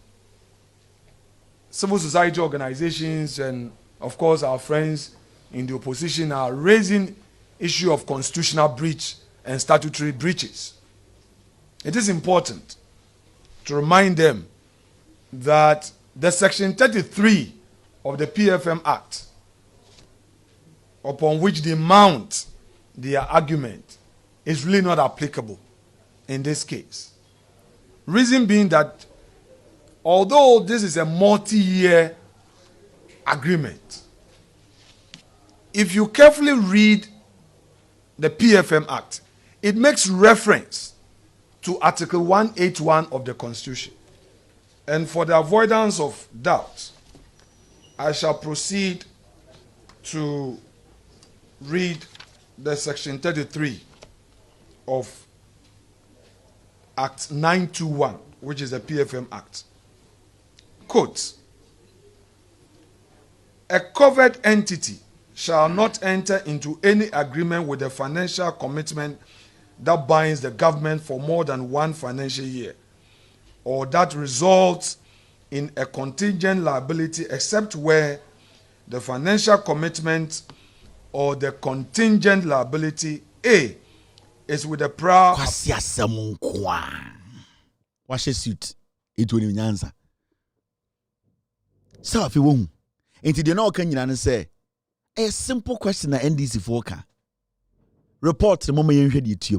civil society organizations and of course our friends in the opposition are raising issue of constitutional breach and statutory breaches. It is important to remind them that the Section 33 of the PFM Act, upon which they mount their argument, is really not applicable in this case. Reason being that although this is a multi-year agreement, if you carefully read the PFM Act, it makes reference to Article 181 of the Constitution. And for the avoidance of doubt, I shall proceed to read the Section 33 of Act 921, which is the PFM Act. Quote, a covered entity shall not enter into any agreement with a financial commitment that binds the government for more than one financial year, or that results in a contingent liability, except where the financial commitment or the contingent liability A is with the prior. Wash a suit. It will be answer. So if you won't, into the no can you say a simple question that NDC foka report the moment you heard it,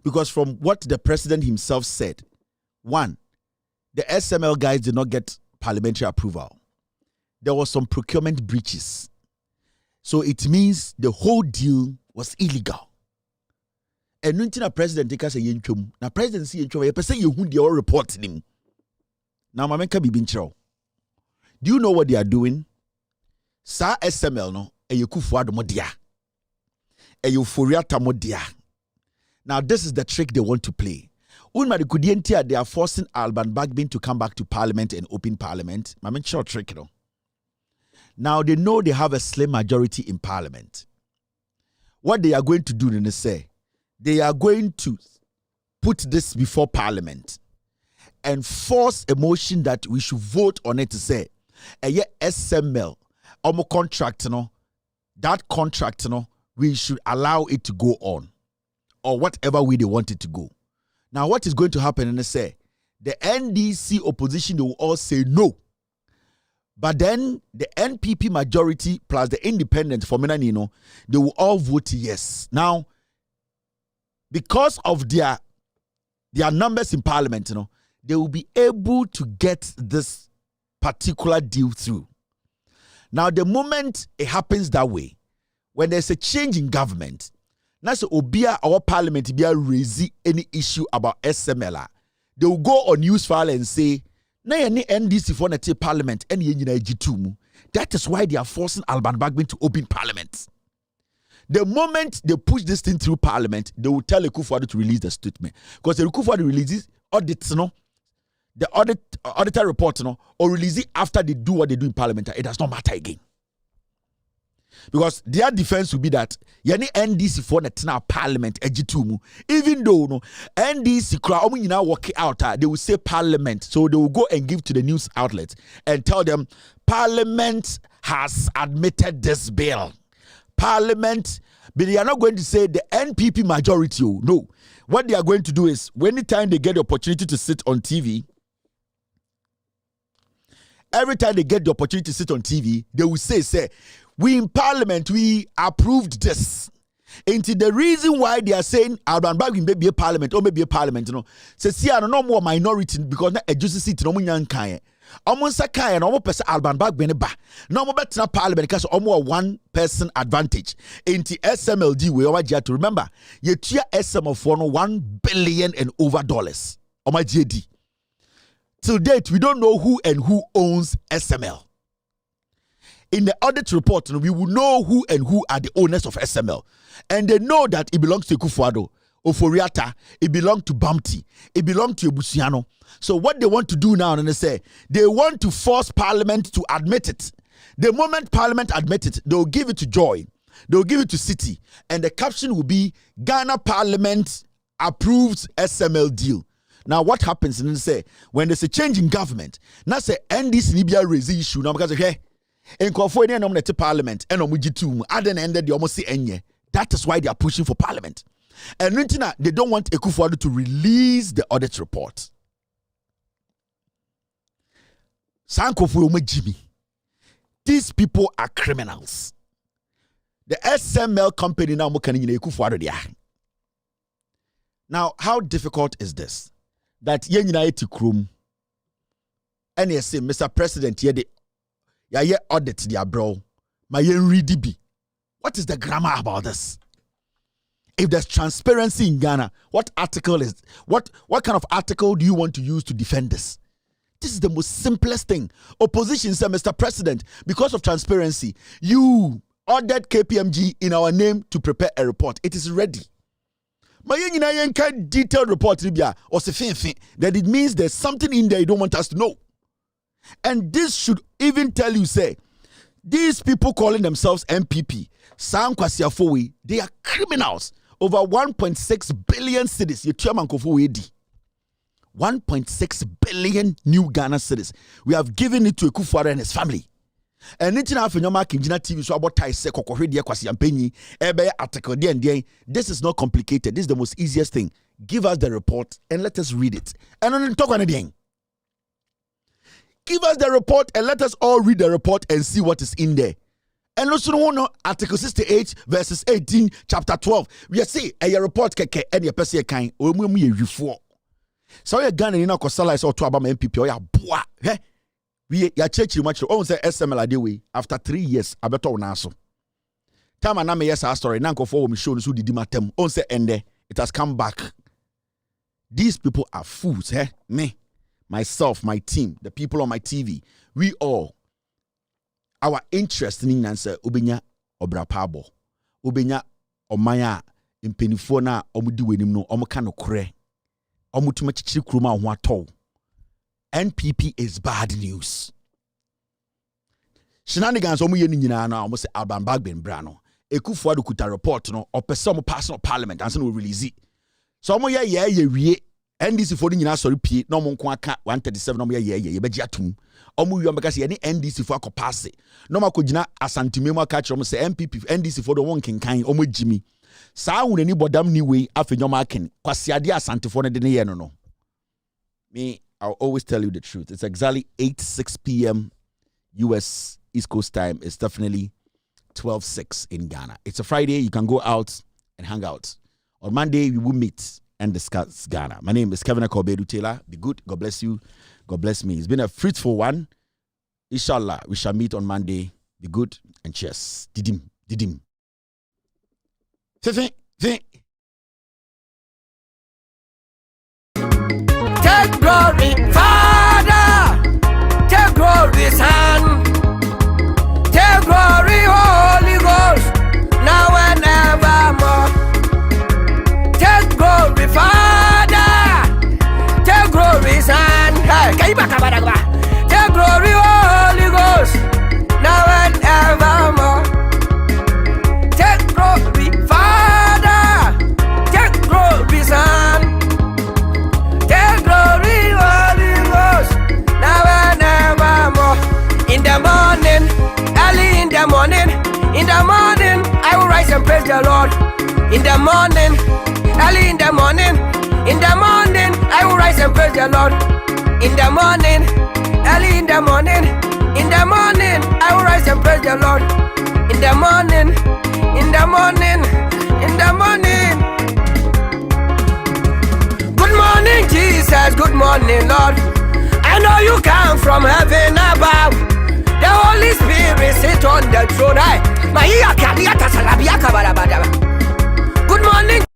because from what the president himself said, one, the SML guys did not get parliamentary approval. There was some procurement breaches. So it means the whole deal was illegal. And nothing a president take us a yenchum. Na presidency yenchum, a person you who they all report him. Now my can be binchro. Do you know what they are doing? Sa SML no, e yukufu adomodia. E euphoria tamodia. Now this is the trick they want to play. They are forcing Alban Bagbin to come back to parliament and open parliament. I mean, short trick, you know. Now they know they have a slim majority in parliament. What they are going to do, they are going to put this before parliament and force a motion that we should vote on it to say, SML, contract, that contract, we should allow it to go on, or whatever way they want it to go. Now, what is going to happen? And they say the NDC opposition, they will all say no. But then the NPP majority plus the independent for Menanino, they will all vote yes. Now, because of their numbers in parliament, they will be able to get this particular deal through. Now, the moment it happens that way, when there's a change in government, now so Obia our parliament be raise any issue about SML, they will go on news file and say, na any NDC for na parliament and G2. That is why they are forcing Alban Bagbin to open parliament. The moment they push this thing through parliament, they will tell Ekufuado to release the statement. Because the Ekufuado releases audits, the auditor report, or release it after they do what they do in parliament, it does not matter again. Because their defense will be that yani NDC for the parliament even though NDC now work out, they will say parliament, so they will go and give to the news outlets and tell them parliament has admitted this bill. Parliament, but they are not going to say the NPP majority. No, what they are going to do is anytime they get the opportunity to sit on TV, every time they get the opportunity to sit on TV, they will say, we in parliament, we approved this. And the reason why they are saying Alban Bagbin may be a parliament or maybe a parliament, say, see, I don't know more minority because not a juicy seat, no one can. Omo Sakai and Omo person Alban Bagbene ba. No more better parliament because Omo 1 person advantage. Into SMLD we over to remember ye tia SM of $1 billion and over dollars. Oma JD. Till date, we don't know who and who owns SML. In the audit report, we will know who and who are the owners of SML. And they know that it belongs to Kufuado, Oforiata, it belongs to Bamti, it belongs to Ebusiano. So what they want to do now, and they say, they want to force Parliament to admit it. The moment Parliament admits it, they'll give it to Joy, they'll give it to City, and the caption will be, Ghana Parliament approves SML deal. Now, what happens and say when there's a change in government? Now say NDC Libya raise the issue now because okay, in California nominate Parliament and omujitu aden ended the almost say enye. That is why they are pushing for Parliament. And they don't want Ekufuado to release the audit report. Jimmy. These people are criminals. The SML company now Ekufuado. Now, how difficult is this? That yen united krum and you say Mr. President ye audit their bro my yen ready be. What is the grammar about this? If there's transparency in Ghana, what article is what kind of article do you want to use to defend this? This is the most simplest thing. Opposition said, Mr. President, because of transparency, you ordered KPMG in our name to prepare a report. It is ready. My detailed report that it means there's something in there you don't want us to know. And this should even tell you, say, these people calling themselves MPP, they are criminals. Over 1.6 billion cities. 1.6 billion new Ghana cities. We have given it to Ekufuado and his family. And it's not TV so about article. This is not complicated. This is the most easiest thing. Give us the report and let us read it. And then talk on anything. Give us the report and let us all read the report and see what is in there. And also no Article 68 verses 18 chapter 12. We say a report keke and your person kind or we so you Ghana in our salaries or to about MPP or ya boa. We ya church much on say SML adewe after 3 years abeto na so. Time and na yes our story nanko for me show so didi matem on say ende it has come back. These people are fools, me, myself, my team, the people on my TV, we all our interest in answer obenya obrapabo obenya omaya impenifo na omudi wenim no omka no kore omutuma chichiri kruma ho atɔ. NPP is bad news. Shenanigans omu yeni nyina na omu se Alban Bagbin brano. Ekufuado kuta report no opese omu pass no Parliament and so we release it. So omu ye wie NDC for nyina sorry pie na omu nko aka 137 omu ye beji atum. Omu wi omeka se ye ni NDC for akopase. No makogina asantime mu aka kire omu se MPP NDC for the one kenkan omu jimi. Saa hu ni bodam ni we afenyoma aken. Kwase ade asantefo no de ne ye no. Me I'll always tell you the truth. It's exactly 6 p.m. US East Coast time. It's definitely 12:06 in Ghana. It's a Friday. You can go out and hang out. On Monday, we will meet and discuss Ghana. My name is Kevin Akobedu Taylor. Be good. God bless you. God bless me. It's been a fruitful one. Inshallah, we shall meet on Monday. Be good and cheers. Didim. Take glory, Father. Take glory, Son. Take glory, Holy Ghost. Now and evermore. Take glory, Father. Take glory, Son. Take glory, Holy Ghost. Now and evermore. Take glory, Father. Take glory, Son. In the morning, I will rise and praise the Lord. In the morning, early in the morning, I will rise and praise the Lord. In the morning, early in the morning, I will rise and praise the Lord. In the morning, Good morning, Jesus. Good morning, Lord. I know know you come from heaven above. The Holy Spirit sit on the throne. Good morning.